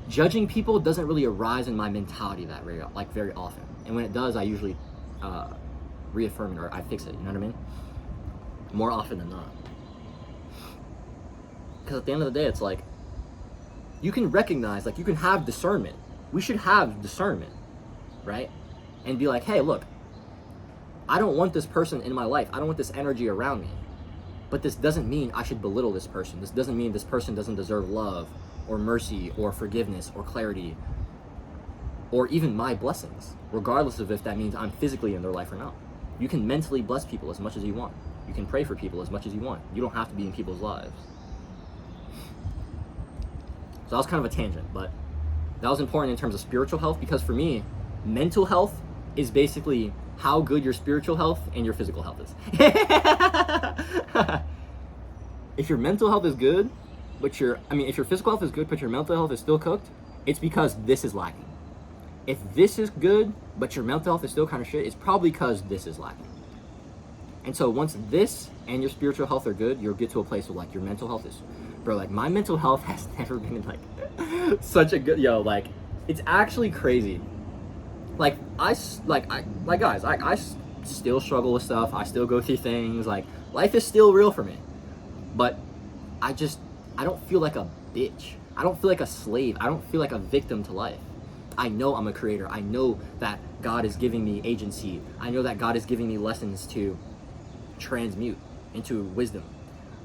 judging people doesn't really arise in my mentality that very often, and when it does, I usually reaffirm it, or I fix it. You know what I mean? More often than not. Because at the end of the day, it's like, you can recognize, like, you can have discernment. We should have discernment, right? And be like, hey, look, I don't want this person in my life. I don't want this energy around me. But this doesn't mean I should belittle this person. This doesn't mean this person doesn't deserve love or mercy or forgiveness or clarity or even my blessings, regardless of if that means I'm physically in their life or not. You can mentally bless people as much as you want. You can pray for people as much as you want. You don't have to be in people's lives. So that was kind of a tangent, but that was important in terms of spiritual health, because for me, mental health is basically how good your spiritual health and your physical health is. If your mental health is good, if your physical health is good, but your mental health is still cooked, it's because this is lacking. If this is good, but your mental health is still kind of shit, it's probably because this is lacking. And so once this and your spiritual health are good, you'll get to a place where, like, your mental health is, bro, like, my mental health has never been, like, such a good, it's actually crazy. Like, I still struggle with stuff. I still go through things. Like, life is still real for me. But I don't feel like a bitch. I don't feel like a slave. I don't feel like a victim to life. I know I'm a creator. I know that God is giving me agency. I know that God is giving me lessons to transmute into wisdom.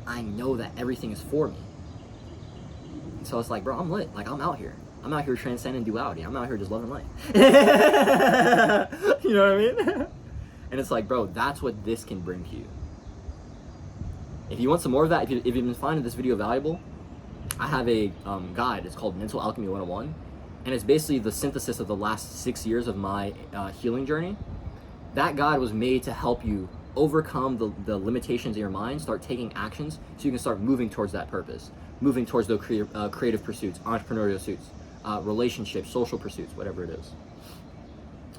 I know that everything is for me. So it's like, bro, I'm lit. Like, I'm out here. I'm out here transcending duality. I'm out here just loving life. You know what I mean? And it's like, bro, that's what this can bring to you. If you want some more of that, if you've been finding this video valuable, I have a guide. It's called Mental Alchemy 101. And it's basically the synthesis of the last 6 years of my healing journey. That guide was made to help you overcome the limitations in your mind, start taking actions so you can start moving towards that purpose, moving towards those creative pursuits, entrepreneurial pursuits, relationships, social pursuits, whatever it is.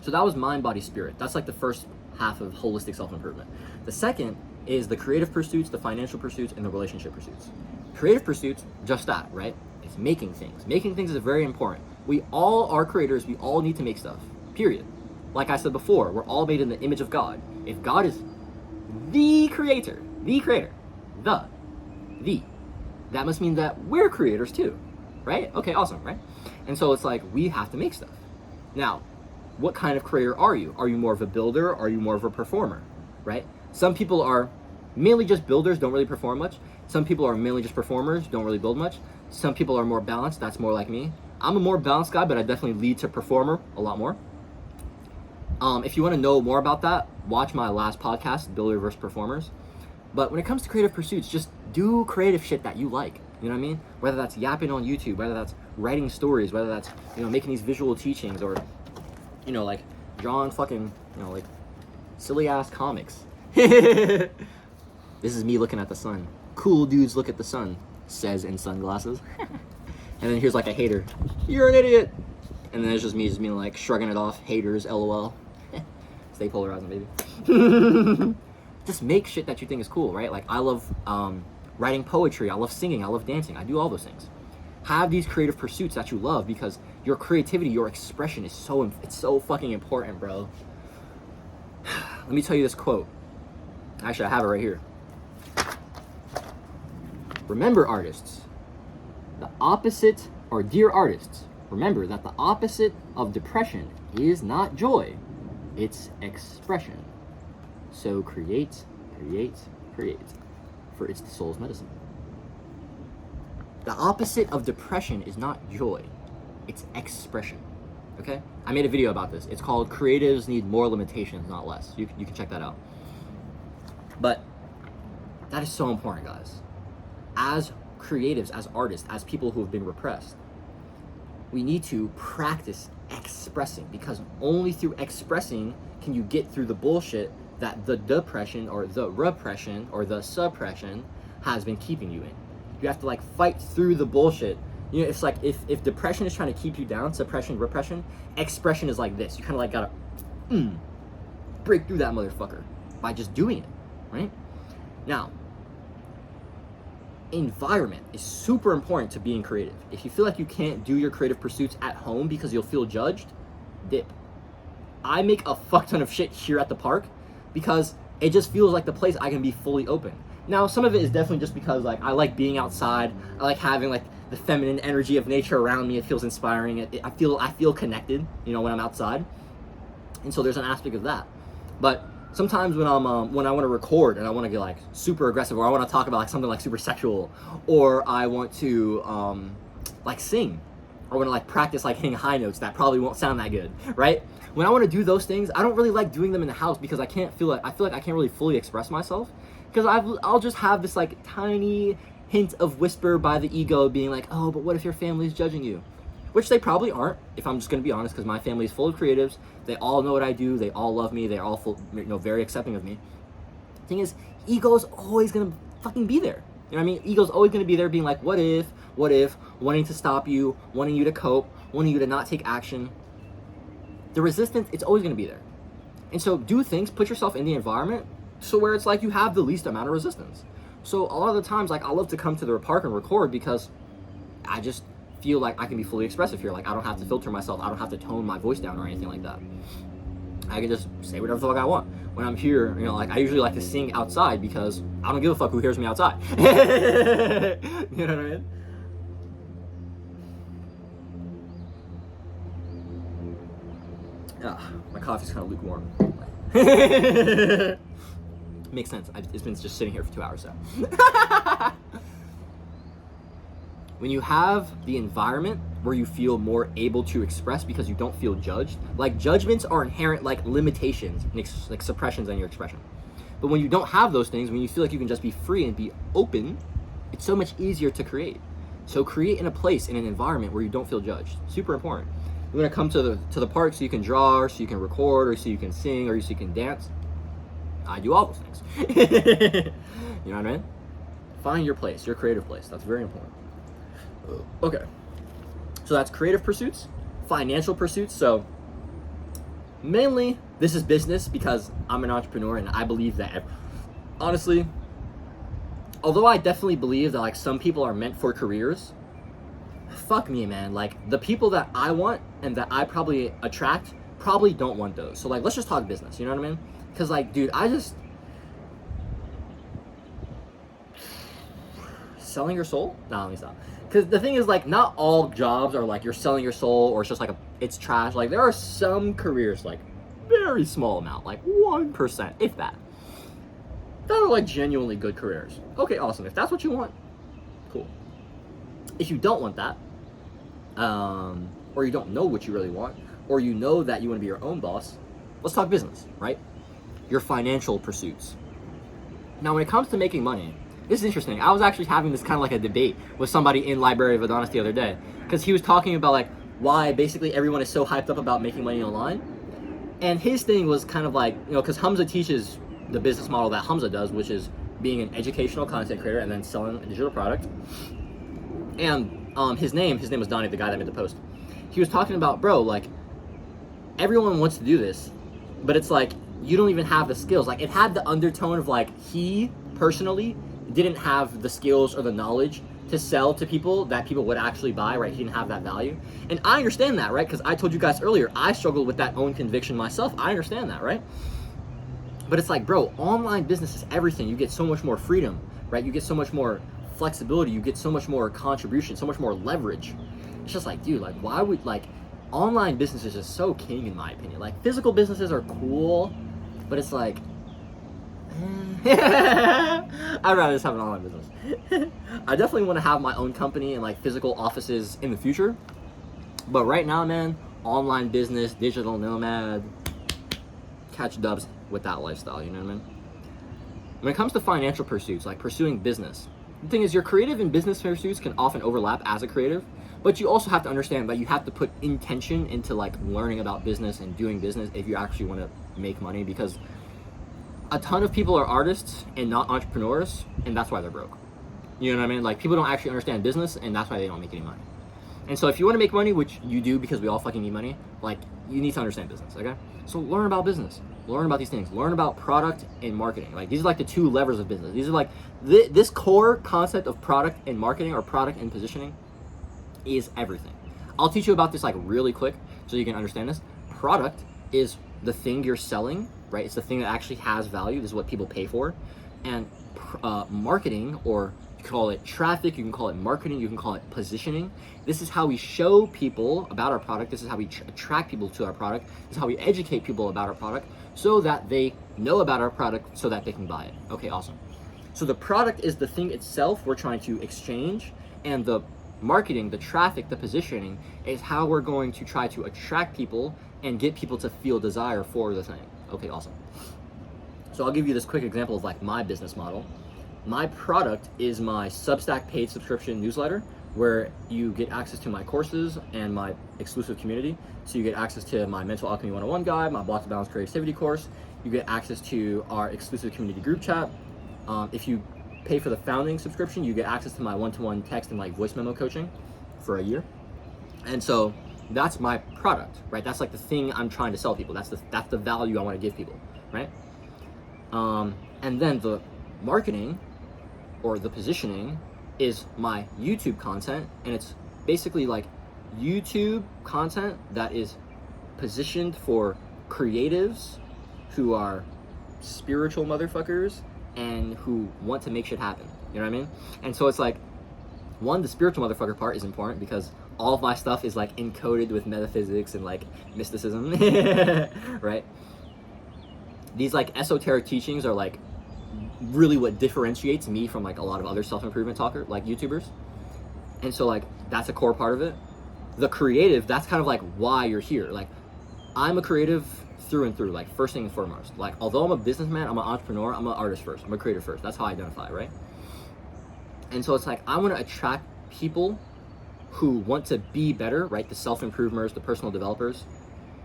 So that was mind, body, spirit. That's like the first half of holistic self-improvement. The second is the creative pursuits, the financial pursuits, and the relationship pursuits. Creative pursuits, just that, right? It's making things. Making things is very important. We all are creators. We all need to make stuff, period. Like I said before, we're all made in the image of God. If God is the creator, that must mean that we're creators too, right? Okay, awesome, right? And so it's like, we have to make stuff. Now, what kind of creator are you? Are you more of a builder? Are you more of a performer, right? Some people are mainly just builders, don't really perform much. Some people are mainly just performers, don't really build much. Some people are more balanced, that's more like me. I'm a more balanced guy, but I definitely lead to performer a lot more. If you want to know more about that, watch my last podcast, Builder vs. Performers. But when it comes to creative pursuits, just do creative shit that you like. You know what I mean? Whether that's yapping on YouTube, whether that's writing stories, whether that's, making these visual teachings, or, like drawing fucking, like silly ass comics. This is me looking at the sun. Cool dudes look at the sun, says in sunglasses. And then here's like a hater. You're an idiot. And then it's just me being like shrugging it off. Haters, LOL. Stay polarizing, baby. Just make shit that you think is cool, right? Like, I love writing poetry. I love singing. I love dancing. I do all those things. Have these creative pursuits that you love, because your creativity, your expression is so fucking important, bro. Let me tell you this quote. Actually, I have it right here. Remember, artists, dear artists, remember that the opposite of depression is not joy, it's expression. So create, for it's the soul's medicine. The opposite of depression is not joy, it's expression. Okay? I made a video about this. It's called Creatives Need More Limitations, Not Less. You can check that out. But that is so important, guys. As creatives, as artists, as people who have been repressed, we need to practice expressing, because only through expressing can you get through the bullshit that the depression or the repression or the suppression has been keeping you in. You have to like fight through the bullshit. You know, it's like if depression is trying to keep you down, suppression, repression, expression is like this. You kind of like gotta break through that motherfucker by just doing it, right? Now, environment is super important to being creative. If you feel like you can't do your creative pursuits at home because you'll feel judged, dip. I make a fuck ton of shit here at the park because it just feels like the place I can be fully open. Now, some of it is definitely just because like I like being outside. I like having like the feminine energy of nature around me. It feels inspiring. I feel connected, you know, when I'm outside. And so there's an aspect of that. But sometimes when I want to record and I want to get like super aggressive, or I want to talk about like something like super sexual, or I want to like sing, or want to like practice like hitting high notes that probably won't sound that good, right? When I want to do those things, I don't really like doing them in the house because I feel like I can't really fully express myself, because I'll just have this like tiny hint of whisper by the ego being like, oh, but what if your family's judging you? Which they probably aren't, if I'm just going to be honest, because my family is full of creatives. They all know what I do. They all love me. They're all full, you know, very accepting of me. The thing is, ego's always going to fucking be there. You know what I mean? Ego's always going to be there being like, what if, wanting to stop you, wanting you to cope, wanting you to not take action. The resistance, it's always going to be there. And so do things, put yourself in the environment so where it's like you have the least amount of resistance. So a lot of the times, like I love to come to the park and record because I just feel like I can be fully expressive here. Like I don't have to filter myself. I don't have to tone my voice down or anything like that. I can just say whatever the fuck I want. When I'm here, you know, like I usually like to sing outside because I don't give a fuck who hears me outside. You know what I mean? My coffee's kind of lukewarm. Makes sense. It's been just sitting here for 2 hours, so. When you have the environment where you feel more able to express because you don't feel judged, like judgments are inherent like limitations, like suppressions on your expression. But when you don't have those things, when you feel like you can just be free and be open, it's so much easier to create. So create in a place, in an environment where you don't feel judged. Super important. You want to come to the park so you can draw, or so you can record, or so you can sing, or so you can dance. I do all those things. You know what I mean? Find your place, your creative place. That's very important. Okay. So that's creative pursuits, financial pursuits. So mainly this is business because I'm an entrepreneur and I believe that, honestly, although I definitely believe that like some people are meant for careers, fuck me, man. Like the people that I want and that I probably attract probably don't want those. So like, let's just talk business. You know what I mean? Because like, dude, selling your soul? No, let me stop. Because the thing is, like, not all jobs are like you're selling your soul or it's just like it's trash. Like, there are some careers, like, very small amount, like 1%, if that are like genuinely good careers. Okay, awesome. If that's what you want, cool. If you don't want that, or you don't know what you really want, or you know that you want to be your own boss, let's talk business, right? Your financial pursuits. Now, when it comes to making money, this is interesting. I was actually having this kind of like a debate with somebody in Library of Adonis the other day, because he was talking about like why basically everyone is so hyped up about making money online. And his thing was kind of like, you know, because Hamza teaches the business model that Hamza does, which is being an educational content creator and then selling a digital product. And his name was Donnie, the guy that made the post. He was talking about, bro, like everyone wants to do this, but it's like you don't even have the skills. Like it had the undertone of like he personally didn't have the skills or the knowledge to sell to people that people would actually buy, right? He didn't have that value. And I understand that, right? Because I told you guys earlier, I struggled with that own conviction myself. I understand that, right? But it's like, bro, online business is everything. You get so much more freedom, right? You get so much more flexibility. You get so much more contribution, so much more leverage. It's just like, dude, like why would, like, online business is just so king in my opinion. Like physical businesses are cool, but it's like, I'd rather just have an online business. I definitely want to have my own company and like physical offices in the future. But right now, man, online business, digital nomad, catch dubs with that lifestyle, you know what I mean? When it comes to financial pursuits, like pursuing business, the thing is your creative and business pursuits can often overlap as a creative, but you also have to understand that you have to put intention into like learning about business and doing business if you actually want to make money, because a ton of people are artists and not entrepreneurs, and that's why they're broke. You know what I mean? Like, people don't actually understand business, and that's why they don't make any money. And so if you want to make money, which you do because we all fucking need money, like, you need to understand business, okay? So learn about business. Learn about these things. Learn about product and marketing. Like, these are like the two levers of business. These are like, this core concept of product and marketing, or product and positioning, is everything. I'll teach you about this like really quick so you can understand this. Product is the thing you're selling, right? It's the thing that actually has value. This is what people pay for. And marketing, or you can call it traffic, you can call it marketing, you can call it positioning. This is how we show people about our product. This is how we attract people to our product. This is how we educate people about our product so that they know about our product so that they can buy it. Okay, awesome. So the product is the thing itself we're trying to exchange, and the marketing, the traffic, the positioning is how we're going to try to attract people and get people to feel desire for the thing. Okay, awesome. So I'll give you this quick example of like my business model. My product is my Substack paid subscription newsletter, where you get access to my courses and my exclusive community. So you get access to my Mental Alchemy 101 guide, my Block to Balance Creativity course. You get access to our exclusive community group chat. If you pay for the founding subscription, you get access to my one-to-one text and like voice memo coaching for a year. And so that's my product, right? That's like the thing I'm trying to sell people. That's the value I want to give people, right? And then the marketing, or the positioning, is my YouTube content, and it's basically like YouTube content that is positioned for creatives who are spiritual motherfuckers and who want to make shit happen. You know what I mean? And so it's like, one, the spiritual motherfucker part is important because all of my stuff is like encoded with metaphysics and like mysticism, right? These like esoteric teachings are like really what differentiates me from like a lot of other self-improvement like YouTubers. And so like that's a core part of it. The creative, that's kind of like why you're here. Like, I'm a creative through and through, like first thing and foremost. Like, although I'm a businessman, I'm an entrepreneur, I'm an artist first, I'm a creator first. That's how I identify, right? And so it's like, I want to attract people who want to be better, right? The self-improvers, the personal developers,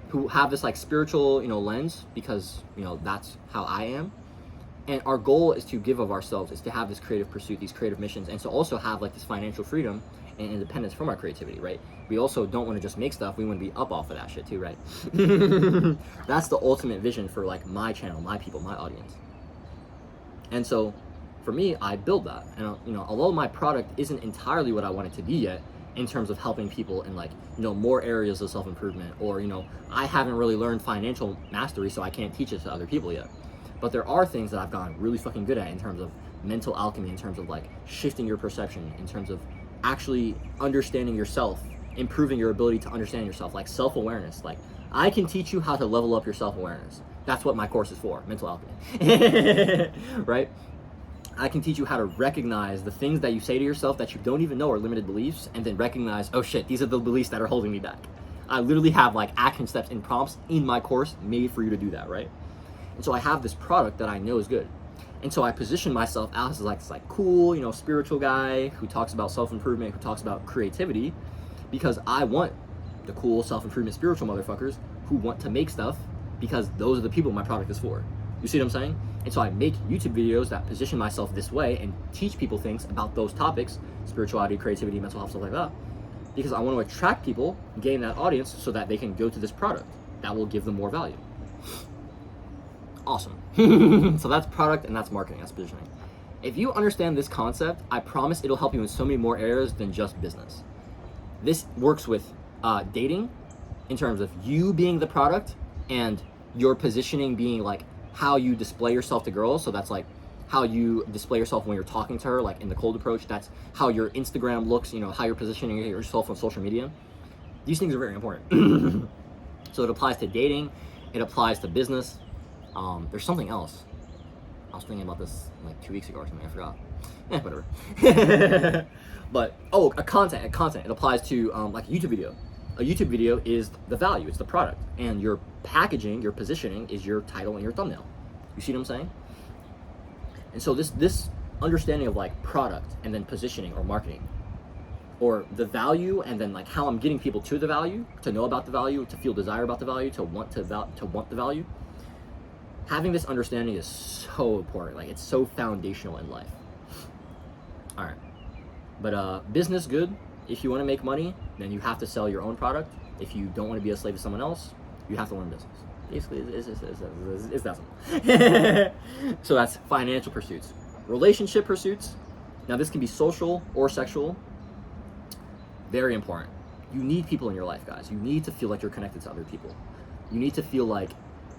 who have this like spiritual, lens, because, that's how I am. And our goal is to give of ourselves, is to have this creative pursuit, these creative missions, and to also have like this financial freedom and independence from our creativity, right? We also don't want to just make stuff, we want to be up off of that shit too, right? That's the ultimate vision for like my channel, my people, my audience. And so for me, I build that. And although my product isn't entirely what I want it to be yet, in terms of helping people in like, more areas of self-improvement, or, I haven't really learned financial mastery, so I can't teach it to other people yet. But there are things that I've gotten really fucking good at in terms of mental alchemy, in terms of like shifting your perception, in terms of actually understanding yourself, improving your ability to understand yourself, like self-awareness. Like, I can teach you how to level up your self-awareness. That's what my course is for, mental alchemy, right? I can teach you how to recognize the things that you say to yourself that you don't even know are limited beliefs, and then recognize, oh shit, these are the beliefs that are holding me back. I literally have like action steps and prompts in my course made for you to do that, right? And so I have this product that I know is good. And so I position myself as like this like cool, spiritual guy who talks about self-improvement, who talks about creativity, because I want the cool self-improvement spiritual motherfuckers who want to make stuff, because those are the people my product is for. You see what I'm saying? And so I make YouTube videos that position myself this way and teach people things about those topics, spirituality, creativity, mental health, stuff like that, because I want to attract people, gain that audience, so that they can go to this product that will give them more value. Awesome. So that's product, and that's marketing, that's positioning. If you understand this concept, I promise it'll help you in so many more areas than just business. This works with dating, in terms of you being the product and your positioning being like how you display yourself to girls. So that's like how you display yourself when you're talking to her, like in the cold approach. That's how your Instagram looks, how you're positioning yourself on social media. These things are very important. So it applies to dating, it applies to business. There's something else. I was thinking about this like 2 weeks ago or something, I forgot. Whatever. But, a content. It applies to like a YouTube video. A YouTube video is the value, it's the product. And your packaging, your positioning is your title and your thumbnail. You see what I'm saying? And so this understanding of like product and then positioning or marketing, or the value and then like how I'm getting people to the value, to know about the value, to feel desire about the value, to want the value. having this understanding is so important. Like, it's so foundational in life. All right. But business good. If you want to make money, then you have to sell your own product. If you don't want to be a slave to someone else, you have to learn business. Basically, it's that simple. So that's financial pursuits. Relationship pursuits. Now, this can be social or sexual. Very important. You need people in your life, guys. You need to feel like you're connected to other people. You need to feel like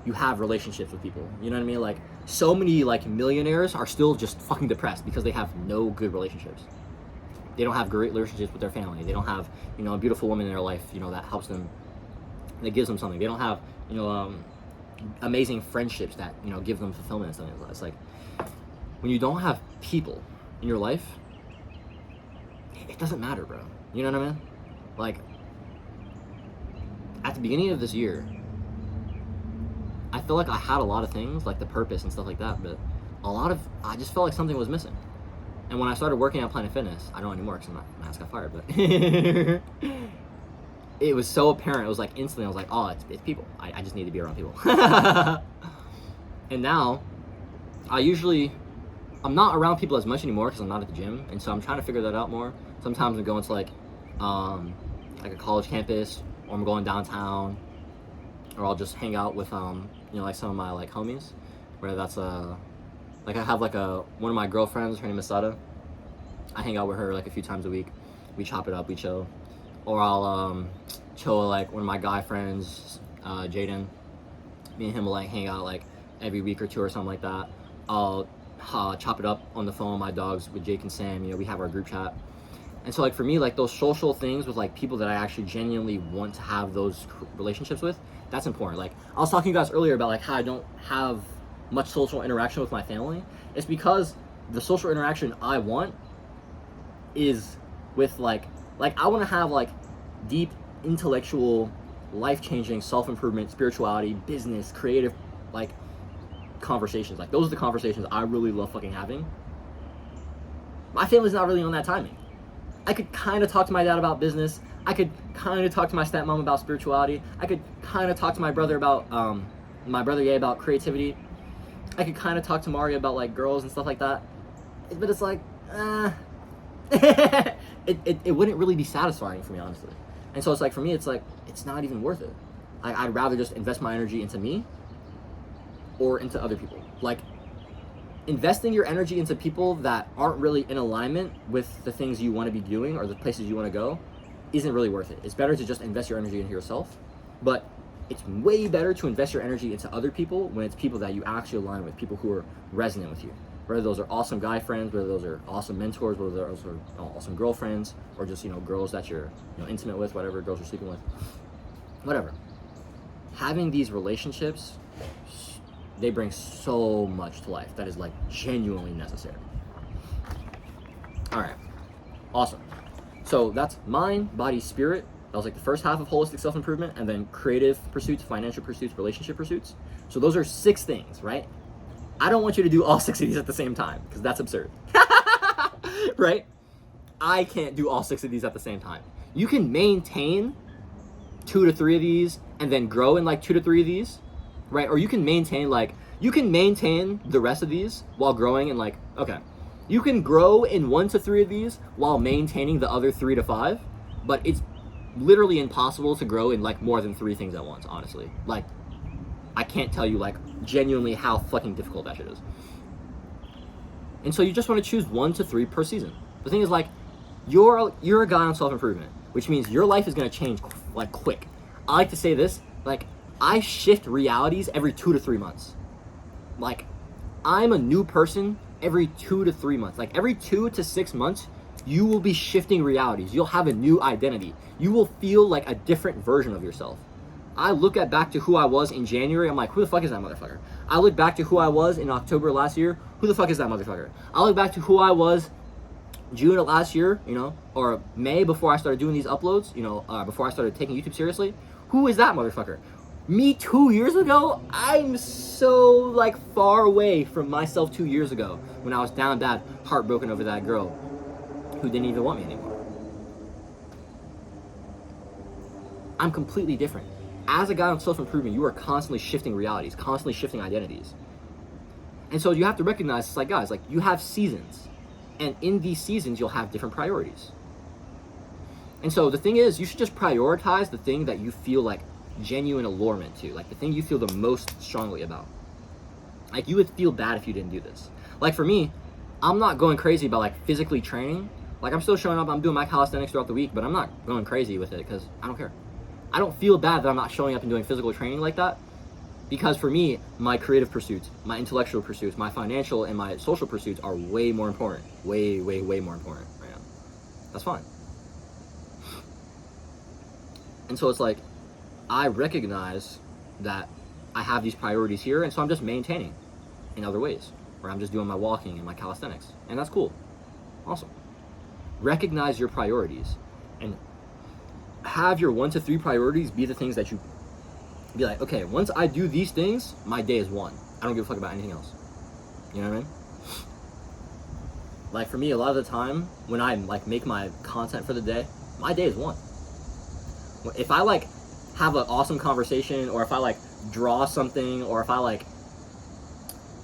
you have relationships with people. You know what I mean? Like, so many like millionaires are still just fucking depressed because they have no good relationships. They don't have great relationships with their family. They don't have, you know, a beautiful woman in their life, you know, that helps them, that gives them something. They don't have, you know, amazing friendships that, you know, give them fulfillment and something. It's like, when you don't have people in your life, it doesn't matter, bro. You know what I mean? Like, at the beginning of this year, I feel like I had a lot of things, like the purpose and stuff like that, but I just felt like something was missing. And when I started working at Planet Fitness, I don't anymore because my ass got fired, but it was so apparent. It was like instantly, I was like, oh, it's people. I just need to be around people. And now, I'm not around people as much anymore because I'm not at the gym, and so I'm trying to figure that out more. Sometimes I'm going to like a college campus, or I'm going downtown, or I'll just hang out with you know, like some of my like homies, whether that's like I have like one of my girlfriends, her name is Sada. I hang out with her like a few times a week. We chop it up, we chill. Or I'll chill with like one of my guy friends, Jaden. Me and him will like hang out like every week or two or something like that. I'll chop it up on the phone with my dogs with Jake and Sam. You know, we have our group chat. And so like for me, like those social things with like people that I actually genuinely want to have those relationships with, that's important. Like I was talking to you guys earlier about like how I don't have much social interaction with my family. It's because the social interaction I want is with like I want to have like deep intellectual, life-changing, self-improvement, spirituality, business, creative like conversations. Like those are the conversations I really love fucking having. My family's not really on that timing. I could kind of talk to my dad about business. I could kind of talk to my stepmom about spirituality. I could kind of talk to my brother about about creativity. I could kind of talk to Mario about like girls and stuff like that, but it's like, it wouldn't really be satisfying for me, honestly. And so it's like, for me, it's like, it's not even worth it. I'd rather just invest my energy into me or into other people. Like, investing your energy into people that aren't really in alignment with the things you want to be doing or the places you want to go isn't really worth it. It's better to just invest your energy into yourself, but it's way better to invest your energy into other people when it's people that you actually align with, people who are resonant with you. Whether those are awesome guy friends, whether those are awesome mentors, whether those are awesome girlfriends, or just, you know, girls that you're, you know, intimate with, whatever, girls you're sleeping with, whatever. Having these relationships, they bring so much to life that is like genuinely necessary. All right, awesome. So that's mind, body, spirit. That was like the first half of holistic self-improvement, and then creative pursuits, financial pursuits, relationship pursuits. So those are 6 things, right? I don't want you to do all 6 of these at the same time because that's absurd, right? I can't do all 6 of these at the same time. You can maintain 2 to 3 of these and then grow in like 2 to 3 of these, right? Or you can maintain the rest of these while growing in like, okay, you can grow in 1 to 3 of these while maintaining the other 3 to 5, but it's literally impossible to grow in like more than 3 things at once, honestly. Like, I can't tell you like genuinely how fucking difficult that shit is. And so you just want to choose 1 to 3 per season. The thing is, like, you're a guy on self-improvement, which means your life is going to change like quick. I like to say this, like, I shift realities every 2 to 3 months. Like, I'm a new person every 2 to 3 months. Like, every 2 to 6 months, you will be shifting realities. You'll have a new identity. You will feel like a different version of yourself. I look back to who I was in January, I'm like, who the fuck is that motherfucker? I look back to who I was in October last year, who the fuck is that motherfucker? I look back to who I was June of last year, you know, or May before I started doing these uploads, you know, before I started taking YouTube seriously. Who is that motherfucker? Me 2 years ago? I'm so like far away from myself 2 years ago when I was down bad, heartbroken over that girl who didn't even want me anymore. I'm completely different. as a guy on self-improvement, you are constantly shifting realities, constantly shifting identities. And so you have to recognize, it's like, guys, like, you have seasons. And in these seasons, you'll have different priorities. And so the thing is, you should just prioritize the thing that you feel like genuine allurement to, like the thing you feel the most strongly about. Like, you would feel bad if you didn't do this. Like, for me, I'm not going crazy about like physically training. Like, I'm still showing up, I'm doing my calisthenics throughout the week, but I'm not going crazy with it because I don't care. I don't feel bad that I'm not showing up and doing physical training like that, because for me, my creative pursuits, my intellectual pursuits, my financial and my social pursuits are way more important. Way, way, way more important right now. That's fine. And so it's like, I recognize that I have these priorities here, and so I'm just maintaining in other ways, where I'm just doing my walking and my calisthenics, and that's cool. Awesome. Recognize your priorities and have your 1 to 3 priorities be the things that you be like, okay, once I do these things, my day is won. I don't give a fuck about anything else. You know what I mean? Like, for me, a lot of the time when I like make my content for the day, my day is won. If I like have an awesome conversation, or if I like draw something, or if I like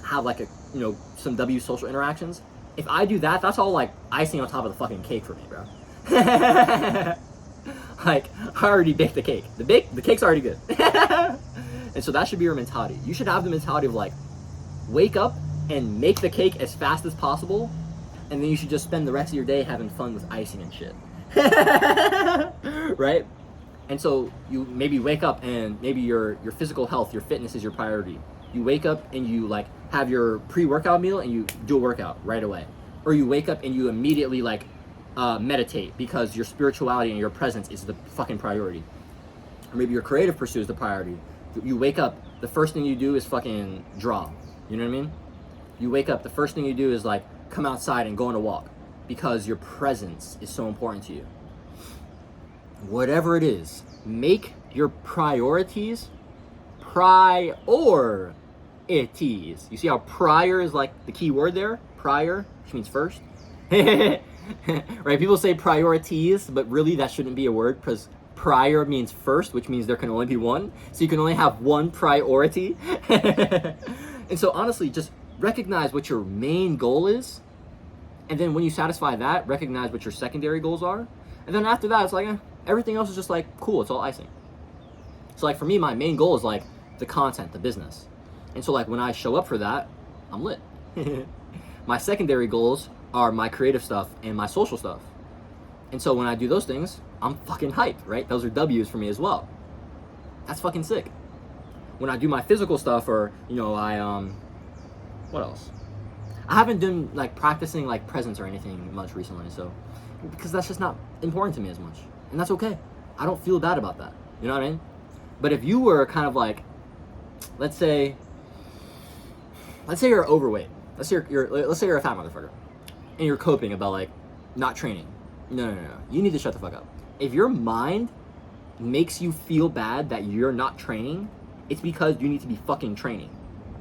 have like a, you know, some W social interactions, if I do that, that's all like icing on top of the fucking cake for me, bro. Like, I already baked the cake. The cake's already good. And so that should be your mentality. You should have the mentality of like, wake up and make the cake as fast as possible, and then you should just spend the rest of your day having fun with icing and shit. Right? And so you maybe wake up and maybe your physical health, your fitness is your priority. You wake up and you like have your pre-workout meal and you do a workout right away. Or you wake up and you immediately like meditate because your spirituality and your presence is the fucking priority. Or maybe your creative pursuit is the priority. You wake up, the first thing you do is fucking draw. You know what I mean? You wake up, the first thing you do is like come outside and go on a walk because your presence is so important to you. Whatever it is, make your priorities priorities. You see how prior is like the key word there? Prior, which means first. Right? People say priorities, but really that shouldn't be a word because prior means first, which means there can only be one. So you can only have one priority. And so honestly, just recognize what your main goal is. And then when you satisfy that, recognize what your secondary goals are. And then after that, it's like, everything else is just like, cool, it's all icing. So like for me, my main goal is like the content, the business. And so like when I show up for that, I'm lit. My secondary goals are my creative stuff and my social stuff. And so when I do those things, I'm fucking hyped, right? Those are W's for me as well. That's fucking sick. When I do my physical stuff, or, you know, what else? I haven't done like practicing like presence or anything much recently, so, because that's just not important to me as much. And that's okay. I don't feel bad about that. You know what I mean? But if you were kind of like, let's say you're overweight. Let's say you're a fat motherfucker, and you're coping about like not training. No. You need to shut the fuck up. If your mind makes you feel bad that you're not training, it's because you need to be fucking training,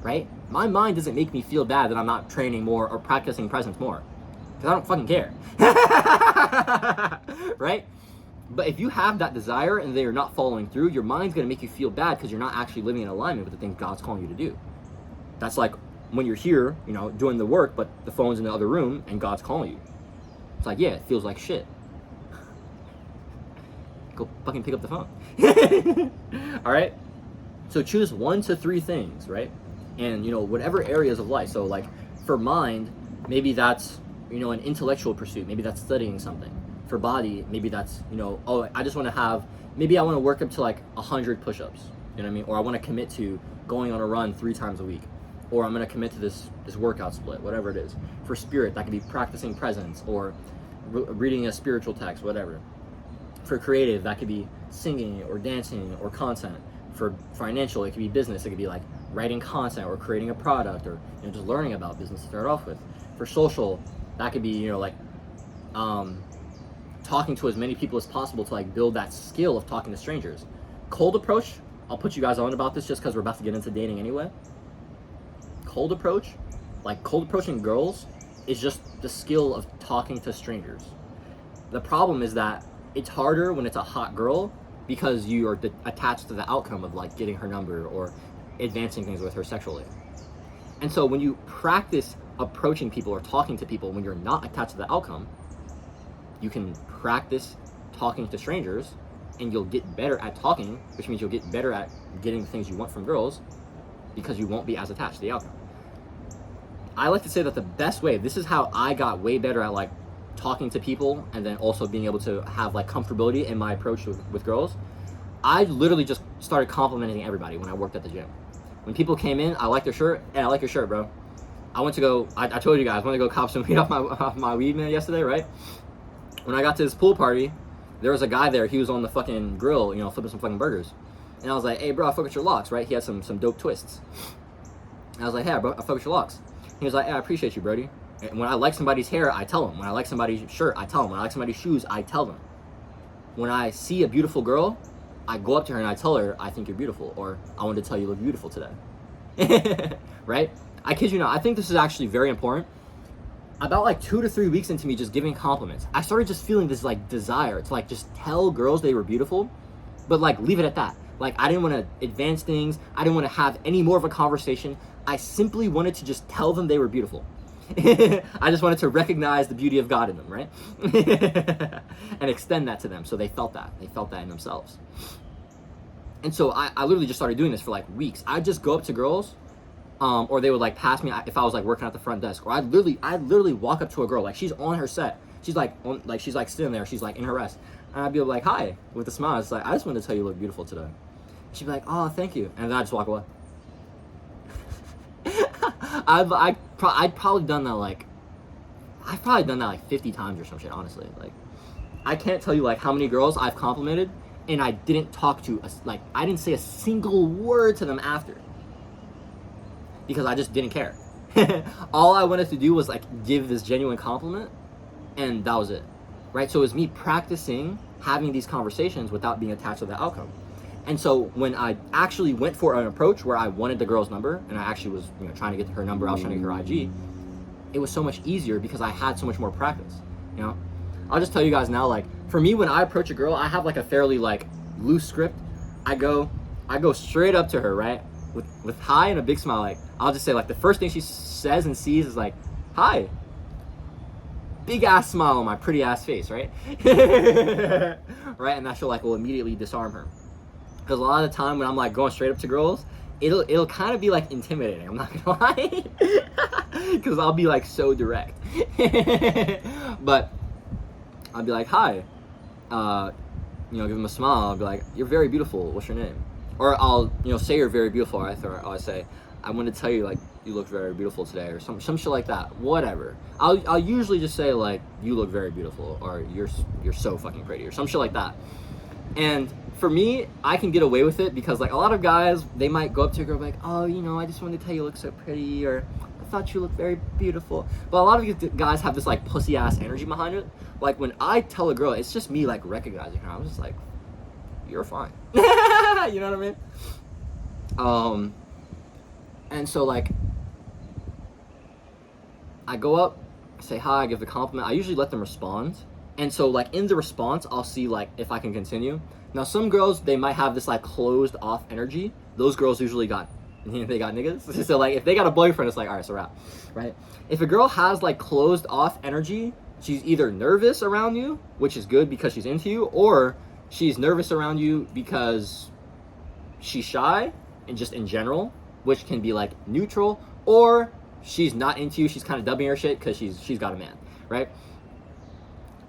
right? My mind doesn't make me feel bad that I'm not training more or practicing presence more, because I don't fucking care. Right? But if you have that desire and they're not following through, your mind's gonna make you feel bad because you're not actually living in alignment with the things God's calling you to do. That's like when you're here, you know, doing the work, but the phone's in the other room and God's calling you. It's like, yeah, it feels like shit. Go fucking pick up the phone. All right? So choose 1 to 3 things, right? And, you know, whatever areas of life. So like for mind, maybe that's, you know, an intellectual pursuit. Maybe that's studying something. For body, maybe that's, you know, oh, I just want to have, maybe I want to work up to like 100 push-ups. You know what I mean? Or I want to commit to going on a run 3 times a week. Or I'm going to commit to this workout split, whatever it is. For spirit, that could be practicing presence or reading a spiritual text, whatever. For creative, that could be singing or dancing or content. For financial, it could be business. It could be like writing content or creating a product, or, you know, just learning about business to start off with. For social, that could be, you know, like talking to as many people as possible to like build that skill of talking to strangers. Cold approach, I'll put you guys on about this just because we're about to get into dating anyway. Cold approach, like cold approaching girls, is just the skill of talking to strangers. The problem is that it's harder when it's a hot girl because you are attached to the outcome of like getting her number or advancing things with her sexually. And so when you practice approaching people or talking to people when you're not attached to the outcome, you can practice talking to strangers, and you'll get better at talking, which means you'll get better at getting the things you want from girls because you won't be as attached to the outcome. I like to say that the best way, this is how I got way better at like talking to people and then also being able to have like comfortability in my approach with girls. I literally just started complimenting everybody when I worked at the gym. When people came in, I like their shirt. Hey, I like your shirt, bro. I went to go, I told you guys, I went to go cop some weed off my weed man yesterday, right? When I got to this pool party, there was a guy there. He was on the fucking grill, you know, flipping some fucking burgers. And I was like, hey, bro, I fuck with your locks, right? He had some dope twists. And I was like, hey, bro, I fuck with your locks. He was like, hey, I appreciate you, Brody. And when I like somebody's hair, I tell them. When I like somebody's shirt, I tell them. When I like somebody's shoes, I tell them. When I see a beautiful girl, I go up to her and I tell her, I think you're beautiful, or I wanted to tell you look beautiful today. Right? I kid you not. I think this is actually very important. About like 2 to 3 weeks into me just giving compliments, I started just feeling this like desire to like just tell girls they were beautiful, but like leave it at that. Like I didn't want to advance things. I didn't want to have any more of a conversation. I simply wanted to just tell them they were beautiful. I just wanted to recognize the beauty of God in them, right? And extend that to them so they felt that. They felt that in themselves. And so I literally just started doing this for like weeks. I'd just go up to girls, or they would like pass me if I was like working at the front desk, or I'd literally walk up to a girl, like she's on her set. She's like she's like sitting there, she's like in her rest. And I'd be like, hi, with a smile. It's like, I just wanted to tell you you look beautiful today. She'd be like, oh, thank you. And then I'd just walk away. I've probably done that like 50 times or some shit, honestly. Like, I can't tell you like how many girls I've complimented and I didn't talk to, I didn't say a single word to them after. Because I just didn't care. All I wanted to do was like give this genuine compliment, and that was it. Right? So it was me practicing having these conversations without being attached to the outcome. And so when I actually went for an approach where I wanted the girl's number, and I actually was, you know, trying to get her number, I was trying to get her IG, it was so much easier because I had so much more practice. You know? I'll just tell you guys now, like, for me, when I approach a girl, I have like a fairly like loose script. I go straight up to her, right? With hi and a big smile. Like, I'll just say like the first thing she says and sees is like, hi. Big ass smile on my pretty ass face, right? Right? And that should like will immediately disarm her. Because a lot of the time when I'm like going straight up to girls, it'll kind of be like intimidating. I'm not gonna lie. Because I'll be like so direct. But I'll be like, hi. You know, give them a smile. I'll be like, you're very beautiful. What's your name? Or I'll, you know, say you're very beautiful. Or I say, I want to tell you, like, you look very beautiful today, or some shit like that. Whatever. I'll usually just say like, you look very beautiful, or you're so fucking pretty, or some shit like that. And for me, I can get away with it because like a lot of guys, they might go up to a girl like, oh, you know, I just wanted to tell you look so pretty, or I thought you looked very beautiful. But a lot of these guys have this like pussy ass energy behind it. Like when I tell a girl, it's just me like recognizing her. I'm just like, you're fine. You know what I mean? And so like, I go up, I say hi, I give the compliment. I usually let them respond. And so like in the response, I'll see like if I can continue. Now some girls, they might have this like closed off energy. Those girls usually they got niggas. So like if they got a boyfriend, it's like, all right, it's a wrap, right? If a girl has like closed off energy, she's either nervous around you, which is good because she's into you, or she's nervous around you because she's shy and just in general, which can be like neutral, or she's not into you, she's kind of dubbing her shit because she's got a man, right?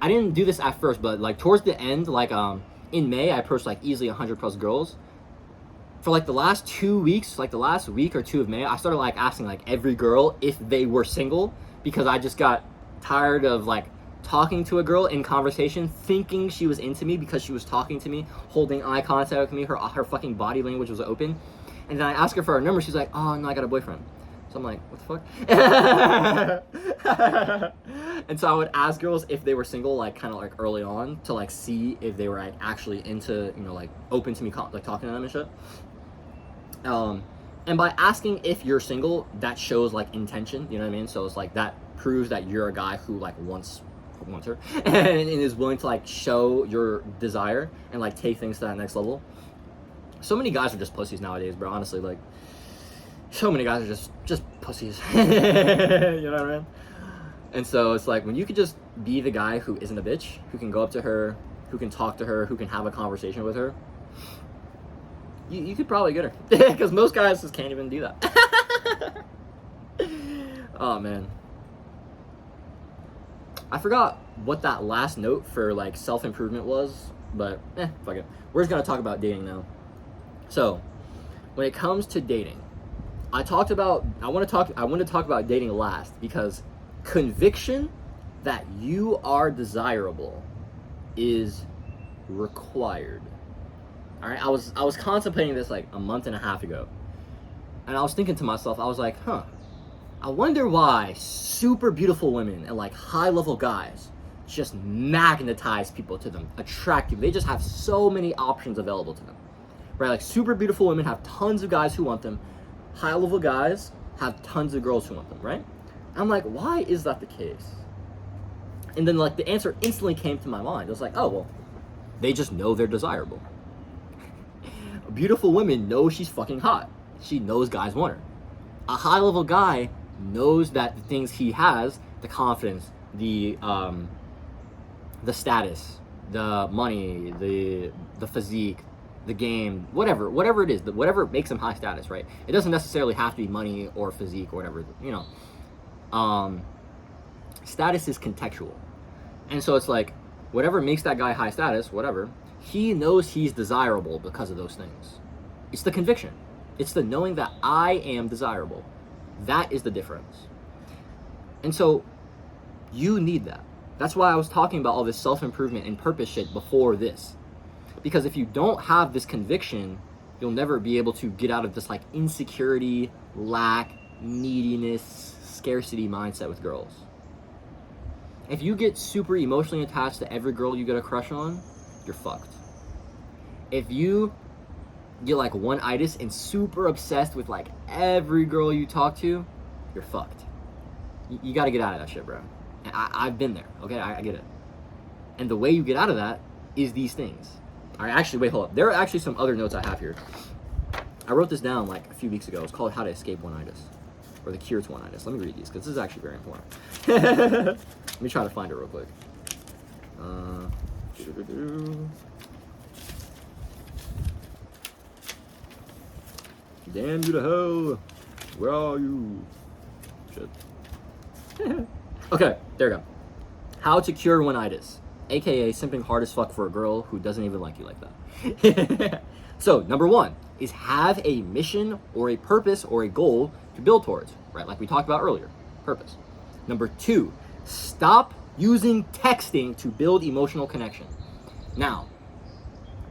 I didn't do this at first, but like towards the end, like in May, I approached like easily 100 plus girls. For like the last 2 weeks, like the last week or two of May, I started like asking like every girl if they were single, because I just got tired of like talking to a girl in conversation, thinking she was into me because she was talking to me, holding eye contact with me, her fucking body language was open. And then I asked her for her number, she's like, oh no, I got a boyfriend. So I'm like, what the fuck? And so I would ask girls if they were single, like kind of like early on, to like see if they were like actually into, you know, like open to me like talking to them and shit. And by asking if you're single, that shows like intention, you know what I mean? So it's like that proves that you're a guy who like wants wants her, and is willing to like show your desire and like take things to that next level. So many guys are just pussies nowadays, bro. Honestly, like, so many guys are just pussies. You know what I mean? And so it's like, when you could just be the guy who isn't a bitch, who can go up to her, who can talk to her, who can have a conversation with her, you could probably get her. Because most guys just can't even do that. Oh, man. I forgot what that last note for, like, self-improvement was, but, fuck it. We're just gonna talk about dating now. So, when it comes to dating, I want to talk about dating last, because conviction that you are desirable is required. All right, I was contemplating this like a month and a half ago, and I was thinking to myself, I was like, I wonder why super beautiful women and like high level guys just magnetize people to them, attract you. They just have so many options available to them, right? Like, super beautiful women have tons of guys who want them. High level guys have tons of girls who want them, right? I'm like, why is that the case? And then like the answer instantly came to my mind. It was like, oh, well, they just know they're desirable. A beautiful woman knows she's fucking hot. She knows guys want her. A high level guy knows that the things he has, the confidence, the status, the money, the physique, the game, whatever it is, whatever makes him high status, right? It doesn't necessarily have to be money or physique or whatever, you know. Status is contextual. And so it's like, whatever makes that guy high status, whatever, he knows he's desirable because of those things. It's the conviction. It's the knowing that I am desirable. That is the difference. And so you need that. That's why I was talking about all this self-improvement and purpose shit before this. Because if you don't have this conviction, you'll never be able to get out of this like insecurity, lack, neediness, scarcity mindset with girls. If you get super emotionally attached to every girl you get a crush on, you're fucked. If you get like one-itis and super obsessed with like every girl you talk to, you're fucked. You got to get out of that shit, bro. And I've been there, okay? I get it. And the way you get out of that is these things. All right, actually, wait, hold up. There are actually some other notes I have here. I wrote this down like a few weeks ago. It's called How to Escape One-Itis, or The Cure to One-Itis. Let me read these, because this is actually very important. Let me try to find it real quick. Damn you to hell. Where are you? Shit. Okay, there we go. How to cure one-itis, aka simping hard as fuck for a girl who doesn't even like you like that. So, number one is have a mission or a purpose or a goal to build towards, right? Like we talked about earlier, purpose. Number two, stop using texting to build emotional connection. Now,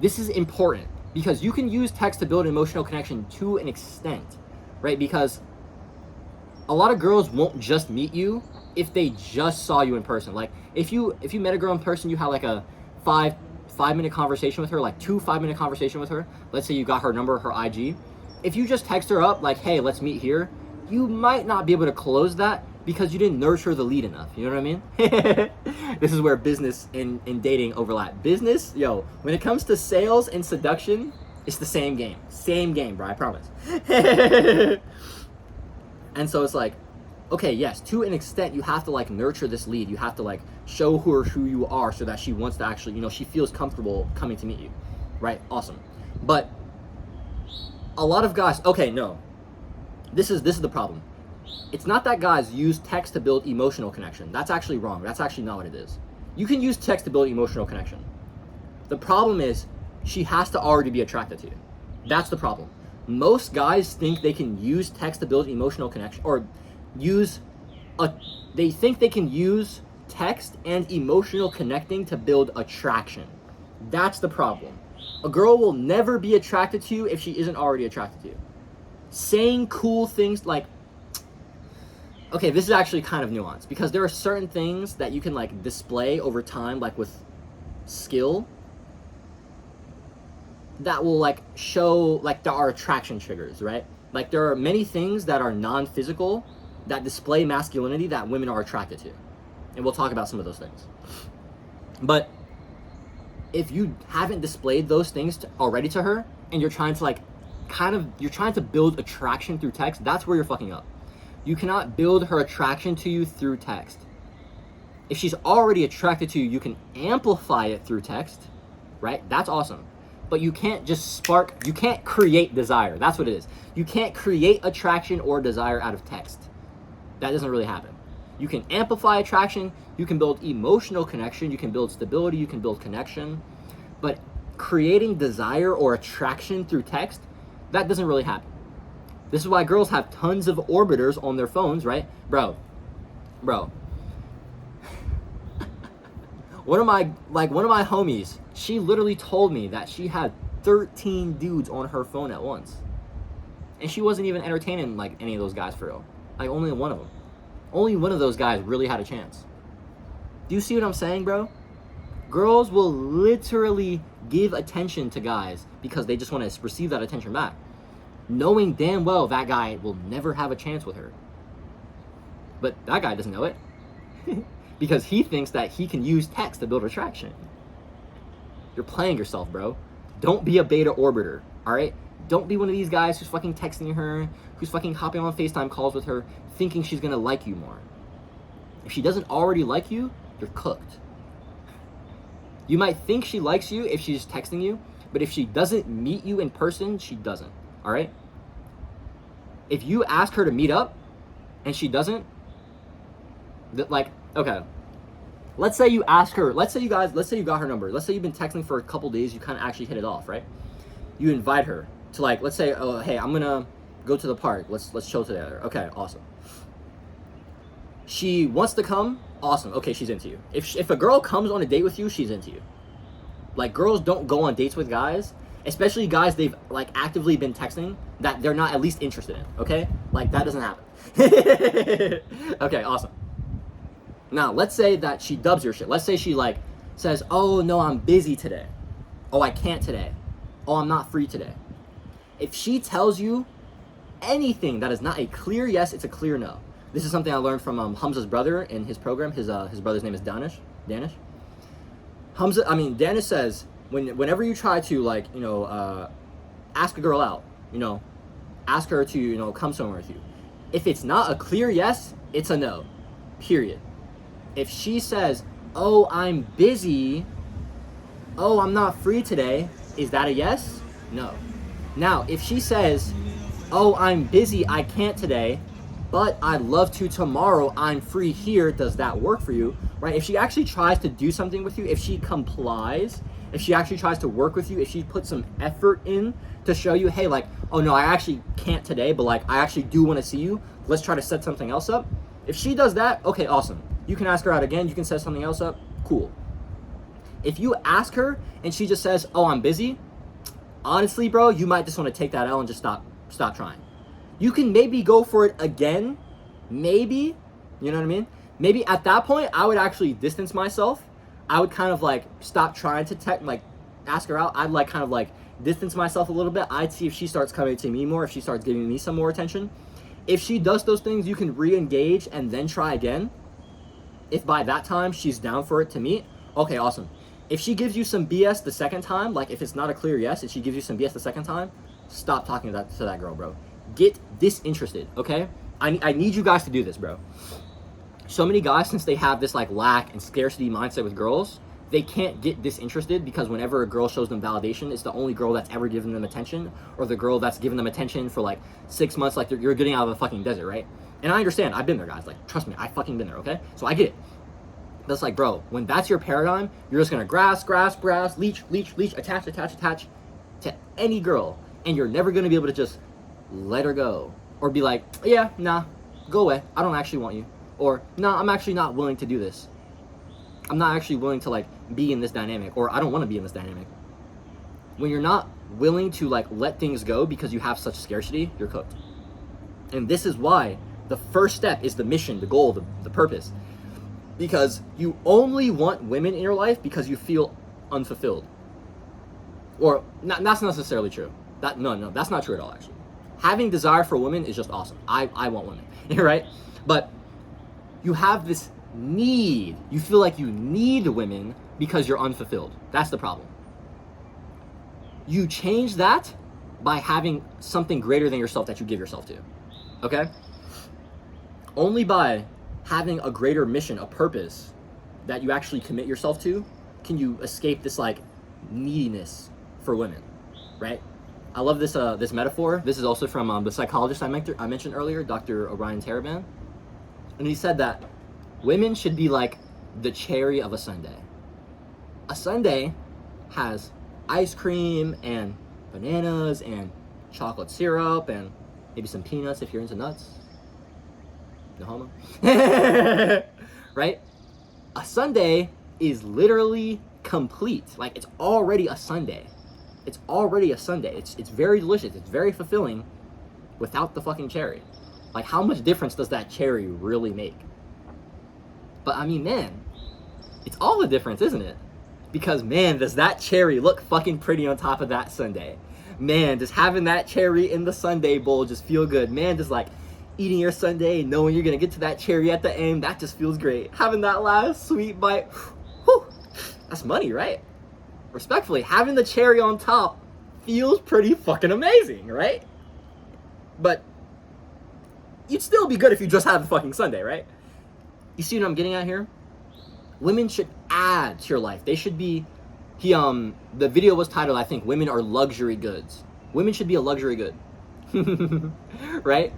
this is important because you can use text to build emotional connection to an extent, right? Because a lot of girls won't just meet you if they just saw you in person. Like if you met a girl in person, you had like a five-minute conversation with her, like 2 5-minute conversation with her. Let's say you got her number, her IG. If you just text her up like, hey, let's meet here, you might not be able to close that because you didn't nurture the lead enough. You know what I mean? This is where business and dating overlap. Business, yo, when it comes to sales and seduction, it's the same game. Same game, bro, I promise. And so it's like, okay, yes, to an extent, you have to like nurture this lead. You have to like show her who you are so that she wants to actually, you know, she feels comfortable coming to meet you, right? Awesome. But a lot of guys, okay, no, this is the problem. It's not that guys use text to build emotional connection. That's actually wrong. That's actually not what it is. You can use text to build emotional connection. The problem is she has to already be attracted to you. That's the problem. Most guys think they can use text to build emotional connection, or they think they can use text and emotional connecting to build attraction. That's the problem. A girl will never be attracted to you if she isn't already attracted to you. Saying cool things like, okay, this is actually kind of nuanced because there are certain things that you can like display over time, like with skill, that will like show, like there are attraction triggers, right? Like there are many things that are non-physical that display masculinity that women are attracted to. And we'll talk about some of those things. But if you haven't displayed those things already to her, and you're trying to like, you're trying to build attraction through text, that's where you're fucking up. You cannot build her attraction to you through text. If she's already attracted to you, you can amplify it through text, right? That's awesome. But you can't just you can't create desire. That's what it is. You can't create attraction or desire out of text. That doesn't really happen. You can amplify attraction, you can build emotional connection, you can build stability, you can build connection. But creating desire or attraction through text, that doesn't really happen. This is why girls have tons of orbiters on their phones, right? Bro. One of my homies, she literally told me that she had 13 dudes on her phone at once. And she wasn't even entertaining like any of those guys for real. Like only one of them. Only one of those guys really had a chance. Do you see what I'm saying, bro? Girls will literally give attention to guys because they just want to receive that attention back, knowing damn well that guy will never have a chance with her. But that guy doesn't know it because he thinks that he can use text to build attraction. You're playing yourself, bro. Don't be a beta orbiter, all right? Don't be one of these guys who's fucking texting her, who's fucking hopping on FaceTime calls with her, thinking she's gonna like you more. If she doesn't already like you, you're cooked. You might think she likes you if she's texting you, but if she doesn't meet you in person, she doesn't, all right? If you ask her to meet up and she doesn't, okay, let's say you ask her, let's say you got her number, let's say you've been texting for a couple days, you kind of actually hit it off, right? You invite her to like, let's say, oh, hey, I'm gonna go to the park, let's chill together. Okay, awesome. She wants to come, awesome, okay, she's into you. If a girl comes on a date with you, she's into you. Like, girls don't go on dates with guys, especially guys they've like actively been texting that they're not at least interested in, okay? Like, that doesn't happen. Okay, awesome. Now, let's say that she dubs your shit. Let's say she like says, oh no, I'm busy today. Oh, I can't today. Oh, I'm not free today. If she tells you anything that is not a clear yes, it's a clear no. This is something I learned from Hamza's brother in his program. His brother's name is Danish. Danish says, whenever you try to like, ask a girl out, ask her to, come somewhere with you. If it's not a clear yes, it's a no, period. If she says, oh, I'm busy, oh, I'm not free today, is that a yes? No. Now, if she says, oh, I'm busy, I can't today, but I'd love to tomorrow, I'm free here, does that work for you, right? If she actually tries to do something with you, if she complies, if she actually tries to work with you, if she puts some effort in to show you, hey, like, oh no, I actually can't today, but like, I actually do want to see you, let's try to set something else up. If she does that, okay, awesome. You can ask her out again, you can set something else up, cool. If you ask her and she just says, oh, I'm busy, honestly, bro, you might just want to take that L and just stop trying. You can maybe go for it again, maybe, you know what I mean? Maybe at that point, I would actually distance myself. I would kind of like stop trying to ask her out. I'd like kind of like distance myself a little bit. I'd see if she starts coming to me more, if she starts giving me some more attention. If she does those things, you can re-engage and then try again. If by that time she's down for it to meet, okay, awesome. If she gives you some BS the second time, like if it's not a clear yes, if she gives you some BS the second time, stop talking to that girl, bro. Get disinterested, okay? I need you guys to do this, bro. So many guys, since they have this like lack and scarcity mindset with girls, they can't get disinterested because whenever a girl shows them validation, it's the only girl that's ever given them attention, or the girl that's given them attention for like 6 months, like you're getting out of a fucking desert, right? And I understand, I've been there, guys. Like, trust me, I fucking been there, okay? So I get it. But it's like, bro, when that's your paradigm, you're just gonna grasp, leech, attach to any girl, and you're never gonna be able to just let her go, or be like, yeah, nah, go away, I don't actually want you, or nah, I'm actually not willing to do this, I'm not actually willing to like be in this dynamic, or I don't want to be in this dynamic. When you're not willing to like let things go because you have such scarcity, you're cooked. And this is why the first step is the mission, the goal, the purpose, because you only want women in your life because you feel unfulfilled. Or not, that's not necessarily true. No, that's not true at all, actually. Having desire for women is just awesome. I want women, right? But you have this You feel like you need women because you're unfulfilled. That's the problem. You change that by having something greater than yourself that you give yourself to. Okay? Only by having a greater mission, a purpose that you actually commit yourself to, can you escape this like neediness for women, right? I love this this metaphor. This is also from the psychologist I mentioned earlier, Dr. Orion Taraban. And he said that women should be like the cherry of a sundae. A sundae has ice cream and bananas and chocolate syrup and maybe some peanuts if you're into nuts. No homo. Right? A sundae is literally complete. Like, it's already a sundae. It's already a sundae. It's very delicious. It's very fulfilling without the fucking cherry. Like, how much difference does that cherry really make? But I mean, man, it's all the difference, isn't it? Because, man, does that cherry look fucking pretty on top of that sundae. Man, just having that cherry in the sundae bowl just feel good. Man, just like eating your sundae and knowing you're gonna get to that cherry at the end, that just feels great. Having that last sweet bite, whew, that's money, right? Respectfully, having the cherry on top feels pretty fucking amazing, right? But you'd still be good if you just had the fucking sundae, right? You see what I'm getting at here? Women should add to your life. They should be, the video was titled, I think, Women Are Luxury Goods. Women should be a luxury good, right?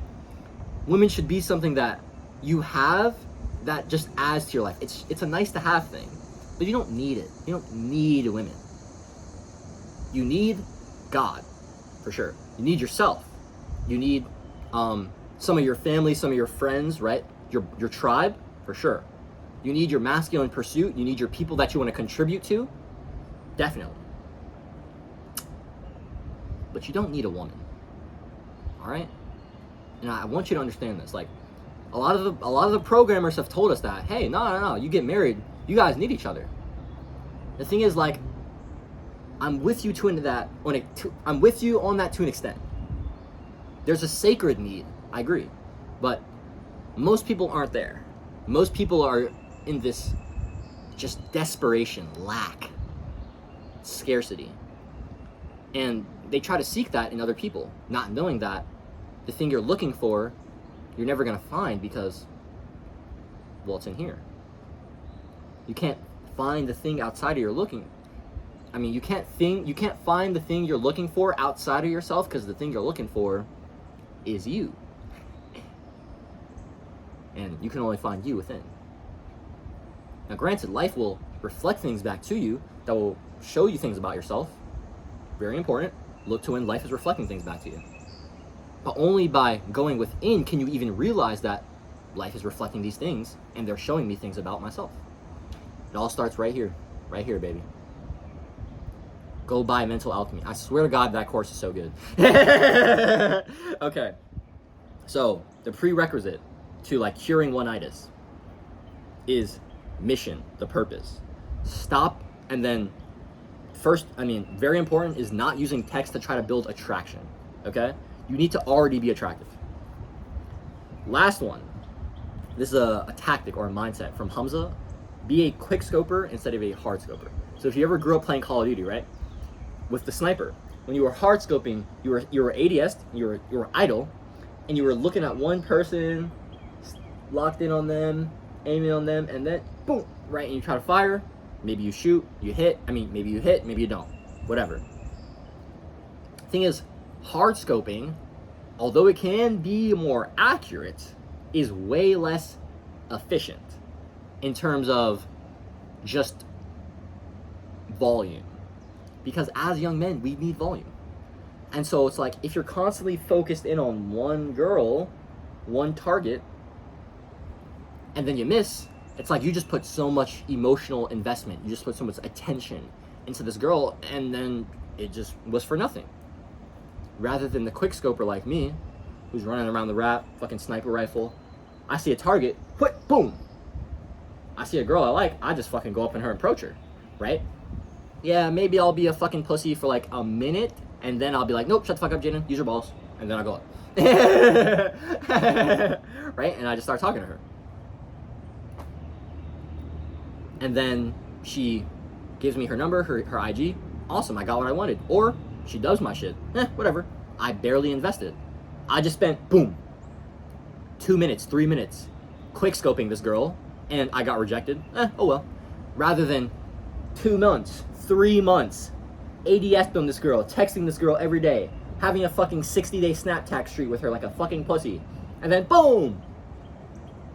Women should be something that you have that just adds to your life. It's a nice to have thing, but you don't need it. You don't need women. You need God, for sure. You need yourself. You need some of your family, some of your friends, right? Your tribe, for sure. You need your masculine pursuit. You need your people that you want to contribute to. Definitely. But you don't need a woman. All right? And I want you to understand this. Like, a lot of the programmers have told us that, hey, no, you get married, you guys need each other. The thing is, like, I'm with you I'm with you on that to an extent. There's a sacred need, I agree, but most people aren't there. Most people are in this just desperation, lack, scarcity, and they try to seek that in other people, not knowing that the thing you're looking for, you're never gonna find because, well, it's in here. You can't find the thing outside of your looking. I mean, you can't find the thing you're looking for outside of yourself because the thing you're looking for is you. And you can only find you within. Now, granted, life will reflect things back to you that will show you things about yourself. Very important. Look to when life is reflecting things back to you. But only by going within can you even realize that life is reflecting these things and they're showing me things about myself. It all starts right here, baby. Go buy Mental Alchemy. I swear to God, that course is so good. Okay. So, the prerequisite to like curing one-itis is mission, the purpose. Stop, and then first, very important is not using text to try to build attraction, okay? You need to already be attractive. Last one, this is a tactic or a mindset from Hamza. Be a quick scoper instead of a hard scoper. So if you ever grew up playing Call of Duty, right? With the sniper, when you were hard scoping, you were ADS, you were idle, and you were looking at one person, locked in on them, aiming on them, and then boom, right? And you try to fire. Maybe you shoot, you hit. Maybe you hit, maybe you don't. Whatever. Thing is, hard scoping, although it can be more accurate, is way less efficient in terms of just volume. Because as young men, we need volume. And so it's like, if you're constantly focused in on one girl, one target, and then you miss, it's like you just put so much emotional investment, you just put so much attention into this girl, and then it just was for nothing. Rather than the quick scoper like me, who's running around the rap, fucking sniper rifle, I see a target, quick, boom. I see a girl I like, I just fucking go up in her and approach her, right? Yeah, maybe I'll be a fucking pussy for like a minute, and then I'll be like, nope, shut the fuck up, Jaden, use your balls, and then I'll go up. Right? And I just start talking to her. and then she gives me her number, her IG. Awesome, I got what I wanted. Or she does my shit. Whatever. I barely invested. I just spent, boom, 2 minutes, 3 minutes, quick scoping this girl, and I got rejected. Oh well. Rather than 2 months, 3 months, ADS'd on this girl, texting this girl every day, having a fucking 60-day Snapchat streak with her like a fucking pussy, and then boom!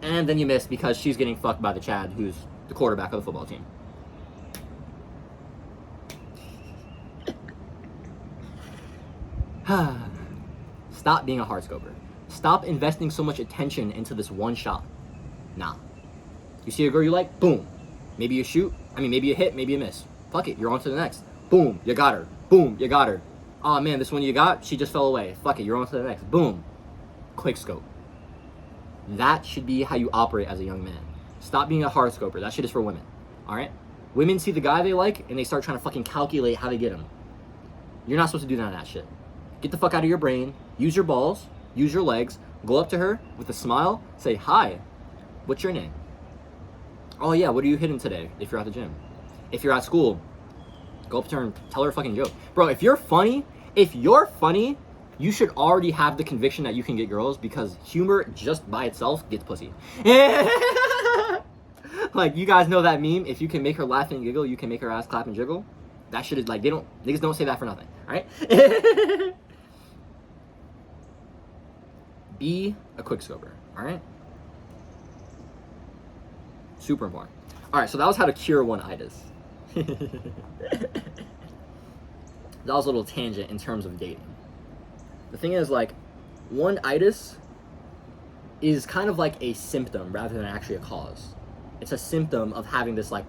And then you miss because she's getting fucked by the Chad, who's the quarterback of the football team. Stop being a hardscoper. Stop investing so much attention into this one shot. Nah. You see a girl you like? Boom. Maybe you shoot. Maybe you hit, maybe you miss. Fuck it, you're on to the next. Boom, you got her. Boom, you got her. Oh man, this one you got, she just fell away. Fuck it, you're on to the next. Boom. Quick scope. That should be how you operate as a young man. Stop being a hard scoper. That shit is for women. Alright? Women see the guy they like and they start trying to fucking calculate how to get him. You're not supposed to do none of that shit. Get the fuck out of your brain. Use your balls. Use your legs. Go up to her with a smile. Say, hi. What's your name? Oh yeah, what are you hitting today if you're at the gym? If you're at school, go up to her and tell her a fucking joke. Bro, if you're funny, you should already have the conviction that you can get girls, because humor just by itself gets pussy. Like, you guys know that meme, if you can make her laugh and giggle, you can make her ass clap and jiggle. That shit is like, niggas don't say that for nothing, alright? Be a quick scoper, alright? Super important. Alright, so that was how to cure one-itis. That was a little tangent in terms of dating. The thing is, like, one-itis is kind of like a symptom rather than actually a cause. It's a symptom of having this, like,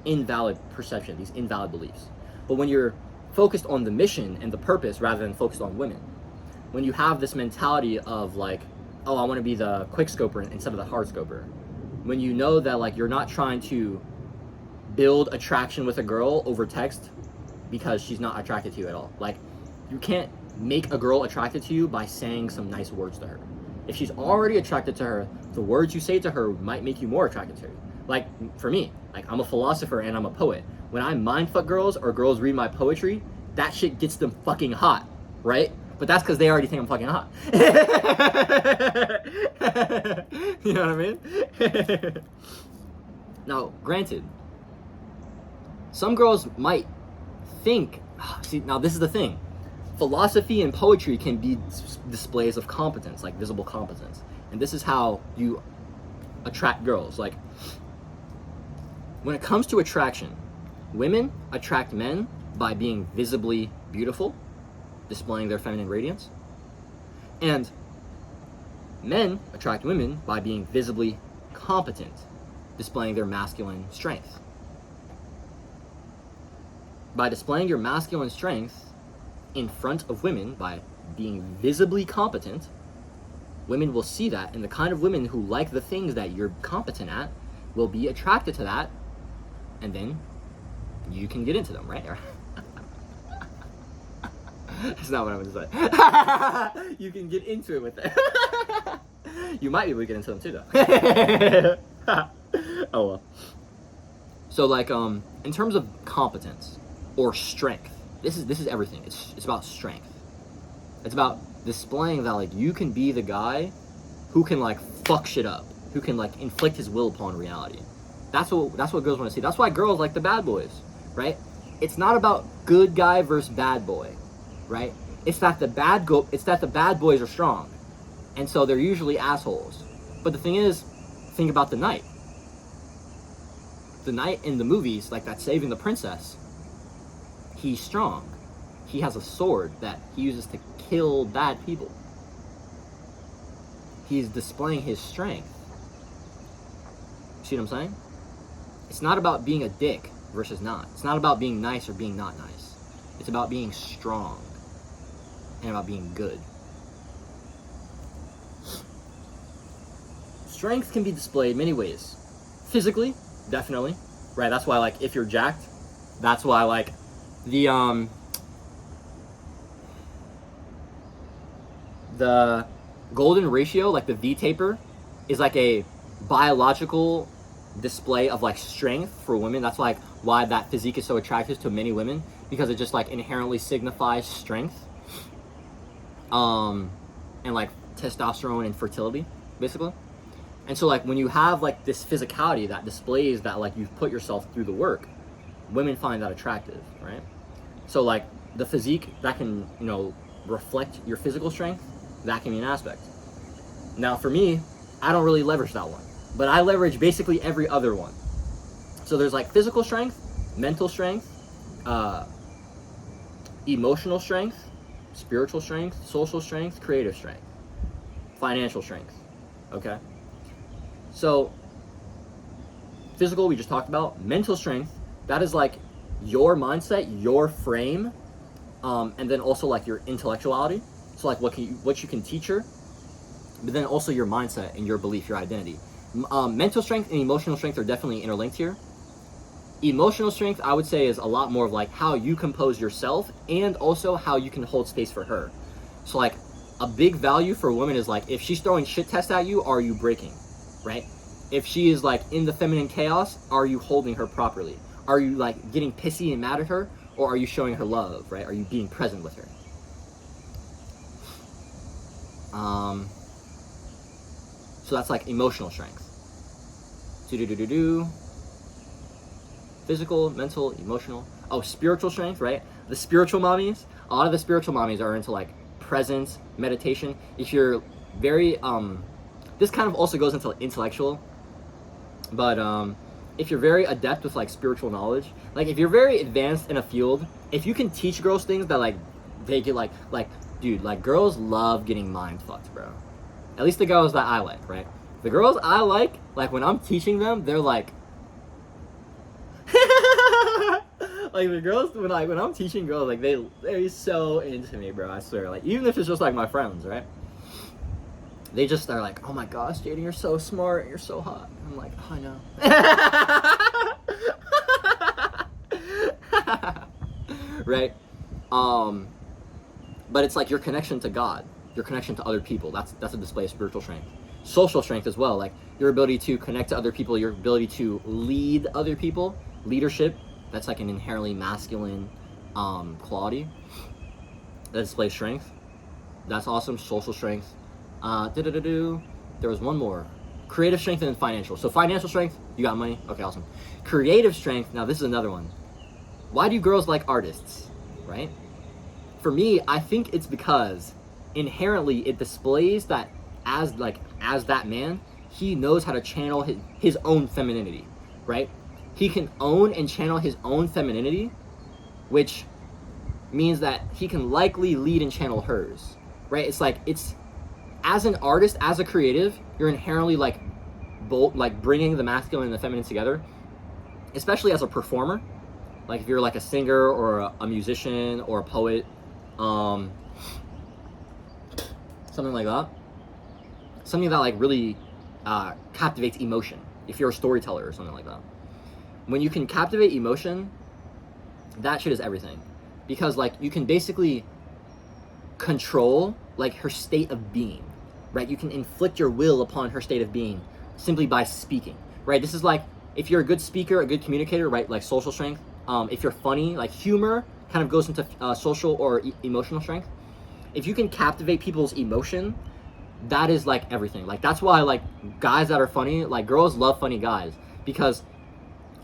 invalid perception, these invalid beliefs. But when you're focused on the mission and the purpose rather than focused on women, when you have this mentality of, like, oh, I want to be the quick scoper instead of the hard scoper, when you know that, like, you're not trying to build attraction with a girl over text because she's not attracted to you at all. Like, you can't make a girl attracted to you by saying some nice words to her. If she's already attracted to her, the words you say to her might make you more attracted to her. Like, for me, like, I'm a philosopher and I'm a poet. When I mindfuck girls or girls read my poetry, that shit gets them fucking hot, right? But that's because they already think I'm fucking hot. You know what I mean? Now, granted, some girls might think, see, now this is the thing. Philosophy and poetry can be displays of competence, like visible competence. And this is how you attract girls. Like, when it comes to attraction, women attract men by being visibly beautiful, displaying their feminine radiance. And men attract women by being visibly competent, displaying their masculine strength. By displaying your masculine strength in front of women, by being visibly competent, women will see that, and the kind of women who like the things that you're competent at will be attracted to that, and then you can get into them, right? That's not what I'm going to say. You can get into it with them. You might be able to get into them too, though. Oh well. So, like, in terms of competence or strength, this is everything. It's about strength. It's about displaying that, like, you can be the guy who can, like, fuck shit up, who can, like, inflict his will upon reality. That's what girls want to see. That's why girls like the bad boys, right? It's not about good guy versus bad boy, right? It's that the bad boys are strong, and so they're usually assholes. But the thing is, think about the knight. The knight in the movies, like that Saving the Princess, he's strong. He has a sword that he uses to kill bad people. He's displaying his strength. See what I'm saying? It's not about being a dick versus not. It's not about being nice or being not nice. It's about being strong and about being good. Strength can be displayed many ways. Physically, definitely, right? That's why, like, if you're jacked, that's why, like, the golden ratio, like the V taper, is like a biological display of like strength for women. That's like why that physique is so attractive to many women, because it just like inherently signifies strength, and like testosterone and fertility, basically. And so like when you have like this physicality that displays that like you've put yourself through the work, women find that attractive, right? So like the physique that can, you know, reflect your physical strength, that can be an aspect. Now for me, I don't really leverage that one, but I leverage basically every other one. So there's like physical strength, mental strength, emotional strength, spiritual strength, social strength, creative strength, financial strength, okay? So physical, we just talked about. Mental strength, that is like your mindset, your frame, and then also like your intellectuality. So like what you can teach her, but then also your mindset and your belief, your identity. Mental strength and emotional strength are definitely interlinked here. Emotional strength, I would say, is a lot more of like how you compose yourself and also how you can hold space for her. So like a big value for a woman is like, if she's throwing shit tests at you, are you breaking, right? If she is like in the feminine chaos, are you holding her properly? Are you like getting pissy and mad at her, or are you showing her love, right? Are you being present with her? So that's like emotional strength. Physical, mental, emotional. Oh, spiritual strength, right? The spiritual mommies, a lot of the spiritual mommies are into like presence, meditation. If you're very, this kind of also goes into intellectual, but if you're very adept with like spiritual knowledge, like if you're very advanced in a field, if you can teach girls things that like they get like dude, like girls love getting mind fucked, bro. At least the girls that I like, right? The girls I like when I'm teaching them, they're like like the girls when I'm teaching girls, like they're so into me, bro. I swear. Like even if it's just like my friends, right? They just are like, oh my gosh, Jaden, you're so smart, you're so hot. I'm like, oh, I know. Right? But it's like your connection to God, your connection to other people. That's a display of spiritual strength. Social strength as well, like your ability to connect to other people, your ability to lead other people. Leadership, that's like an inherently masculine quality that displays strength. That's awesome. Social strength. There was one more. Creative strength and financial. So financial strength, you got money? Okay, awesome. Creative strength, now this is another one. Why do girls like artists, right? For me, I think it's because inherently it displays that as that man, he knows how to channel his own femininity, right? He can own and channel his own femininity, which means that he can likely lead and channel hers, right? It's as an artist, as a creative, you're inherently like bringing the masculine and the feminine together, especially as a performer. Like if you're like a singer or a musician or a poet, something like that. Something that like really captivates emotion. If you're a storyteller or something like that. When you can captivate emotion, that shit is everything. Because like you can basically control like her state of being, right? You can inflict your will upon her state of being simply by speaking, right? This is like if you're a good speaker, a good communicator, right? Like social strength. If you're funny, like humor kind of goes into social or emotional strength. If you can captivate people's emotion, that is like everything. Like that's why like guys that are funny, like girls love funny guys, because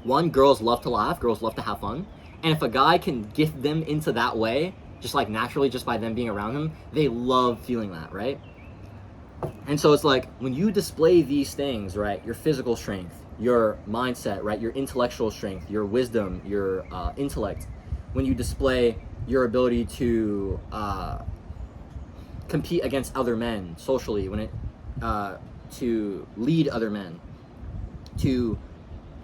one, girls love to laugh, girls love to have fun, and if a guy can gift them into that way, just like naturally, just by them being around him, they love feeling that, right? And so it's like when you display these things, right? Your physical strength, your mindset, right? Your intellectual strength, your wisdom, your intellect. When you display your ability to compete against other men socially, when it to lead other men, to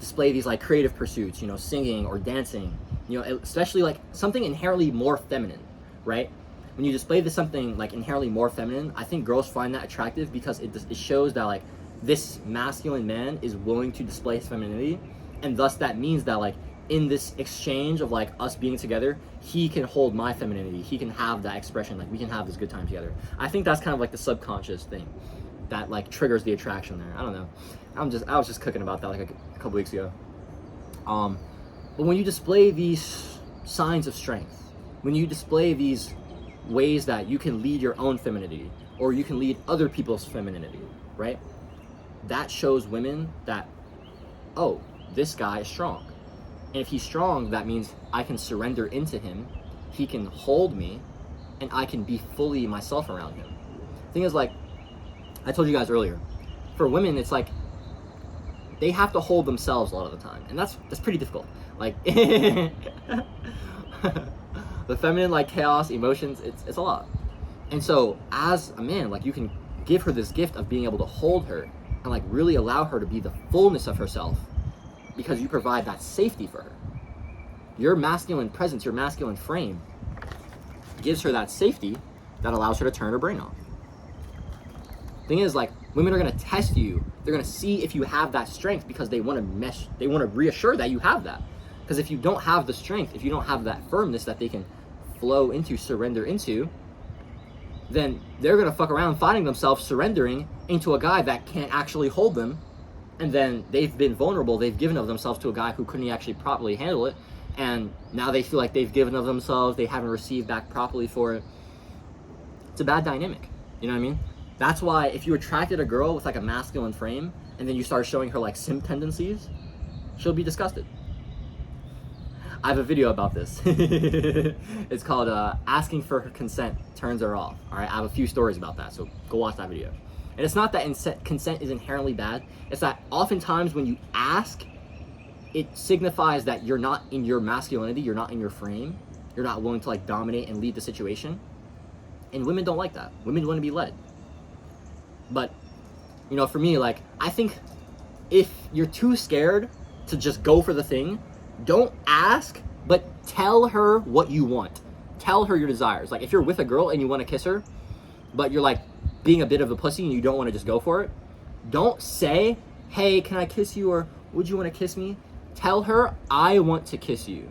display these like creative pursuits, you know, singing or dancing, you know, especially like something inherently more feminine, right? When you display this something like inherently more feminine, I think girls find that attractive because it shows that like this masculine man is willing to display his femininity, and thus that means that like in this exchange of like us being together, he can hold my femininity, he can have that expression, like we can have this good time together. I think that's kind of like the subconscious thing. that like triggers the attraction there. I don't know. I was just cooking about that like a couple weeks ago. But when you display these signs of strength, when you display these ways that you can lead your own femininity or you can lead other people's femininity, right? That shows women that, oh, this guy is strong. And if he's strong, that means I can surrender into him, he can hold me, and I can be fully myself around him. The thing is, like, I told you guys earlier, for women, it's like, they have to hold themselves a lot of the time. And that's pretty difficult. Like, the feminine, like, chaos, emotions, it's a lot. And so, as a man, like, you can give her this gift of being able to hold her and, like, really allow her to be the fullness of herself because you provide that safety for her. Your masculine presence, your masculine frame gives her that safety that allows her to turn her brain off. Thing is, like, women are going to test you. They're going to see if you have that strength because they want to reassure that you have that. Because if you don't have the strength, if you don't have that firmness that they can flow into, surrender into, then they're going to fuck around finding themselves surrendering into a guy that can't actually hold them. And then they've been vulnerable. They've given of themselves to a guy who couldn't actually properly handle it. And now they feel like they've given of themselves. They haven't received back properly for it. It's a bad dynamic. You know what I mean? That's why if you attracted a girl with like a masculine frame and then you start showing her like simp tendencies, she'll be disgusted. I have a video about this. It's called Asking for Her Consent Turns Her Off. All right, I have a few stories about that, so go watch that video. And it's not that consent is inherently bad. It's that oftentimes when you ask, it signifies that you're not in your masculinity, you're not in your frame, you're not willing to like dominate and lead the situation. And women don't like that. Women want to be led. But, you know, for me, like, I think if you're too scared to just go for the thing, don't ask, but tell her what you want. Tell her your desires. Like, if you're with a girl and you want to kiss her, but you're like being a bit of a pussy and you don't want to just go for it, don't say, hey, can I kiss you, or would you want to kiss me? Tell her, I want to kiss you.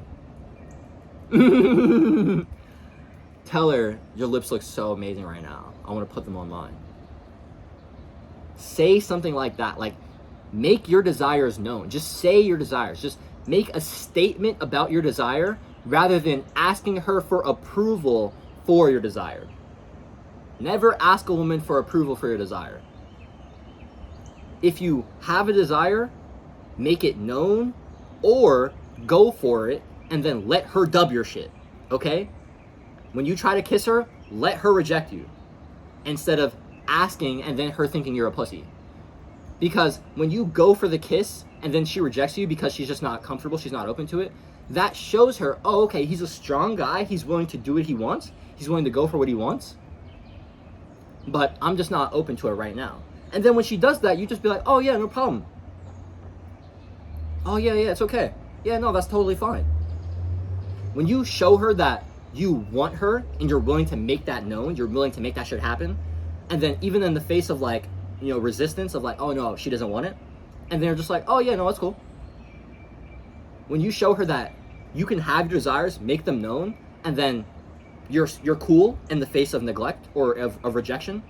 Tell her, your lips look so amazing right now. I want to put them on mine. Say something like that. Like, make your desires known. Just say your desires. Just make a statement about your desire rather than asking her for approval for your desire. Never ask a woman for approval for your desire. If you have a desire, make it known or go for it and then let her dub your shit. Okay? When you try to kiss her, let her reject you instead of asking and then her thinking you're a pussy. Because when you go for the kiss and then she rejects you because she's just not comfortable, she's not open to it, that shows her, oh, okay, he's a strong guy, he's willing to do what he wants, he's willing to go for what he wants, but I'm just not open to it right now. And then when she does that, you just be like, oh yeah, no problem. Oh yeah, it's okay. Yeah, no, that's totally fine. When you show her that you want her and you're willing to make that known, you're willing to make that shit happen, and then even in the face of like, you know, resistance of like, oh no, she doesn't want it, and they're just like, oh yeah, no, that's cool. When you show her that you can have your desires, make them known, and then you're cool in the face of neglect or of rejection,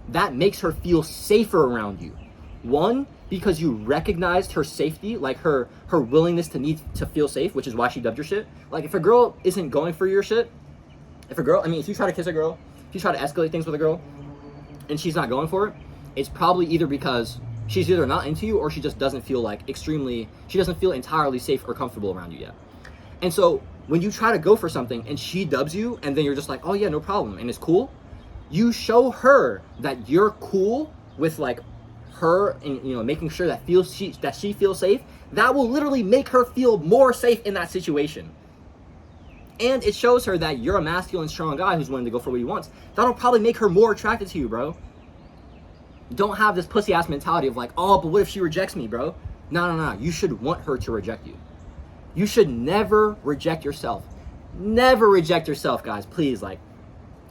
that makes her feel safer around you. One, because you recognized her safety, like her willingness to need to feel safe, which is why she dubbed your shit. Like, if a girl isn't going for your shit, if you try to kiss a girl, if you try to escalate things with a girl, and she's not going for it, it's probably either because she's either not into you or she just doesn't feel like she doesn't feel entirely safe or comfortable around you yet. And so when you try to go for something and she dubs you and then you're just like, oh yeah, no problem, and it's cool, you show her that you're cool with like her and, you know, making sure that she feels safe. That will literally make her feel more safe in that situation. And it shows her that you're a masculine, strong guy who's willing to go for what he wants. That'll probably make her more attracted to you, bro. Don't have this pussy-ass mentality of like, oh, but what if she rejects me, bro? No. You should want her to reject you. You should never reject yourself. Never reject yourself, guys. Please, like,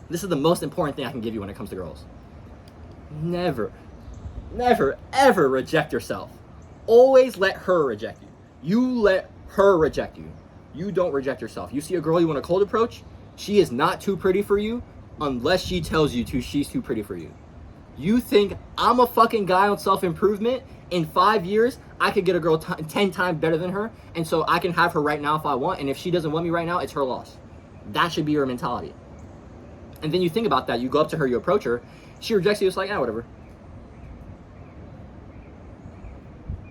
this is the most important thing I can give you when it comes to girls. Never, ever reject yourself. Always let her reject you. You let her reject you. You don't reject yourself. You see a girl you want a cold approach, she is not too pretty for you unless she tells you she's too pretty for you. You think I'm a fucking guy on self-improvement? In 5 years, I could get a girl 10 times better than her, and so I can have her right now if I want, and if she doesn't want me right now, it's her loss. That should be your mentality. And then you think about that, you go up to her, you approach her, she rejects you, it's like, whatever.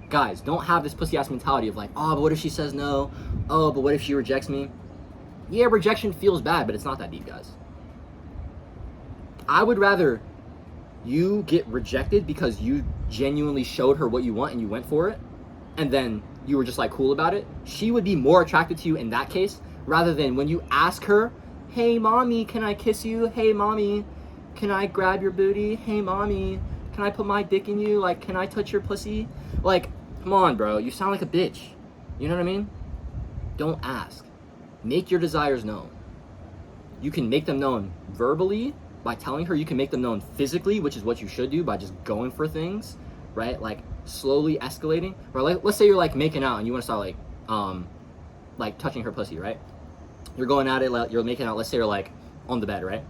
Guys, don't have this pussy-ass mentality of like, oh, but what if she says no? Oh, but what if she rejects me? Yeah, rejection feels bad, but it's not that deep, guys. I would rather you get rejected because you genuinely showed her what you want and you went for it, and then you were just like cool about it. She would be more attracted to you in that case, rather than when you ask her, hey mommy, can I kiss you? Hey mommy, can I grab your booty? Hey mommy, can I put my dick in you? Like, can I touch your pussy? Like, come on, bro, you sound like a bitch. You know what I mean? Don't ask. Make your desires known. You can make them known verbally by telling her, you can make them known physically, which is what you should do by just going for things, right? Like slowly escalating. Or like, let's say you're like making out and you want to start like touching her pussy, right? You're going at it, you're making out, let's say you're like on the bed, right?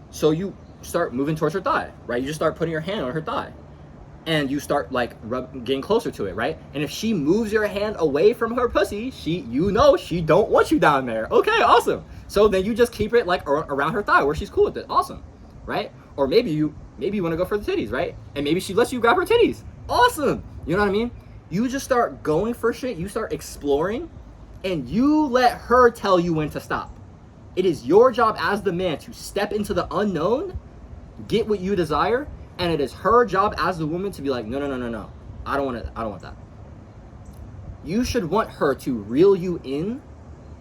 So you start moving towards her thigh, right? You just start putting your hand on her thigh and you start like getting closer to it, right? And if she moves your hand away from her pussy, you know she don't want you down there. Okay, awesome. So then you just keep it like around her thigh where she's cool with it. Awesome, right? Or maybe you want to go for the titties, right? And maybe she lets you grab her titties. Awesome. You know what I mean? You just start going for shit. You start exploring, and you let her tell you when to stop. It is your job as the man to step into the unknown, get what you desire, and it is her job as the woman to be like, no. I don't want that. You should want her to reel you in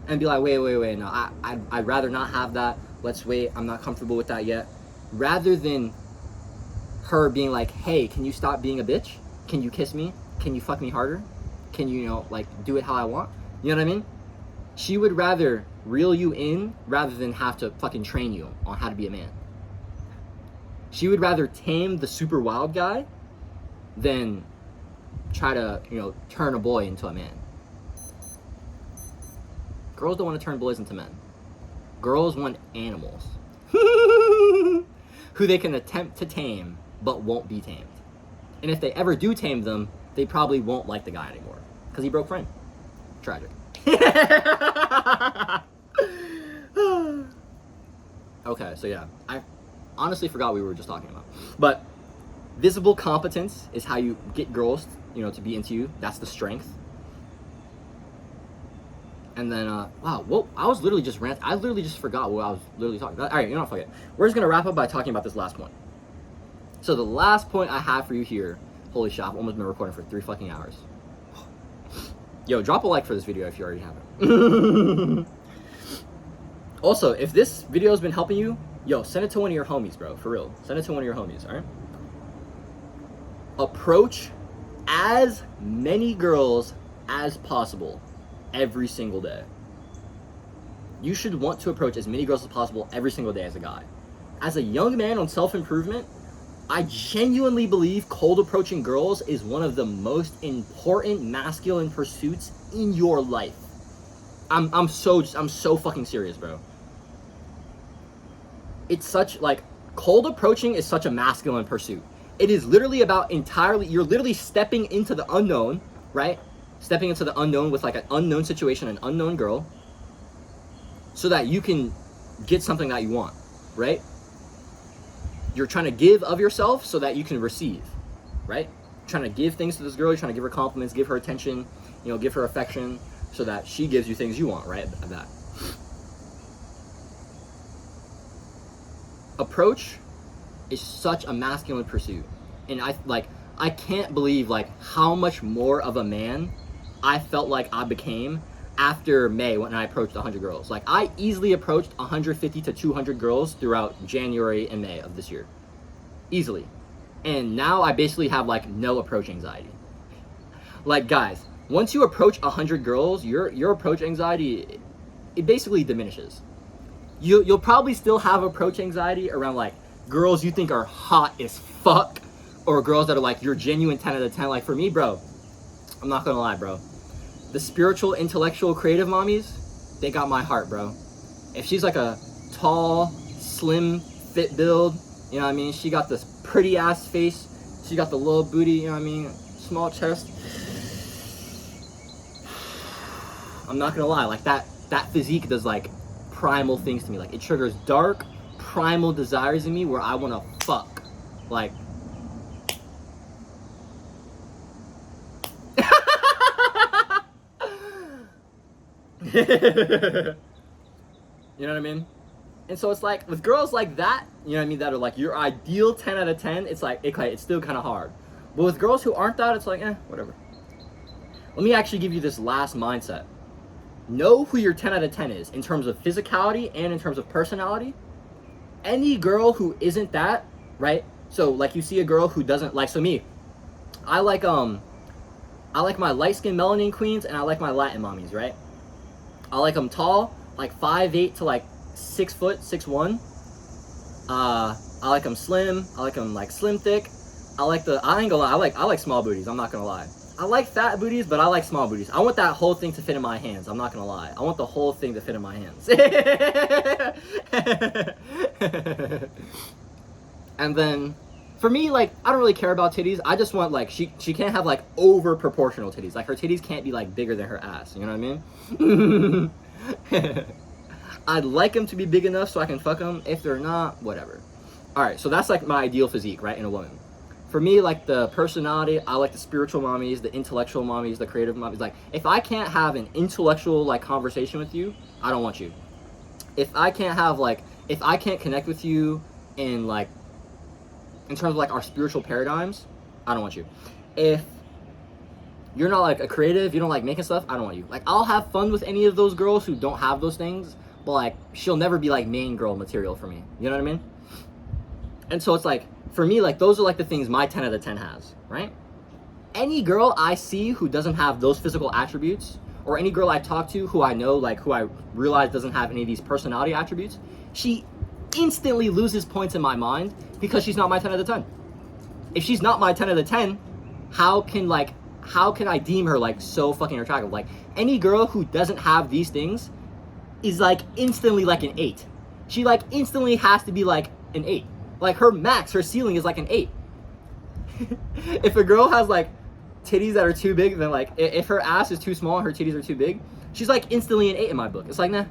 and be like, wait, no, I'd rather not have that. Let's wait, I'm not comfortable with that yet. Rather than her being like, hey, can you stop being a bitch? Can you kiss me? Can you fuck me harder? Can you, like, do it how I want? You know what I mean? She would rather reel you in rather than have to fucking train you on how to be a man. She would rather tame the super wild guy than try to, turn a boy into a man. Girls don't want to turn boys into men. Girls want animals who they can attempt to tame but won't be tamed. And if they ever do tame them, they probably won't like the guy anymore because he broke friend. Tragic. Okay, so yeah, I honestly forgot what we were just talking about. But visible competence is how you get girls, to be into you. That's the strength. And then, wow, I was literally just I literally just forgot what I was literally talking about. All right, fuck it. We're just gonna wrap up by talking about this last point. So the last point I have for you here, holy shit, I've almost been recording for 3 fucking hours. Yo, drop a like for this video if you already haven't. Also, if this video has been helping you, yo, send it to one of your homies, bro, for real. Send it to one of your homies, all right? Approach as many girls as possible every single day. You should want to approach as many girls as possible every single day as a guy. As a young man on self-improvement, I genuinely believe cold approaching girls is one of the most important masculine pursuits in your life. I'm so fucking serious, bro. It's such, cold approaching is such a masculine pursuit. It is literally about you're literally stepping into the unknown, right? Stepping into the unknown with an unknown situation, an unknown girl, so that you can get something that you want, right? You're trying to give of yourself so that you can receive, right? You're trying to give things to this girl, you're trying to give her compliments, give her attention, give her affection, so that she gives you things you want, right? That. Approach is such a masculine pursuit. And I can't believe how much more of a man I felt like I became after May when I approached 100 girls. I easily approached 150 to 200 girls throughout January and May of this year. Easily. And now I basically have no approach anxiety. Guys, once you approach 100 girls, your approach anxiety, it basically diminishes. You'll probably still have approach anxiety around girls you think are hot as fuck, or girls that are your genuine 10 out of 10. For me, bro, I'm not gonna lie, bro. The spiritual, intellectual, creative mommies, they got my heart, bro. If she's a tall, slim, fit build, you know what I mean? She got this pretty ass face. She got the little booty, you know what I mean? Small chest. I'm not gonna lie, like that physique does like primal things to me. Like it triggers dark, primal desires in me where I wanna fuck. Like you know what I mean? And so it's like with girls like that, you know what I mean, that are like your ideal 10 out of 10, it's like it's still kind of hard. But with girls who aren't that, it's like whatever. Let me actually give you this last mindset. Know who your 10 out of 10 is in terms of physicality and in terms of personality. Any girl who isn't that, right? So like you see a girl who doesn't like, so me, I like my light-skinned melanin queens and I like my Latin mommies, right? I like them tall, like 5'8" to like 6 foot, 6'1". I like them slim. I like them like slim thick. I ain't gonna lie, I like small booties. I'm not gonna lie. I like fat booties, but I like small booties. I want that whole thing to fit in my hands. I'm not gonna lie. I want the whole thing to fit in my hands. And then, for me, like, I don't really care about titties. I just want, like, she can't have, like, over proportional titties. Like, her titties can't be, like, bigger than her ass. You know what I mean? I'd like them to be big enough so I can fuck them. If they're not, whatever. Alright, so that's, like, my ideal physique, right, in a woman. For me, like, the personality, I like the spiritual mommies, the intellectual mommies, the creative mommies. Like, if I can't have an intellectual, like, conversation with you, I don't want you. If I can't connect with you in, like, in terms of, like, our spiritual paradigms, I don't want you. If you're not, like, a creative, you don't like making stuff, I don't want you. Like, I'll have fun with any of those girls who don't have those things, but, like, she'll never be, like, main girl material for me. You know what I mean? And so it's, like, for me, like, those are, like, the things my 10 out of 10 has, right? Any girl I see who doesn't have those physical attributes, or any girl I talk to who I know, like, who I realize doesn't have any of these personality attributes, she instantly loses points in my mind because she's not my 10 out of 10. If she's not my 10 out of 10, how can I deem her, like, so fucking attractive? Like, any girl who doesn't have these things is, like, instantly, like, an 8. She, like, instantly has to be, like, an 8. Like, her max, her ceiling is, like, an 8. If a girl has, like, titties that are too big, then, like, if her ass is too small and her titties are too big, she's, like, instantly an 8 in my book. It's like, nah,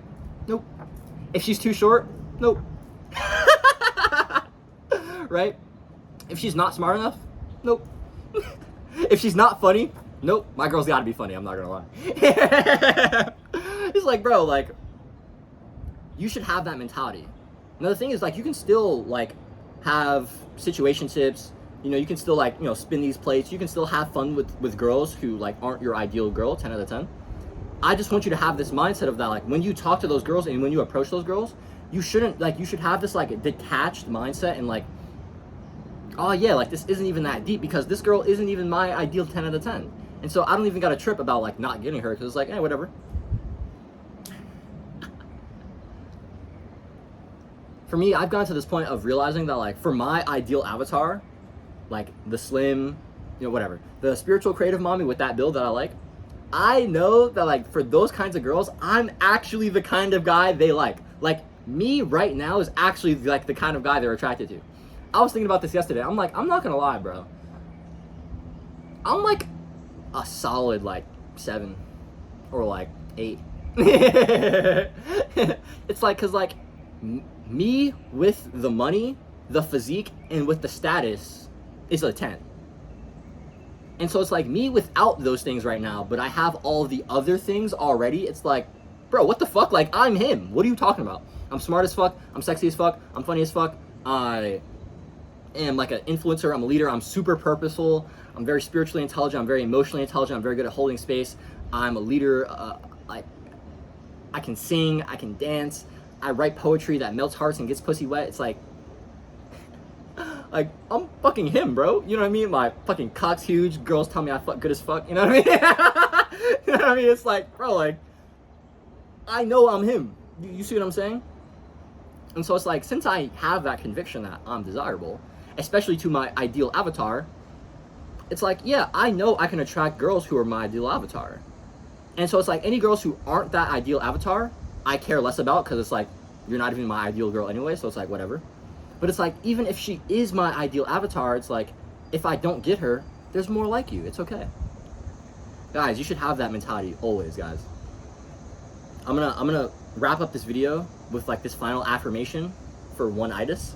nope. If she's too short, nope. Right? If she's not smart enough, nope. If she's not funny, nope. My girl's gotta be funny, I'm not gonna lie. It's like, bro, like, you should have that mentality. Another thing is, like, you can still, like, have situationships, you know, you can still, like, you know, spin these plates, you can still have fun with girls who, like, aren't your ideal girl, 10 out of 10. I just want you to have this mindset of that, like, when you talk to those girls and when you approach those girls, you shouldn't, like, you should have this, like, detached mindset and, like, oh yeah, like, this isn't even that deep because this girl isn't even my ideal 10 out of 10. And so I don't even got a trip about, like, not getting her because it's like, whatever. For me, I've gotten to this point of realizing that, like, for my ideal avatar, like, the slim, you know, whatever, the spiritual creative mommy with that build that I like, I know that, like, for those kinds of girls, I'm actually the kind of guy they like. Like, me right now is actually, like, the kind of guy they're attracted to. I was thinking about this yesterday. I'm like, I'm not gonna lie, bro. I'm, like, a solid, like, 7 or, like, 8. It's like, cause, like, me with the money, the physique, and with the status is a 10. And so it's like me without those things right now, but I have all the other things already. It's like, bro, what the fuck? Like, I'm him. What are you talking about? I'm smart as fuck. I'm sexy as fuck. I'm funny as fuck. I am, like, an influencer. I'm a leader. I'm super purposeful. I'm very spiritually intelligent. I'm very emotionally intelligent. I'm very good at holding space. I'm a leader. I can sing. I can dance. I write poetry that melts hearts and gets pussy wet. It's like, I'm fucking him, bro. You know what I mean? My fucking cock's huge. Girls tell me I fuck good as fuck. You know what I mean? You know what I mean? It's like, bro, like, I know I'm him. You see what I'm saying? And so it's like, since I have that conviction that I'm desirable, especially to my ideal avatar, it's like, yeah, I know I can attract girls who are my ideal avatar. And so it's like, any girls who aren't that ideal avatar, I care less about, because it's like, you're not even my ideal girl anyway, so it's like, whatever. But it's like, even if she is my ideal avatar, it's like, if I don't get her, there's more like you. It's okay. Guys, you should have that mentality always, guys. I'm gonna wrap up this video with like this final affirmation for one-itis.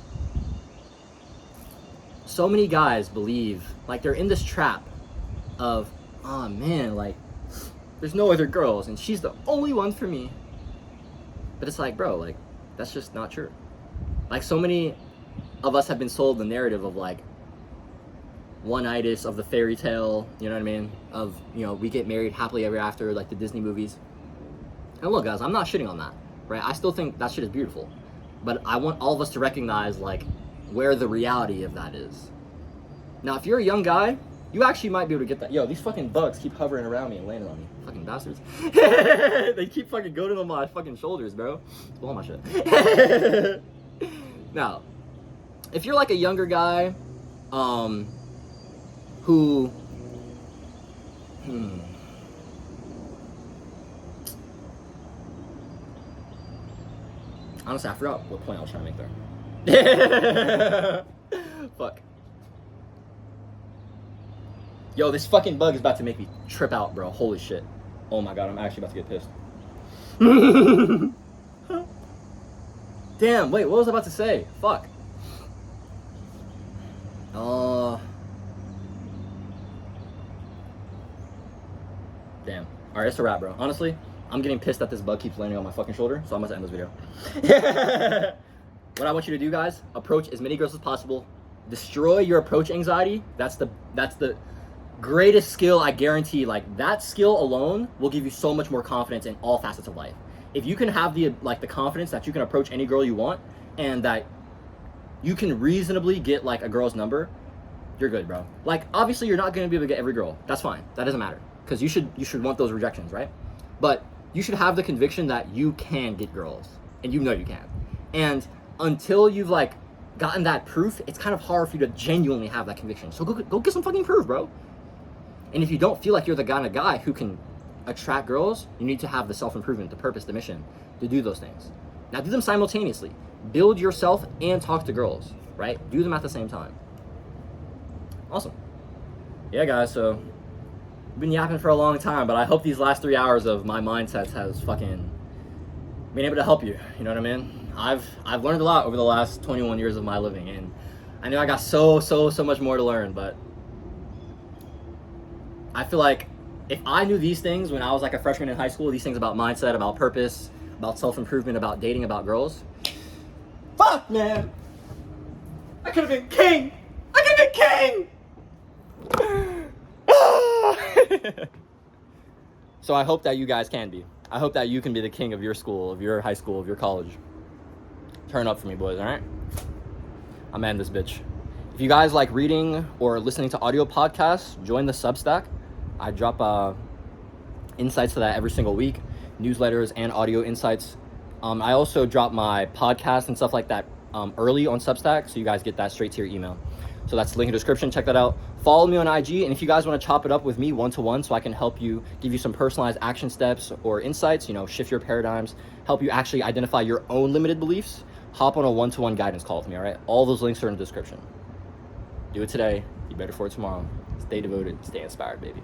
So many guys believe, like, they're in this trap of, oh man, like, there's no other girls and she's the only one for me. But it's like, bro, like, that's just not true. Like, so many of us have been sold the narrative of like one-itis, of the fairy tale, you know what I mean? Of, you know, we get married happily ever after, like the Disney movies. And look, guys, I'm not shitting on that, right? I still think that shit is beautiful. But I want all of us to recognize, like, where the reality of that is. Now, if you're a young guy, you actually might be able to get that. Yo, these fucking bugs keep hovering around me and landing on me. Fucking bastards. They keep fucking goading on my fucking shoulders, bro. Blow my shit. Now, if you're like a younger guy, who, honestly, I forgot what point I was trying to make there. Fuck. Yo, this fucking bug is about to make me trip out, bro. Holy shit. Oh my god, I'm actually about to get pissed. Damn, wait, what was I about to say? Fuck. Damn. Alright, that's a wrap, bro. Honestly, I'm getting pissed that this bug keeps landing on my fucking shoulder, so I'm about to end this video. What I want you to do, guys, approach as many girls as possible. Destroy your approach anxiety. That's the greatest skill, I guarantee. Like, that skill alone will give you so much more confidence in all facets of life. If you can have the confidence that you can approach any girl you want, and that you can reasonably get like a girl's number, you're good, bro. Like, obviously you're not going to be able to get every girl. That's fine. That doesn't matter, because you should want those rejections, right? But you should have the conviction that you can get girls, and you know you can. And until you've like gotten that proof, it's kind of hard for you to genuinely have that conviction. So go get some fucking proof, bro. And if you don't feel like you're the kind of guy who can attract girls, you need to have the self-improvement, the purpose, the mission to do those things. Now, do them simultaneously. Build yourself and talk to girls, right? Do them at the same time. Awesome. Yeah, guys, so I've been yapping for a long time, but I hope these last 3 hours of my mindsets has fucking been able to help you. You know what I mean? I've learned a lot over the last 21 years of my living, and I know I got so much more to learn, but I feel like if I knew these things when I was like a freshman in high school, these things about mindset, about purpose, about self-improvement, about dating, about girls, fuck, man, I could have been king. I could have been king. So I hope that you guys can be. I hope that you can be the king of your school, of your high school, of your college. Turn up for me, boys, all right? I'm in this bitch. If you guys like reading or listening to audio podcasts, join the Substack. I drop insights to that every single week, newsletters and audio insights. I also drop my podcast and stuff like that early on Substack, so you guys get that straight to your email. So that's the link in the description. Check that out. Follow me on IG, and if you guys want to chop it up with me one-to-one so I can help you, give you some personalized action steps or insights, you know, shift your paradigms, help you actually identify your own limited beliefs, hop on a one-to-one guidance call with me, all right? All those links are in the description. Do it today. Be better for it tomorrow. Stay devoted. Stay inspired, baby.